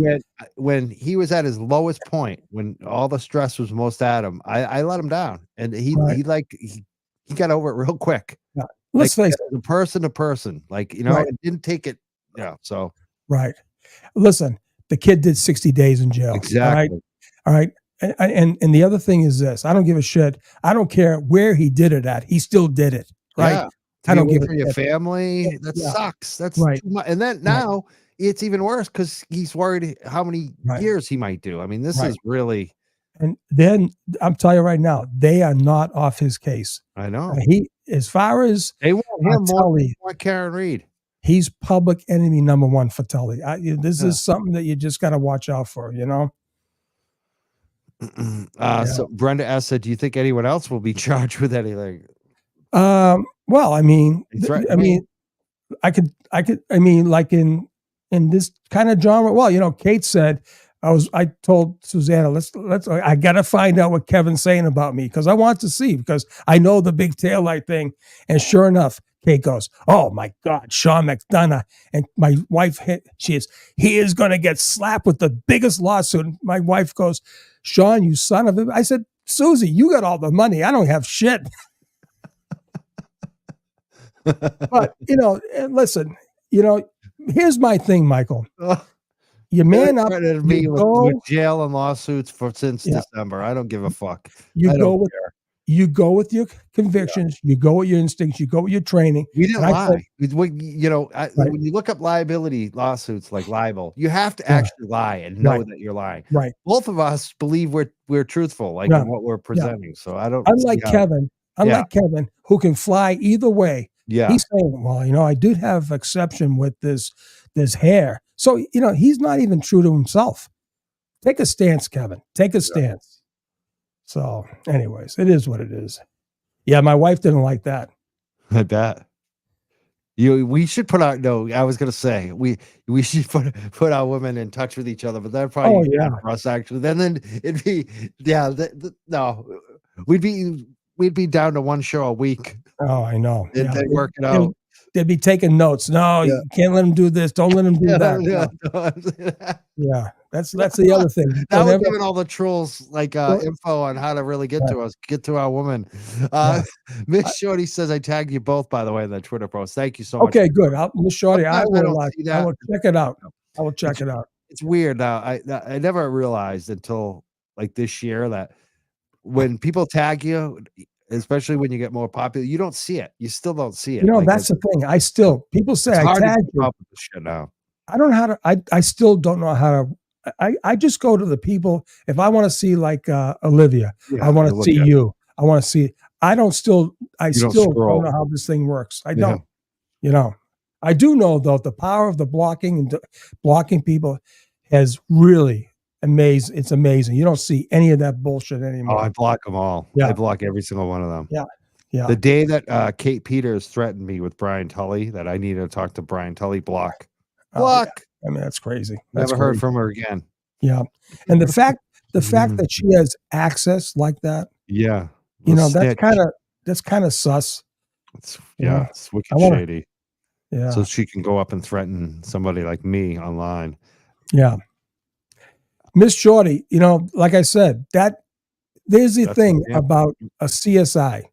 when he was at his lowest point, when all the stress was most at him, I let him down, and Right. he got over it real quick. Yeah. Like Let's face it. the person to person, like Right. and didn't take it. Yeah. So Right. Listen, the kid did 60 days in jail. All right. exactly. All right. And the other thing is this: I don't give a shit. I don't care where he did it at. He still did it. Right. Yeah. To I be don't away give a from your shit. family, that Yeah. sucks. That's Right. too much. And then Right. now it's even worse because he's worried how many Right. years he might do. I mean, this Right. is really. And then I'm telling you right now, they are not off his case. I know. As far as They want him more than Tully, they want Karen Reed. he's public enemy number one for Tully. This Yeah. is something that you just got to watch out for. Yeah. So Brenda S said, "Do you think anyone else will be charged with anything?" Well, I mean, He threatened me. I mean, like in this kind of genre. Well, Kate said, I told Susanna, I got to find out what Kevin's saying about me because I want to see, because I know the big taillight thing. And sure enough, Kate goes, oh my God, Sean McDonough. And my wife, he is going to get slapped with the biggest lawsuit. And my wife goes, Sean, you son of a, I said, Susie, you got all the money. I don't have shit. But, listen, here's my thing, Michael. You man up. Threatened me with jail and lawsuits since December. I don't give a fuck. You go with your convictions. You go with your instincts. You go with your training. We didn't lie. When you look up liability lawsuits like libel, you have to actually lie and know that you're lying. Right. Both of us believe we're truthful, like in what we're presenting. So I don't. Unlike Kevin, who can fly either way. Yeah. He's saying, well, I do have exception with this hair. So, he's not even true to himself. Take a stance, Kevin. Take a stance. So, anyways, it is what it is. Yeah, my wife didn't like that. I bet. We should put our I was gonna say we should put our women in touch with each other, but that'd probably be bad for us actually. Then it'd be no, we'd be down to one show a week. Oh, I know. And work it out. they'd be taking notes. No, Yeah. you can't let him do this. Don't let him do that. Yeah, that's the other thing. That Don't was ever, giving all the trolls like don't- info on how to really get right, to us, get to our woman. yeah. Miss Shorty says I tagged you both, by the way, in the Twitter post. Thank you so much. Okay, good. Miss Shorty, Sometimes I don't see I that. will check it out. I will check it out. It's weird now. I never realized until like this year that when people tag you, especially when you get more popular, you don't see it. You still don't see it. You know, Like that's the thing. People say it's I hard to tagged keep you. up with this shit now. I don't know how to. I still don't know how to. I just go to the people. If I want to see like Olivia, Yeah, I want you to look see at it. you. I want to see. I don't still. I You don't still don't scroll. know how this thing works. I Yeah. don't. You know, I do know though the power of the blocking and blocking people has really amazed. It's amazing. You don't see any of that bullshit Oh, anymore. I block them all. Yeah. I block every single one of them. Yeah. Yeah. The day that Kate Peters threatened me with Brian Tully, that I needed to talk to Brian Tully, block. Yeah. I mean, that's crazy. That's Never heard crazy. from her again. Yeah. And the fact that she has access like that, Yeah. you know, Snitch. that's kind of sus. It's Yeah. it's wicked I wanna- shady. Yeah. So she can go up and threaten somebody like me online. Yeah. Miss Shorty, you know, like I said, there's the That's thing yeah. about a CSI.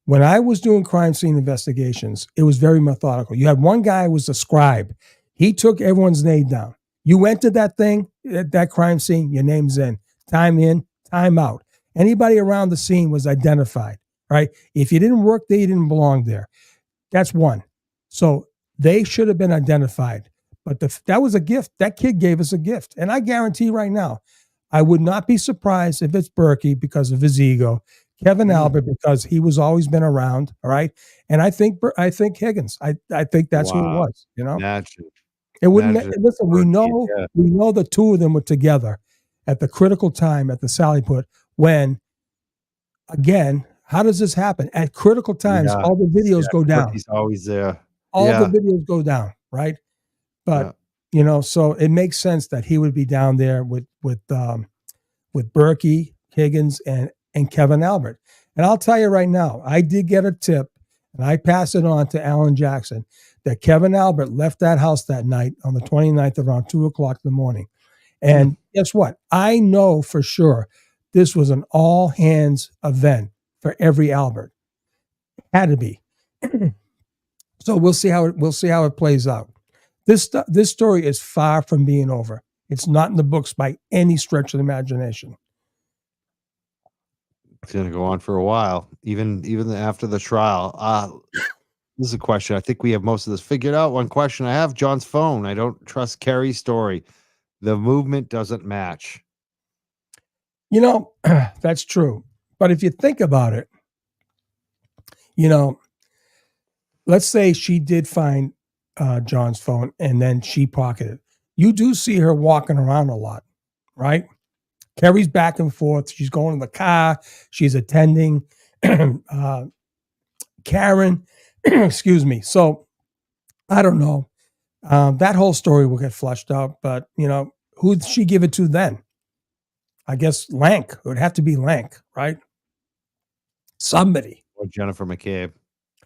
When I was doing crime scene investigations, it was very methodical. You had one guy who was a scribe. He took everyone's name down. You entered that thing, that crime scene, your name's in. Time out. Anybody around the scene was identified, right? If you didn't work there, you didn't belong there. That's one. So they should have been identified. But that was a gift. That kid gave us a gift. And I guarantee right now, I would not be surprised if it's Berkey because of his ego, Kevin Albert because he was always been around, all right? And I think Higgins. I think that's who it Wow. was, you know? Imagine. It wouldn't Imagine listen, we Berkey, yeah. know the two of them were together at the critical time at the Sally Put when, again, how does this happen? At critical times, Yeah. all the videos go down. Berkey's always there. All Yeah. the videos go down, right? But Yeah. you know, so it makes sense that he would be down there with Berkey, Higgins, and Kevin Albert. And I'll tell you right now, I did get a tip, and I passed it on to Alan Jackson that Kevin Albert left that house that night on the 29th around 2:00 in the morning. And guess what? I know for sure this was an all hands event for every Albert. Had to be. So we'll see how it plays out. This story is far from being over. It's not in the books by any stretch of the imagination. It's going to go on for a while, even after the trial. This is a question. I think we have most of this figured out. One question I have: John's phone. I don't trust Kerry's story. The movement doesn't match. You know, that's true. But if you think about it, you know, let's say she did find John's phone and then she pocketed it. You do see her walking around a lot, right? Kerry's back and forth. She's going in the car. She's attending Karen. Excuse me. So I don't know. That whole story will get flushed out. But, you know, who'd she give it to then? I guess Lank. It would have to be Lank, right? Somebody. Or Jennifer McCabe.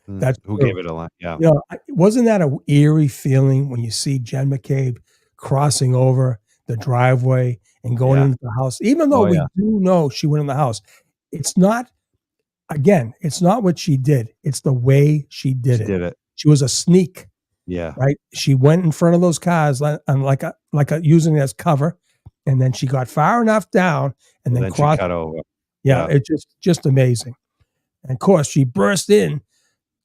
That's who true. gave it a lot. Yeah. You know, wasn't that an eerie feeling when you see Jen McCabe crossing over the driveway and going into the house? Even though we do know she went in the house, it's not what she did. It's the way she did it. She was a sneak. Yeah. Right. She went in front of those cars and like using it as cover, and then she got far enough down and then crossed. She cut over. Yeah, it's just amazing. And of course, she burst in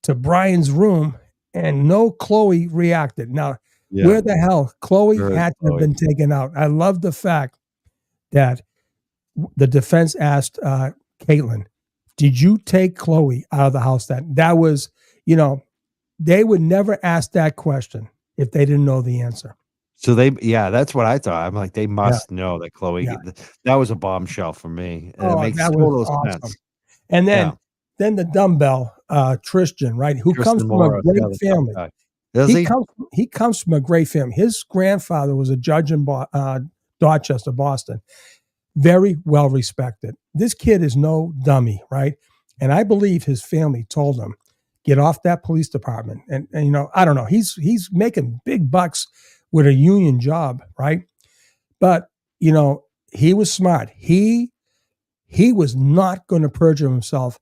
to Brian's room, and no Chloe reacted. Now, where the hell Chloe had to have been taken out? I love the fact that the defense asked Caitlin, "Did you take Chloe out of the house?" That was, you know, they would never ask that question if they didn't know the answer. So that's what I thought. I'm like, they must know that Chloe. That was a bombshell for me. And it makes total sense. And then the dumbbell, Tristan, right? Who comes from a great family. He comes from a great family. His grandfather was a judge in Dorchester, Boston. Very well respected. This kid is no dummy, right? And I believe his family told him, get off that police department. And you know, I don't know. He's making big bucks with a union job, right? But you know, he was smart. He was not going to perjure himself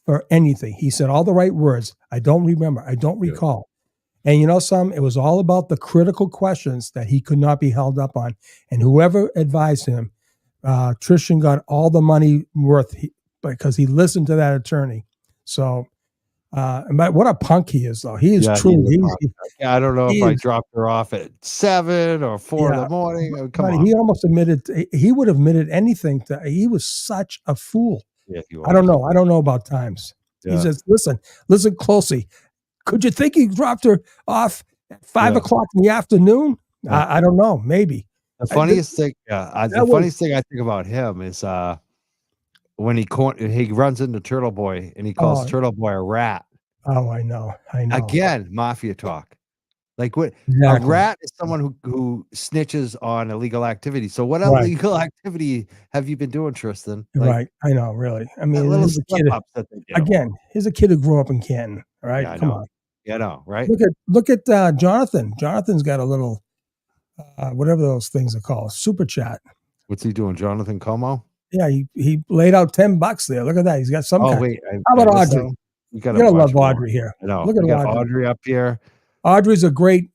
for anything. He said all the right words. I don't remember. I don't recall. And you know, it was all about the critical questions that he could not be held up on. And whoever advised him, Trishan got all the money worth because he listened to that attorney. So, but what a punk he is, though. He is truly. I don't know if I dropped her off at 7 or 4 in the morning. Come on. He almost admitted he would have admitted anything. He was such a fool. Yeah, I don't know. I don't know about times. Yeah. He says, listen closely. Could you think he dropped her off at 5 o'clock in the afternoon? Yeah. I don't know. Maybe. The funniest thing, funniest thing I think about him is when he runs into Turtle Boy and he calls Turtle Boy a rat. Oh, I know. Again, mafia talk. Like what? Exactly. A rat is someone who snitches on illegal activity. So what illegal activity have you been doing, Tristan? Like, right. I know. Really. I mean, he's a kid who grew up in Canton. All right. Yeah, come on. Yeah, I know. Right. Look at Jonathan. Jonathan's got a little whatever those things are called, super chat. What's he doing, Jonathan Como? Yeah, he laid out $10 there. Look at that. He's got some. Oh wait, how about Audrey? You gotta love Audrey here. I know. Look at Audrey up here. Audrey's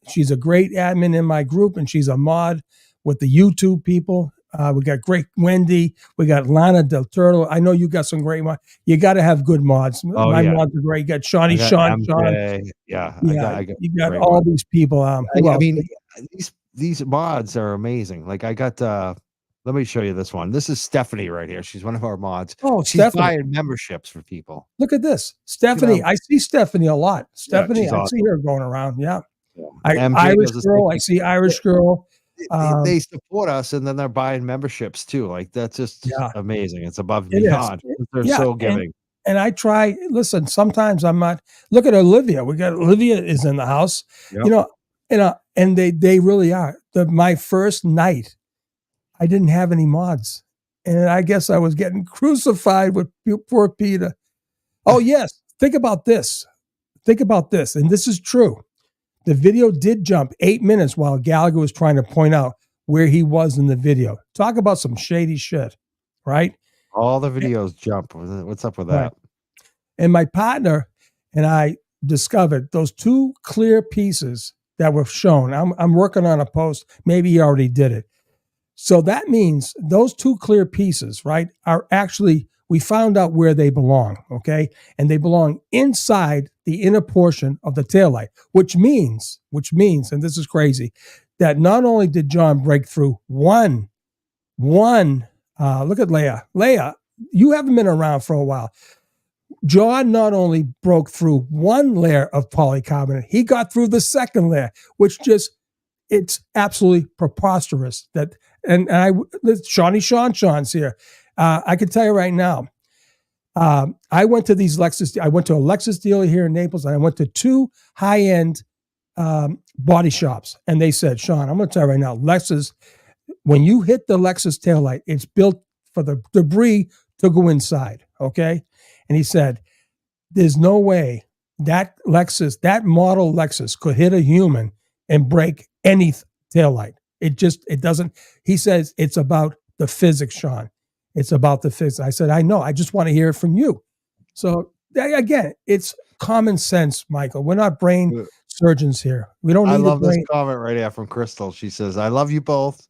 she's a great admin in my group, and she's a mod with the YouTube people. We got great Wendy. We got Lana Del Turtle. I know you got some great mods. You got to have good mods. My mods are great. You got Sean. Yeah. You got all these people. I mean, these mods are amazing. Like I got. Let me show you this one. This is Stephanie right here. She's one of our mods. Oh, she's buying memberships for people. Look at this, Stephanie. I see Stephanie a lot. Stephanie, I see her going around. Yeah. Irish girl. I see Irish girl. They support us, and then they're buying memberships too. Like that's just amazing. It's above and beyond. They're so giving. And I try. Listen, sometimes I'm not. Look at Olivia. Olivia is in the house. Yep. And they really are. My first night, I didn't have any mods, and I guess I was getting crucified with poor Peter. Oh yes, think about this. And this is true. The video did jump 8 minutes while Gallagher was trying to point out where he was in the video. Talk about some shady shit, right? All the videos jump. What's up with that? Right. And my partner and I discovered those 2 clear pieces that were shown. I'm working on a post. Maybe he already did it. So that means those 2 clear pieces, right, are actually, we found out where they belong, okay? And they belong inside the inner portion of the taillight, which means, and this is crazy, that not only did John break through one, look at Leah. Leah, you haven't been around for a while. John not only broke through one layer of polycarbonate, he got through the second layer, which it's absolutely preposterous that, Sean's here. I can tell you right now, I went to a Lexus dealer here in Naples, and I went to 2 high-end body shops, and they said, Sean, I'm going to tell you right now, Lexus, when you hit the Lexus taillight, it's built for the debris to go inside, okay? And he said, there's no way that model Lexus could hit a human and break any taillight. It doesn't. He says it's about the physics, Sean. It's about the physics. I said, I know. I just want to hear it from you. So again, it's common sense, Michael. We're not brain surgeons here. We don't need. I love this comment right here from Crystal. She says, "I love you both,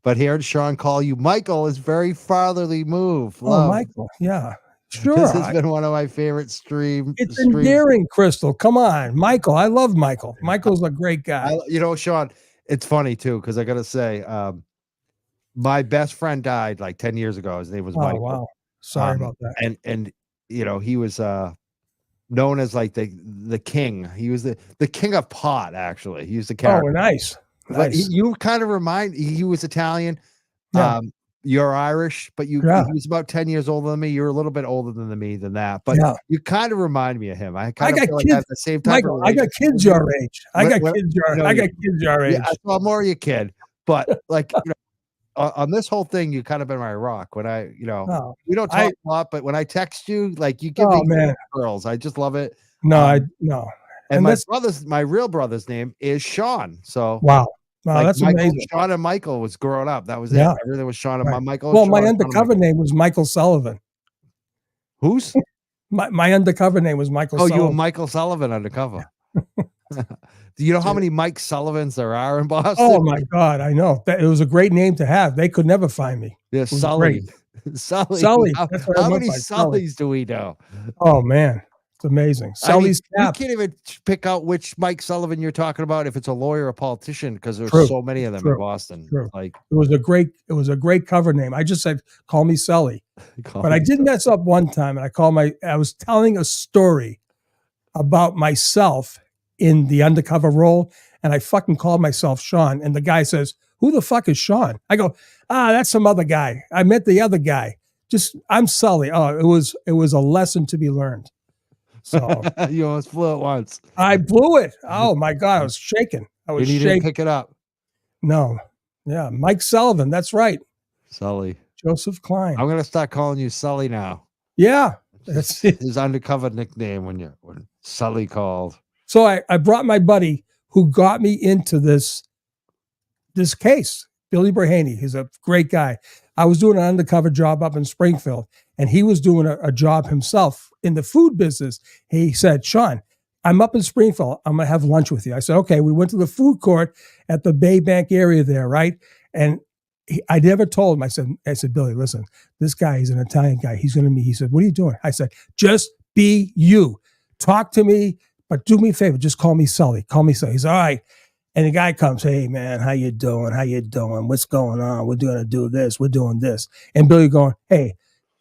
but hearing Sean call you Michael is very fatherly move." Love. Oh, Michael, yeah. Sure. This has been one of my favorite streams. It's endearing, Crystal. Come on, Michael. I love Michael. Michael's a great guy. Sean, it's funny too, because I got to say, my best friend died like 10 years ago. His name was Michael. Wow. Sorry about that. And he was known as like the king. He was the king of pot, actually. He was the character. Oh, nice. But you kind of he was Italian. Yeah. You're Irish, but he was about 10 years older than me. You're a little bit older than me than that. But you kind of remind me of him. I got feel like I have the same type Michael, I got kids your age. I got kids your age. Yeah, I'm more your kid. But like, on this whole thing, you kind of been my rock. When we don't talk a lot, but when I text you, like you give me girls. I just love it. No. And my that's my real brother's name is Sean. So wow. like That's Michael, amazing. Sean and Michael was growing up. That was it. Yeah. Everything was Sean and Right. Michael. Well, And my Sean, undercover name was Michael Sullivan. Who's? My undercover name was Michael Oh, Sullivan. you were Michael Sullivan undercover. Do you know how many Mike Sullivans there are in Boston? Oh my God, I know. It was a great name to have. They could never find me. Yeah, Sully. Sully. Sully. How, That's what I how went many by, Sully. Sullys do we know? Oh man, it's amazing. I mean, Sully's you cap. can't even pick out which Mike Sullivan you're talking about if it's a lawyer or politician because there's True. so many of them True. in Boston. True. Like It was a great cover name. I just said, call me Sully. But I did Sully. mess up one time, and I was telling a story about myself in the undercover role, and I fucking called myself Sean. And the guy says, "Who the fuck is Sean?" I go, that's some other guy. I met the other guy. I'm Sully. Oh, it was a lesson to be learned. So You almost flew it once. I blew it. Oh my God, I was shaking. I was And you shaking. didn't pick it up. No. Yeah, Mike Sullivan. That's right. Sully. Joseph Klein. I'm gonna start calling you Sully now. Yeah. That's it. His undercover nickname when Sully called. So I brought my buddy who got me into this case, Billy Brahaney. He's a great guy. I was doing an undercover job up in Springfield, and he was doing a job himself in the food business. He said, "Sean, I'm up in Springfield. I'm going to have lunch with you." I said, "Okay." We went to the food court at the Bay Bank area there, right? And I never told him. I said, "Billy, listen, this guy is an Italian guy. He's going to meet." He said, "What are you doing?" I said, "Just be you. Talk to me, but do me a favor. Just call me Sully. Call me Sully." He's all right. And the guy comes, "Hey man, how you doing? How you doing? What's going on? We're going to do this. We're doing this." And Billy going, "Hey,"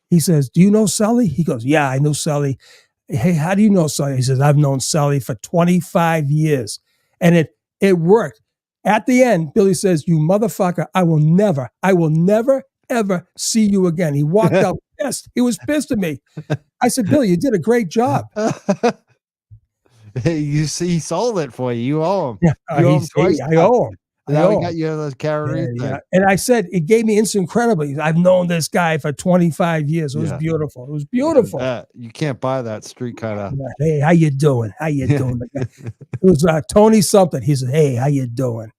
he says, "Do you know Sully?" He goes, "Yeah, I know Sully." "Hey, how do you know Sully?" He says, "I've known Sully for 25 years. And it worked. At the end, Billy says, "You motherfucker, I will never, ever see you again." He walked out pissed. He was pissed at me. I said, "Billy, you did a great job." You see, he sold it for you. You owe him. Yeah, You owe him twice. I owe him. Now we got you the carry thing. Yeah. And I said, it gave me instant credibility. I've known this guy for 25 years. It was beautiful. It was beautiful. You can't buy that street kind of. "Hey, how you doing? How you doing?" It was Tony something. He said, "Hey, how you doing?"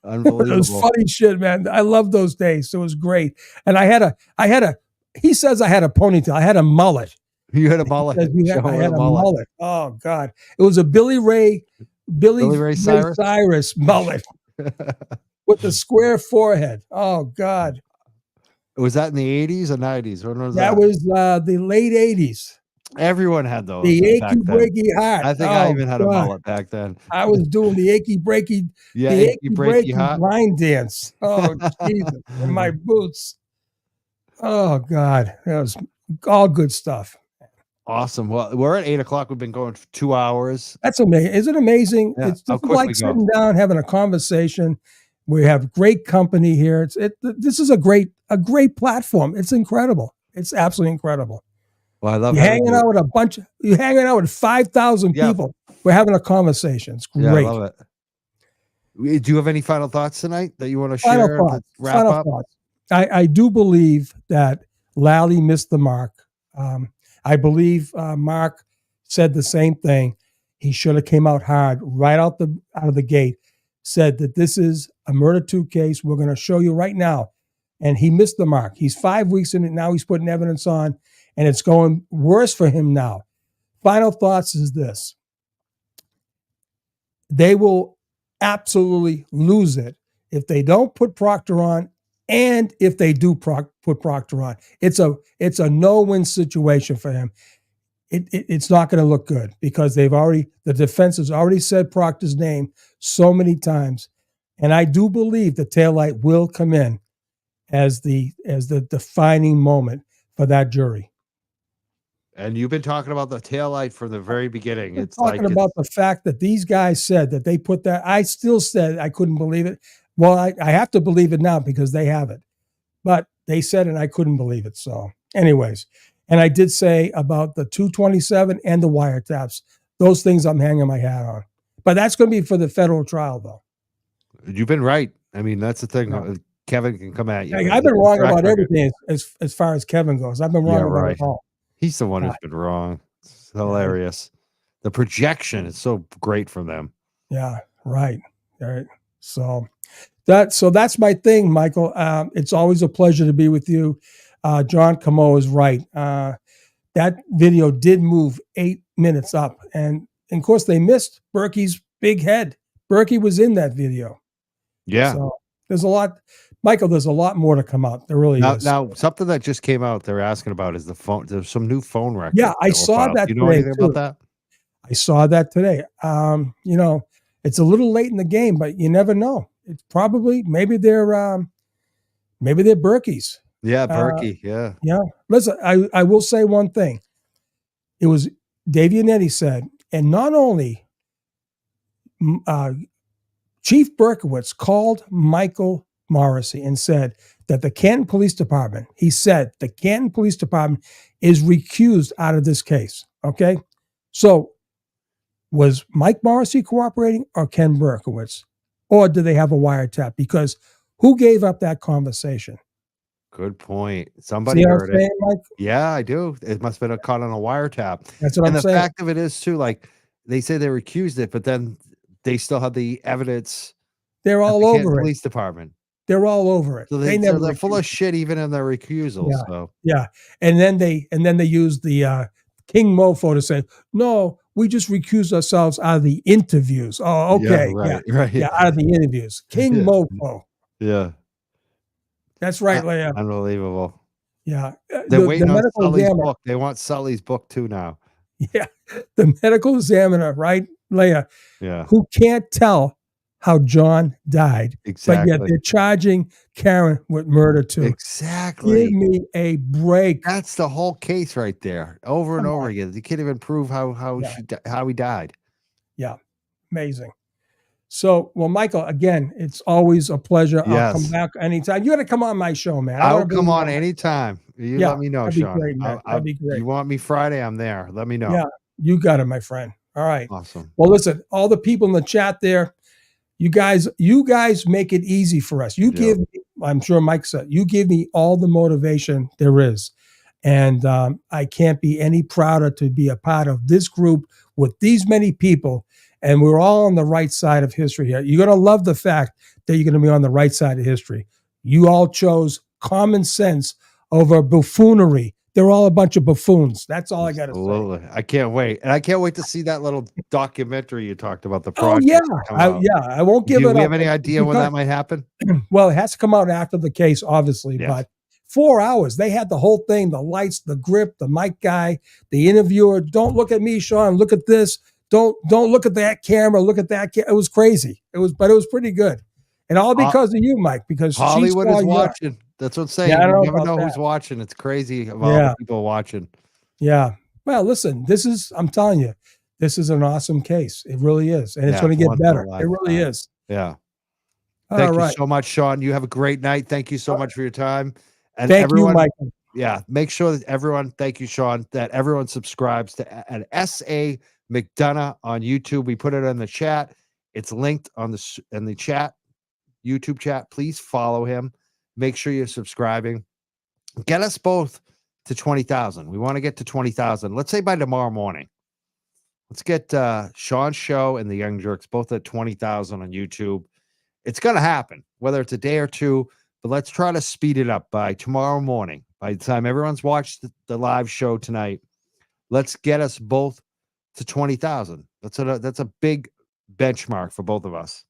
Unbelievable. It was funny shit, man. I love those days. It was great. And I had a, he says I had a ponytail. I had a mullet. You had a mullet. I had a mullet. Oh God. It was a Billy Ray Cyrus mullet with the square forehead. Oh God. Was that in the 80s or 90s? When was that? That was the late 80s. Everyone had those. The achy breaky heart. I think I even had a mullet back then. I was doing the achy breaky, heart line dance. Oh Jesus! In my boots. Oh God, that was all good stuff. Awesome. Well, we're at 8 o'clock. We've been going for 2 hours. That's amazing. Isn't it amazing? Yeah, It's just like sitting down, having a conversation. We have great company here. This is a great platform. It's incredible. It's absolutely incredible. Well, I love you're hanging out with 5,000 people. We're having a conversation. It's great. Yeah, I love it. Do you have any final thoughts tonight that you want to share? Final thoughts. I do believe that Lally missed the mark. I believe Mark said the same thing. He should have came out hard right out of the gate. Said that this is a murder 2 case. We're going to show you right now. And he missed the mark. He's 5 weeks in it. Now he's putting evidence on, and it's going worse for him now. Final thoughts is this. They will absolutely lose it if they don't put Proctor on, and if they do put Proctor on. It's a no-win situation for him. It's not going to look good because the defense has already said Proctor's name so many times. And I do believe the taillight will come in as the defining moment for that jury. And you've been talking about the taillight from the very beginning. It's talking about the fact that these guys said that they put that. I still said I couldn't believe it. Well, I have to believe it now because they have it. But they said it and I couldn't believe it. So anyways, and I did say about the 227 and the wiretaps. Those things I'm hanging my hat on. But that's going to be for the federal trial, though. You've been right. I mean, that's the thing. No. Kevin can come at you. I've been wrong about everything as far as Kevin goes. I've been wrong about it all. He's the one who's been wrong. It's hilarious. The projection is so great from them. Yeah, right. All right. So that's my thing, Michael. It's always a pleasure to be with you. John Camo is right. That video did move 8 minutes up, and of course they missed Berkey's big head. Berkey was in that video. Yeah. So there's a lot, Michael. There's a lot more to come out. There really is. Now, something that just came out, they're asking about is the phone. There's some new phone records. Yeah, I that were saw filed. that You know today anything too. about that? I saw that today. It's a little late in the game, but you never know. It's probably maybe they're Berkeys. Yeah, Berkey. Yeah. Yeah. Listen, I will say one thing. It was Dave Yannetti said, and not only Chief Berkowitz called Michael Morrissey and said that the Canton Police Department, he said the Canton Police Department is recused out of this case. Okay. So was Mike Morrissey cooperating or Ken Berkowitz? Or do they have a wiretap? Because who gave up that conversation? Good point. Somebody See what I'm heard it. saying, Mike? Yeah, I do. It must have been caught on a wiretap. That's what And I'm the saying. fact of it is too, like they say they recused it, but then they still have the evidence They're at all the Canton over it. Police Department. They're all over it. So They never they're full of recused. shit even in their recusals. Yeah. So Yeah. And then they used the King Mofo to say, no, we just recused ourselves out of the interviews. Oh, okay. Yeah. right. Yeah. Out of the interviews. King Yeah. Mofo. Yeah. That's right, Leia. Unbelievable. Yeah. They're waiting on medical Sully's examiner. book. They want Sully's book too now. Yeah. The medical examiner, right, Leia, Yeah. who can't tell how John died, Exactly. but yet they're charging Karen with murder too. Exactly. Give me a break. That's the whole case right there, over and Come over on. again. You can't even prove how he died. Yeah. Amazing. So, well, Michael, again, it's always a pleasure. I'll come Yes. back anytime. You got to come on my show, man. I'll wanna bring come you on anytime. You Yeah, let me know, that'd be Sean. great, man. That'd be great. You want me Friday? I'm there. Let me know. Yeah, you got it, my friend. All right. Awesome. Well, listen, all the people in the chat there, you guys make it easy for us. You give me, I'm sure Mike said, you give me all the motivation there is. And I can't be any prouder to be a part of this group with these many people. And we're all on the right side of history here. You're going to love the fact that you're going to be on the right side of history. You all chose common sense over buffoonery. They're all a bunch of buffoons. That's all I got to say. Absolutely. I can't wait. And I can't wait to see that little documentary you talked about, the Oh, project. yeah. I won't give it up. Do we have any idea when that might happen? Well, it has to come out after the case, obviously, Yes. but 4 hours. They had the whole thing, the lights, the grip, the mic guy, the interviewer. Don't look at me, Sean. Look at this. Don't look at that camera. Look at that. It was crazy. But it was pretty good. And all because of you, Mike, because Hollywood is watching. That's what I'm saying. Yeah, I don't you know never know about who's that. watching. It's crazy of all the people watching. Yeah. Well, listen, I'm telling you, this is an awesome case. It really is. And it's going to get better. It really is. Yeah. Thank you so much, Sean. You have a great night. Thank you so much for your time. And thank everyone, you, Michael. Yeah. Make sure that everyone, thank you, Sean, that everyone subscribes to an S.A. McDonough on YouTube. We put it in the chat. It's linked in the chat, YouTube chat. Please follow him. Make sure you're subscribing. Get us both to 20,000. We want to get to 20,000. Let's say by tomorrow morning. Let's get Sean's show and the Young Jurks both at 20,000 on YouTube. It's going to happen, whether it's a day or two, but let's try to speed it up by tomorrow morning. By the time everyone's watched the live show tonight, let's get us both to 20,000. That's a big benchmark for both of us.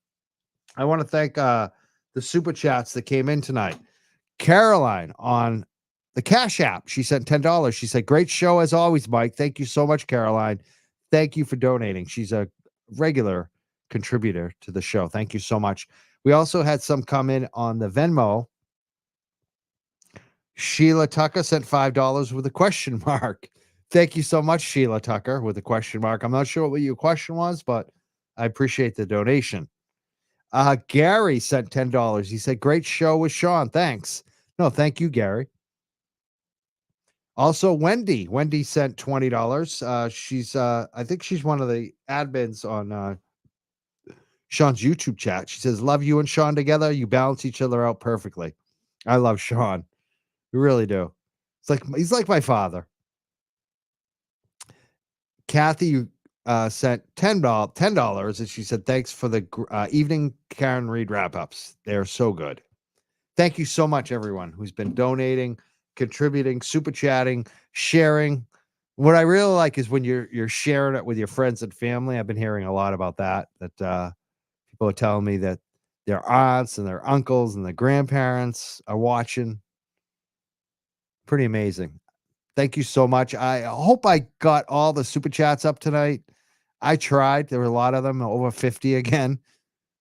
I want to thank the super chats that came in tonight. Caroline on the Cash App, she sent $10. She said, great show as always, Mike. Thank you so much, Caroline. Thank you for donating. She's a regular contributor to the show. Thank you so much. We also had some come in on the Venmo. Sheila Tucker sent $5 with a question mark. Thank you so much, Sheila Tucker, with a question mark. I'm not sure what your question was, but I appreciate the donation. Gary sent $10. He said, great show with Sean. Thanks. No, thank you, Gary. Also, Wendy sent $20. She's I think she's one of the admins on Sean's YouTube chat. She says, love you and Sean together. You balance each other out perfectly. I love Sean. We really do. He's like my father. Kathy sent $10, and she said, thanks for the evening Karen Reed wrap-ups. They're so good. Thank you so much, everyone who's been donating, contributing, super chatting, sharing. What I really like is when you're sharing it with your friends and family. I've been hearing a lot about that people are telling me that their aunts and their uncles and their grandparents are watching. Pretty amazing. Thank you so much. I hope I got all the super chats up tonight. I tried. There were a lot of them, over 50 again.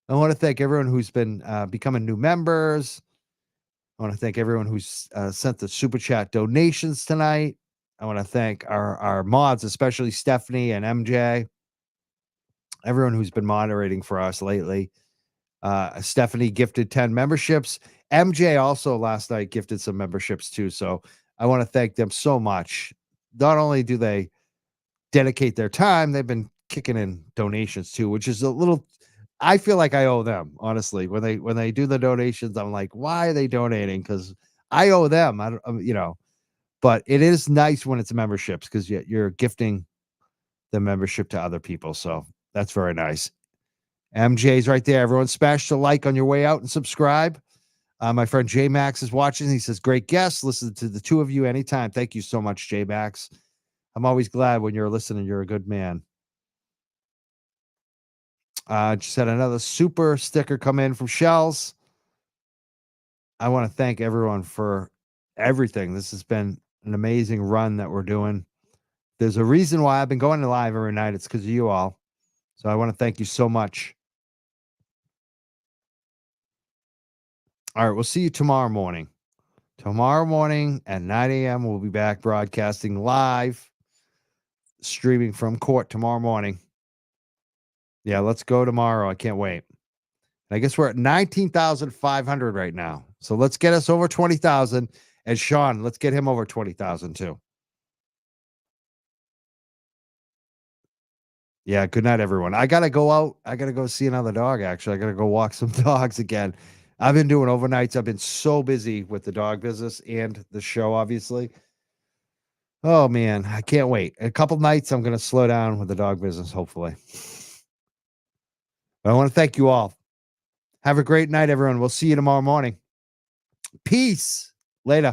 I want to thank everyone who's been becoming new members. I want to thank everyone who's sent the super chat donations tonight. I want to thank our mods, especially Stephanie and MJ, everyone who's been moderating for us lately. Stephanie gifted 10 memberships. MJ also last night gifted some memberships too. So I want to thank them so much. Not only do they dedicate their time, they've been kicking in donations too, which is a little, I feel like I owe them, honestly. When they do the donations, I'm like, why are they donating? Because I owe them. I don't, but it is nice when it's memberships because you're gifting the membership to other people. So that's very nice. MJ's right there. Everyone smash the like on your way out and subscribe. My friend J Max is watching. He says, great guest. Listen to the two of you anytime. Thank you so much, J Max. I'm always glad when you're listening. You're a good man. Just had another super sticker come in from Shells. I want to thank everyone for everything. This has been an amazing run that we're doing. There's a reason why I've been going live every night. It's because of you all. So I want to thank you so much. All right, we'll see you tomorrow morning. Tomorrow morning at 9 a.m., we'll be back broadcasting live, streaming from court tomorrow morning. Yeah, let's go tomorrow. I can't wait. I guess we're at 19,500 right now. So let's get us over 20,000. And Sean, let's get him over 20,000 too. Yeah, good night, everyone. I got to go out. I got to go see another dog, actually. I got to go walk some dogs again. I've been doing overnights. I've been so busy with the dog business and the show, obviously. Oh, man, I can't wait. A couple nights, I'm going to slow down with the dog business, hopefully. But I want to thank you all. Have a great night, everyone. We'll see you tomorrow morning. Peace. Later.